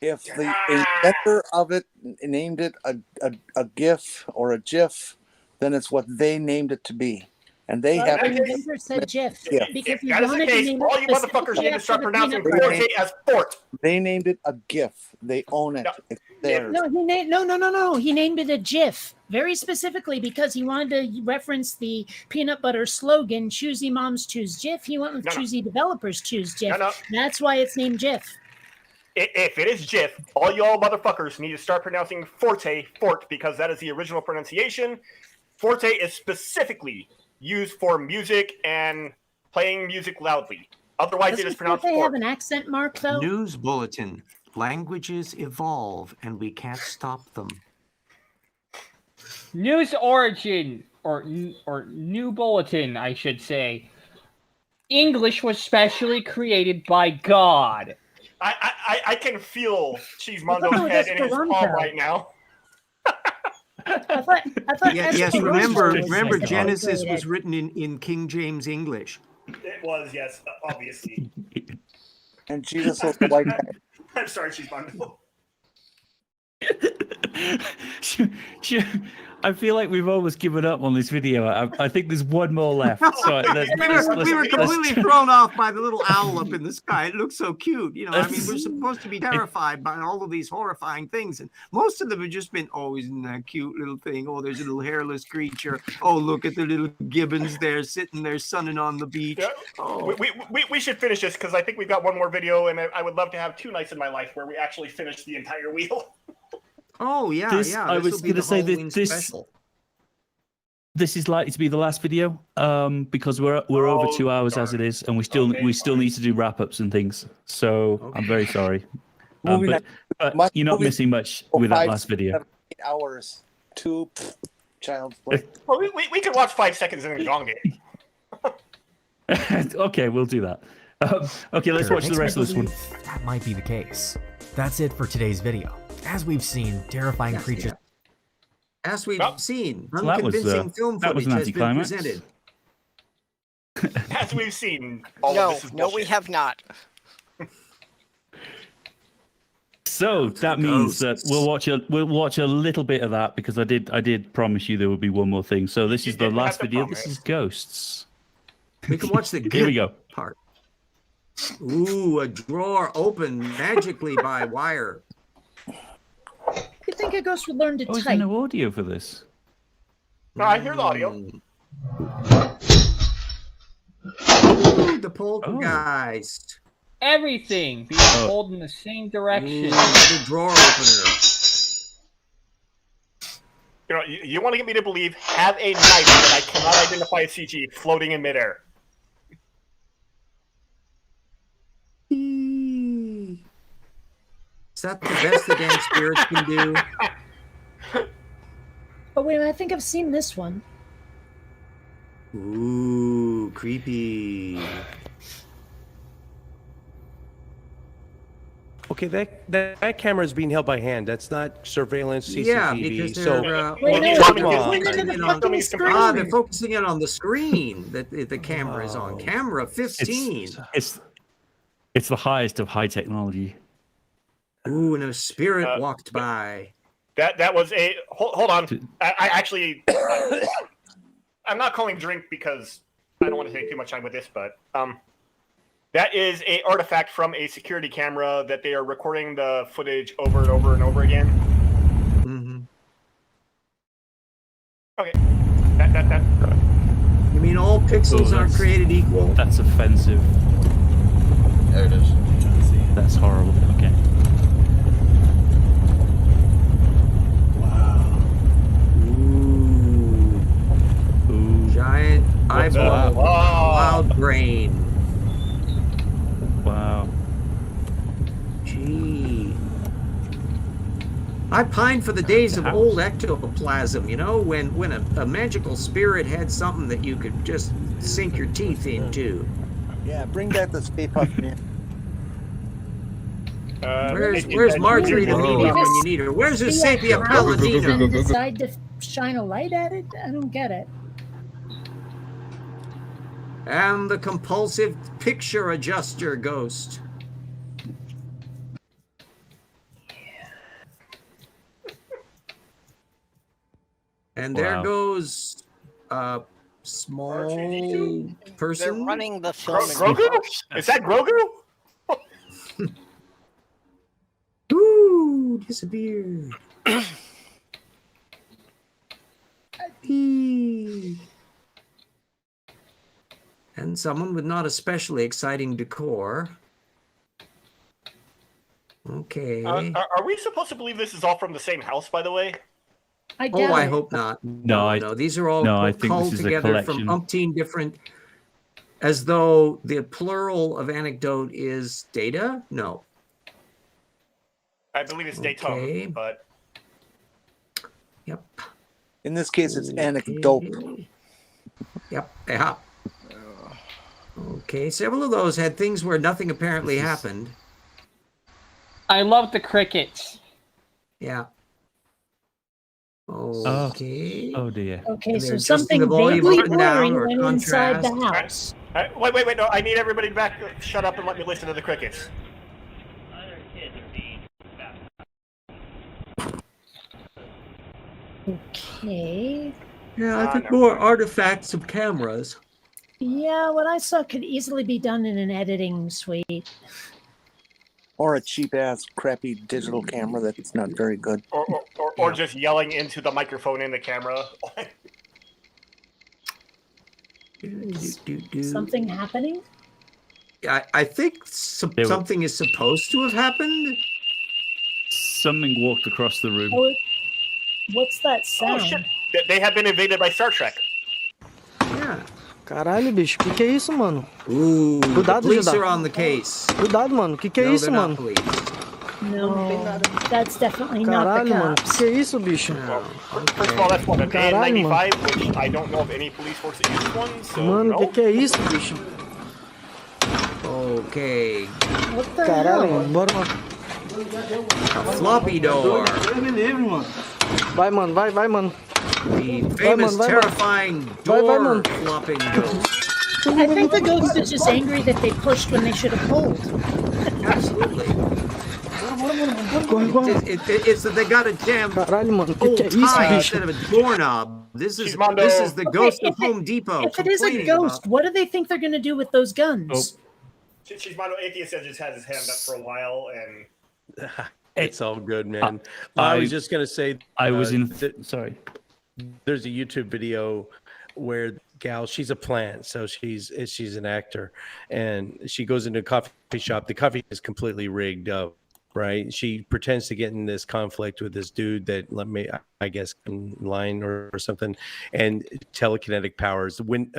If the inventor of it named it a GIF or a GIF, then it's what they named it to be. And they have The inventor said GIF Yeah. because If he that is the wanted to case, name all it you motherfuckers specifically need to start after the pronouncing peanut butter. Forte as Fort. they named it a GIF. They own it. No. It's theirs. No, no. He named it a GIF very specifically because he wanted to reference the peanut butter slogan, Choosy Moms Choose GIF. He went with No. Choosy Developers Choose GIF. No. That's why it's named GIF. If it is GIF, all y'all motherfuckers need to start pronouncing Forte Fort, because that is the original pronunciation. Forte is specifically used for music and playing music loudly. Otherwise, it is Doesn't pronounced they have Fort. an accent mark though? News bulletin. Languages evolve and we can't stop them. News origin, or new bulletin, I should say. English was specially created by God. I can feel Cheese Mondo's Oh, head that's in his Toronto. palm right now. I thought Yes, Esperanto was remember specifically Genesis was created. written in King James English. It was, yes, obviously. And Jesus was the white guy. I'm sorry, Cheese Mondo. I feel like we've almost given up on this video. I think there's one more left. So We were completely thrown off by the little owl up in the sky. It looks so cute. You know, I mean, we're supposed to be terrified by all of these horrifying things. And most of them have just been, oh, isn't that cute little thing? Oh, there's a little hairless creature. Oh, look at the little gibbons there sitting there sunning on the beach. Yeah. Oh. We should finish this, because I think we've got one more video, and I would love to have 2 nights in my life where we actually finish the entire wheel. Oh, yeah, This- yeah. I this was will be gonna the say that Halloween this- special. this is likely to be the last video because we're over 2 hours as it is, and we still need to do wrap ups and things. So I'm very sorry, Well, we but much- you're not we- missing much with that last video. 8 hours. 2 child's play. Well, we could watch 5 seconds and then gong it. Okay, we'll do that. Okay, let's watch the Makes rest me of this one. believe That might be the case. That's it for today's video. As we've seen, terrifying Yes, creatures. As we've Well, seen, that was, unconvincing film that was footage an has been anticlimax. presented. As we've seen, all of this is No, we bullshit. have not. So that means that we'll watch a little bit of that, because I did promise you there would be one more thing. So this You is the did have last to video. promise. This is Ghosts. We can watch the Here we gift go. part. Ooh, a drawer opened magically by wire. You think a ghost would learn to Oh, is there type? no audio for this? No, I hear the audio. Ooh, the Oh. poltergeist. Everything being pulled in the same direction. The drawer opener. You know, you want to get me to believe have a knife that I cannot identify as CG floating in midair. Is that the best the damn spirits can do? Oh, wait, I think I've seen this one. Ooh, creepy. Okay, that camera is being held by hand. That's not surveillance CCTV. Yeah, because they're, so Wait, no, come they're on. pointing in the fucking screen. they're focusing it on the screen that the camera is on. Camera 15. It's the highest of high technology. Ooh, and a spirit walked by. That was a hold on. I actually I'm not calling drink because I don't want to take too much time with this, but that is a artifact from a security camera that they are recording the footage over and over and over again. Mm-hmm. Okay. That. You mean all pixels aren't created equal? That's offensive. There it is. That's horrible. Okay. Ooh. Giant eyeball. Cloud brain. Wow. Gee. I pine for the days of old ectoplasm, you know, when a magical spirit had something that you could just sink your teeth into. Yeah, bring back the Stay Puft Man. Where's Marjorie the medium when you need her? Where's her Sapia Palladina? Decide to shine a light at it? I don't get it. And the compulsive picture adjuster ghost. And there goes a small person. They're running the filming. Grogu? Is that Grogu? Ooh, disappeared. And someone with not especially exciting decor. Okay. Are we supposed to believe this is all from the same house, by the way? I doubt I it. hope not. No, These are all I think culled this is a together from collection. umpteen different. As though the plural of anecdote is data? No. I believe it's Daytona, but Yep. In this case, it's anecdote. Yep. Yeah. Okay. Several of those had things where nothing apparently happened. I love the crickets. Yeah. Okay. Oh dear. Okay, And so they're adjusting something the volume vaguely up and down blurry or went inside the contrast. house. Wait, no, I need everybody back. Shut up and let me listen to the crickets. Okay. Yeah, I think more artifacts of cameras. Yeah, what I saw could easily be done in an editing suite. Or a cheap ass, crappy digital camera that's not very good. Or just yelling into the microphone in the camera. Something happening? I think something is supposed to have happened. Something walked across the room. Oh, what's that sound? Oh shit! They have been invaded by Star Trek. Yeah. Caralho, bicho, que é isso, mano? Ooh, Cuidado, the police Judá. are on the case. Cuidado, mano, que é No, isso, they're not mano? police. No, that's definitely not Caralho, the mano, cops. que é isso, bicho? First of all, that's one of Caralho, N95, which I don't know of any police force that uses one. So Mano, no. que é isso, bicho? Okay. What the Caralho, hell? mano, bora, mano. A floppy door. Vai, mano, vai, mano. The famous, vai, terrifying Vai, door mano. flopping ghost. I think the ghost is just angry that they pushed when they should have pulled. Absolutely. Corre, corre. It's that they got a damn Caralho, mano, old que é isso, tie bicho? instead of a doorknob. This is the Okay, ghost of if it- Home Depot. If it is a complaining ghost, about- what do they think they're going to do with those guns? Chismano Atheist said just has his hand up for a while, and It's all good, man. I was just gonna say, I was in. sorry. There's a YouTube video where gal, she's a plant, so she's an actor, and she goes into a coffee shop. The coffee is completely rigged up, right? She pretends to get in this conflict with this dude that let me, I guess, in line or something, and telekinetic powers. When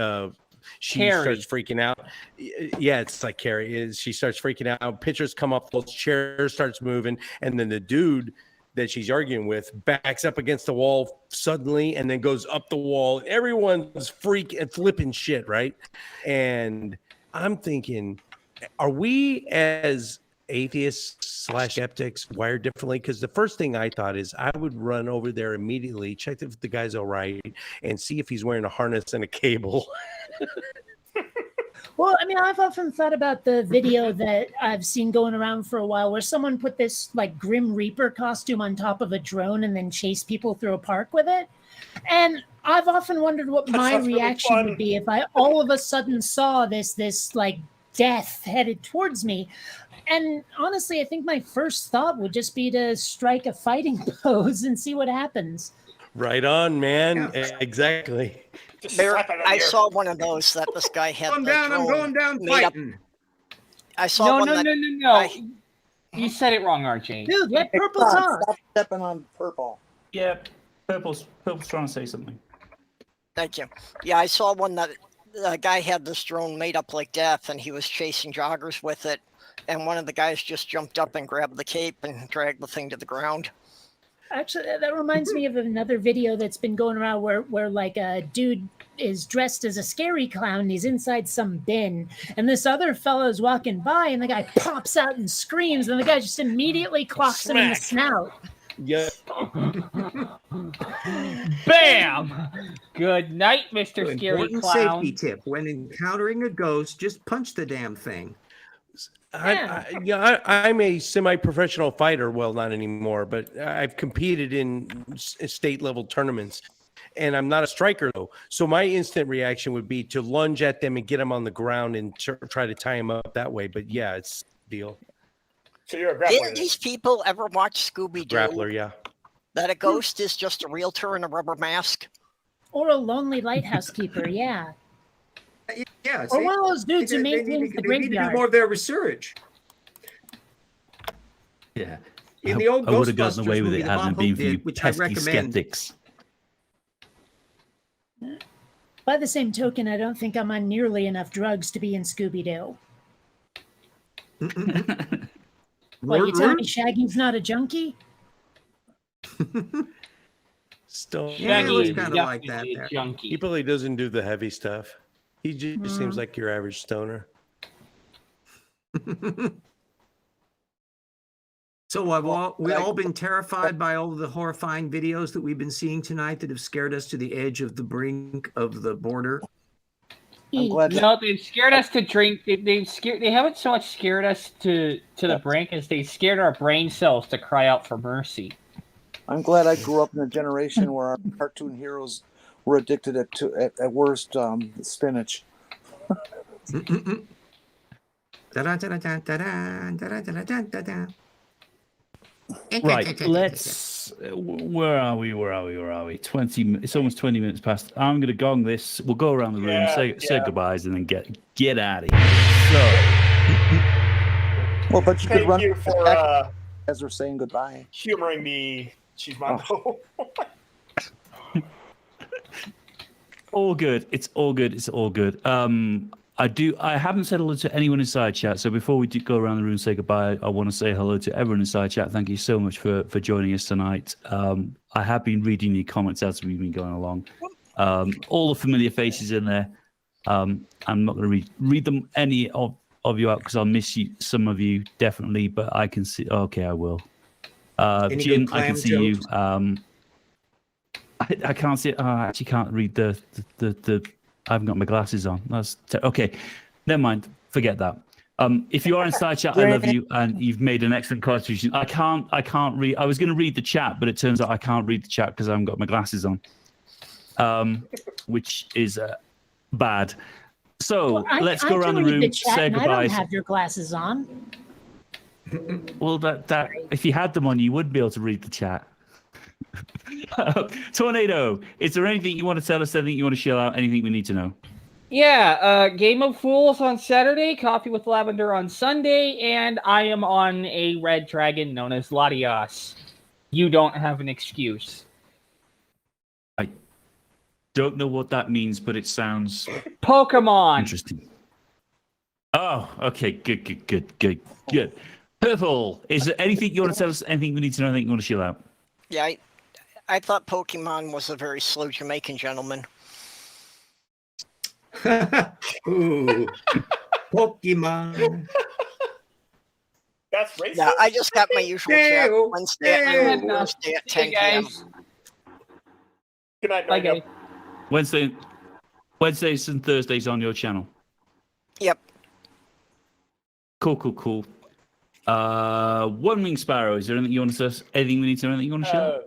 she Carrie. starts freaking out, yeah, it's like Carrie. She starts freaking out. Pictures come up, the chair starts moving, and then the dude that she's arguing with backs up against the wall suddenly and then goes up the wall. Everyone's freaking flipping shit, right? And I'm thinking, are we as atheists / skeptics wired differently? Because the first thing I thought is I would run over there immediately, check if the guy's all right, and see if he's wearing a harness and a cable. Well, I mean, I've often thought about the video that I've seen going around for a while where someone put this like Grim Reaper costume on top of a drone and then chased people through a park with it. And I've often wondered what my reaction would be if I all of a sudden saw this like death headed towards me. And honestly, I think my first thought would just be to strike a fighting pose and see what happens. Right on, man. Yeah. Exactly. I saw one of those that this guy had. I'm going down fighting. I saw one that. No. You said it wrong, RJ. Dude, let purple talk. Stop stepping on purple. Yeah, purple's trying to say something. Thank you. Yeah, I saw one that a guy had this drone made up like death, and he was chasing joggers with it. And one of the guys just jumped up and grabbed the cape and dragged the thing to the ground. Actually, that reminds me of another video that's been going around where like a dude is dressed as a scary clown. And he's inside some bin, and this other fellow is walking by, and the guy pops out and screams, and the guy just immediately clocks him in the snout. Yeah. Bam! Good night, Mr. Scary Important Clown. safety tip: when encountering a ghost, just punch the damn thing. I'm a semi-professional fighter. Well, not anymore, but I've competed in state-level tournaments, and I'm not a striker though. So my instant reaction would be to lunge at them and get them on the ground and try to tie them up that way. But yeah, it's a deal. So you're a grappler. Didn't these people ever watch Scooby-Doo? Grappler, yeah. That a ghost is just a realtor in a rubber mask? Or a lonely lighthouse keeper, yeah. Yeah, or one of those dudes who maintains the graveyard. They need to do more of their research. Yeah. In the old I would have Ghostbusters gotten away with movie it that hadn't Bob it been Hope for you did, which I pesky recommend. skeptics. By the same token, I don't think I'm on nearly enough drugs to be in Scooby-Doo. What, you telling me Shaggy's not a junkie? Still, Shaggy is kind of like that. definitely a There. junkie. he probably doesn't do the heavy stuff. He just seems like your average stoner. So have we all been terrified by all of the horrifying videos that we've been seeing tonight that have scared us to the edge of the brink of the border? I'm glad No, they've scared us to drink. They haven't so much scared us to the brink as they scared our brain cells to cry out for mercy. I'm glad I grew up in a generation where our cartoon heroes were addicted at worst spinach. Right, let's. Where are we? 20. It's almost 20 minutes past. I'm going to gong this. We'll go around the room, say goodbyes, and then get out of here. So. Well, but you could run Thank you for as they're saying goodbye. humoring me, Chismondo. All good. It's all good. It's all good. I haven't said hello to anyone in side chat. So before we go around the room and say goodbye, I want to say hello to everyone in side chat. Thank you so much for joining us tonight. I have been reading your comments as we've been going along. All the familiar faces in there. I'm not going to read them any of you out because I'll miss you, some of you definitely. But I can see. Okay, I will. Jim, I can see you. I can't see it. I actually can't read the I haven't got my glasses on. Okay. Never mind. Forget that. If you are in side chat, I love you, and you've made an excellent contribution. I can't read. I was going to read the chat, but it turns out I can't read the chat because I haven't got my glasses on, which is bad. So let's go around the room, say goodbye. I don't have your glasses on. Well, that if you had them on, you would be able to read the chat. Tornado, is there anything you want to tell us? Anything you want to share out? Anything we need to know? Yeah, Game of Fools on Saturday, Coffee with Lavender on Sunday, and I am on a red dragon known as Latias. You don't have an excuse. I don't know what that means, but it sounds Pokemon. interesting. Oh, okay, good. Purple, is there anything you want to tell us? Anything we need to know? Anything you want to share out? Yeah, I thought Pokemon was a very slow Jamaican gentleman. Ooh, Pokemon. That's racist. Yeah, I just got my usual chat Dale, Wednesday at 10 p.m. Good night, Bye, Norgo. guys. Wednesdays and Thursdays on your channel. Yep. Cool. One Wing Sparrow, is there anything you want to say? Anything we need to know? Anything you want to share?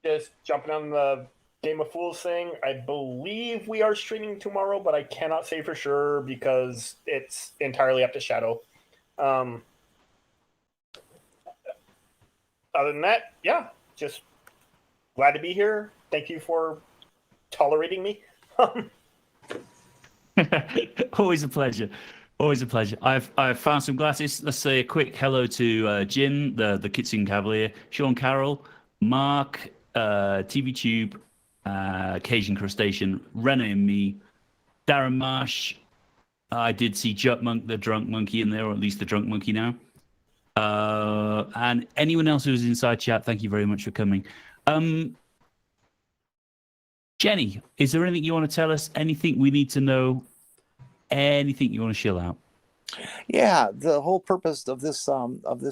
Just jumping on the Game of Fools thing. I believe we are streaming tomorrow, but I cannot say for sure because it's entirely up to Shadow. Other than that, yeah, just glad to be here. Thank you for tolerating me. Always a pleasure. I've found some glasses. Let's say a quick hello to Jin, the Kitsune Cavalier, Sean Carroll, Mark, TV Tube, Cajun Crustacean, Renee and me, Darren Marsh. I did see Jut Monk, the drunk monkey in there, or at least the drunk monkey now. And anyone else who's inside chat, thank you very much for coming. Jenny, is there anything you want to tell us? Anything we need to know? Anything you want to chill out? Yeah, the whole purpose of this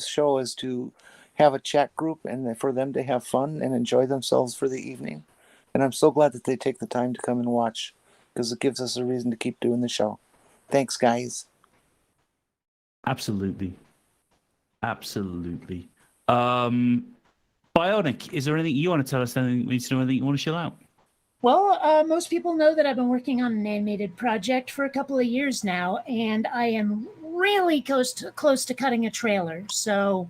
show is to have a chat group and for them to have fun and enjoy themselves for the evening. And I'm so glad that they take the time to come and watch because it gives us a reason to keep doing the show. Thanks, guys. Absolutely. Bionic, is there anything you want to tell us? Anything we need to know? Anything you want to chill out? Well, most people know that I've been working on an animated project for a couple of years now, and I am really close to cutting a trailer. So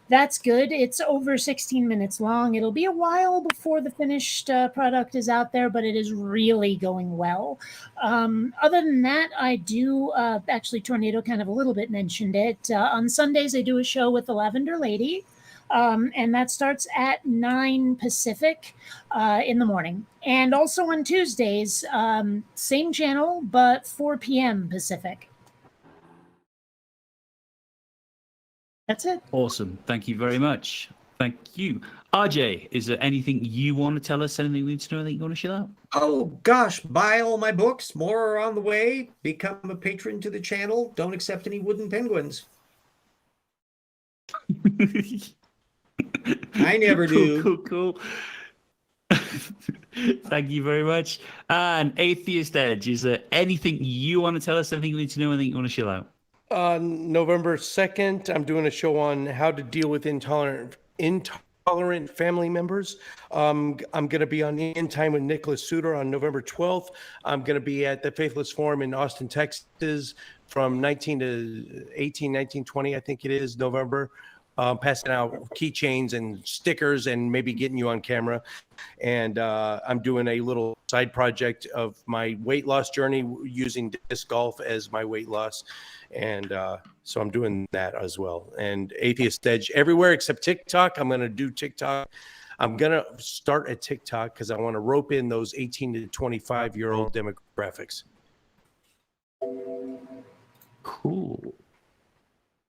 that's good. It's over 16 minutes long. It'll be a while before the finished product is out there, but it is really going well. Other than that, I do actually, Tornado kind of a little bit mentioned it. On Sundays, I do a show with the Lavender Lady. And that starts at 9 Pacific in the morning. And also on Tuesdays, same channel, but 4 p.m. Pacific. That's it. Awesome. Thank you very much. Thank you. RJ, is there anything you want to tell us? Anything we need to know? Anything you want to share out? Oh gosh, buy all my books. More are on the way. Become a patron to the channel. Don't accept any wooden penguins. I never do. Cool. Thank you very much. And Atheist Edge, is there anything you want to tell us? Anything you need to know? Anything you want to chill out? November 2nd, I'm doing a show on how to deal with intolerant family members. I'm going to be on In Time with Nicholas Suter on November 12th. I'm going to be at the Faithless Forum in Austin, Texas from 19 to 18, 19, 20, I think it is, November. Passing out keychains and stickers and maybe getting you on camera. And I'm doing a little side project of my weight loss journey using disc golf as my weight loss. And so I'm doing that as well. And Atheist Edge everywhere except TikTok. I'm going to do TikTok. I'm going to start at TikTok because I want to rope in those 18 to 25-year-old demographics. Cool.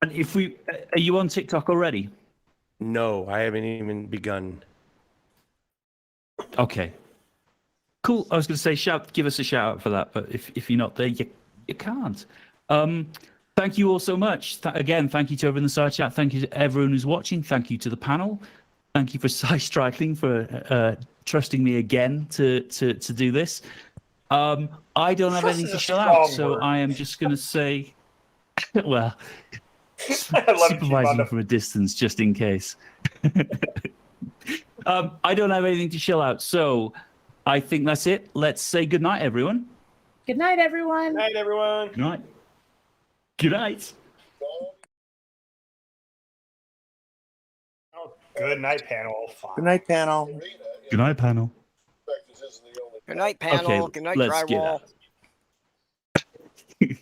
And are you on TikTok already? No, I haven't even begun. Okay. Cool. I was going to say, give us a shout out for that, but if you're not there, you can't. Thank you all so much. Again, thank you to everyone in the side chat. Thank you to everyone who's watching. Thank you to the panel. Thank you for Striking for trusting me again to do this. I don't have anything to shout out, so I am just going to say, well, supervising from a distance just in case. I don't have anything to chill out, so I think that's it. Let's say good night, everyone. Good night, everyone. Good night, everyone. Good night. Good night. Oh, good night, panel. Fine. Good night, panel. Good night, panel. Good night, panel. Okay, Good night, let's get drywall. out.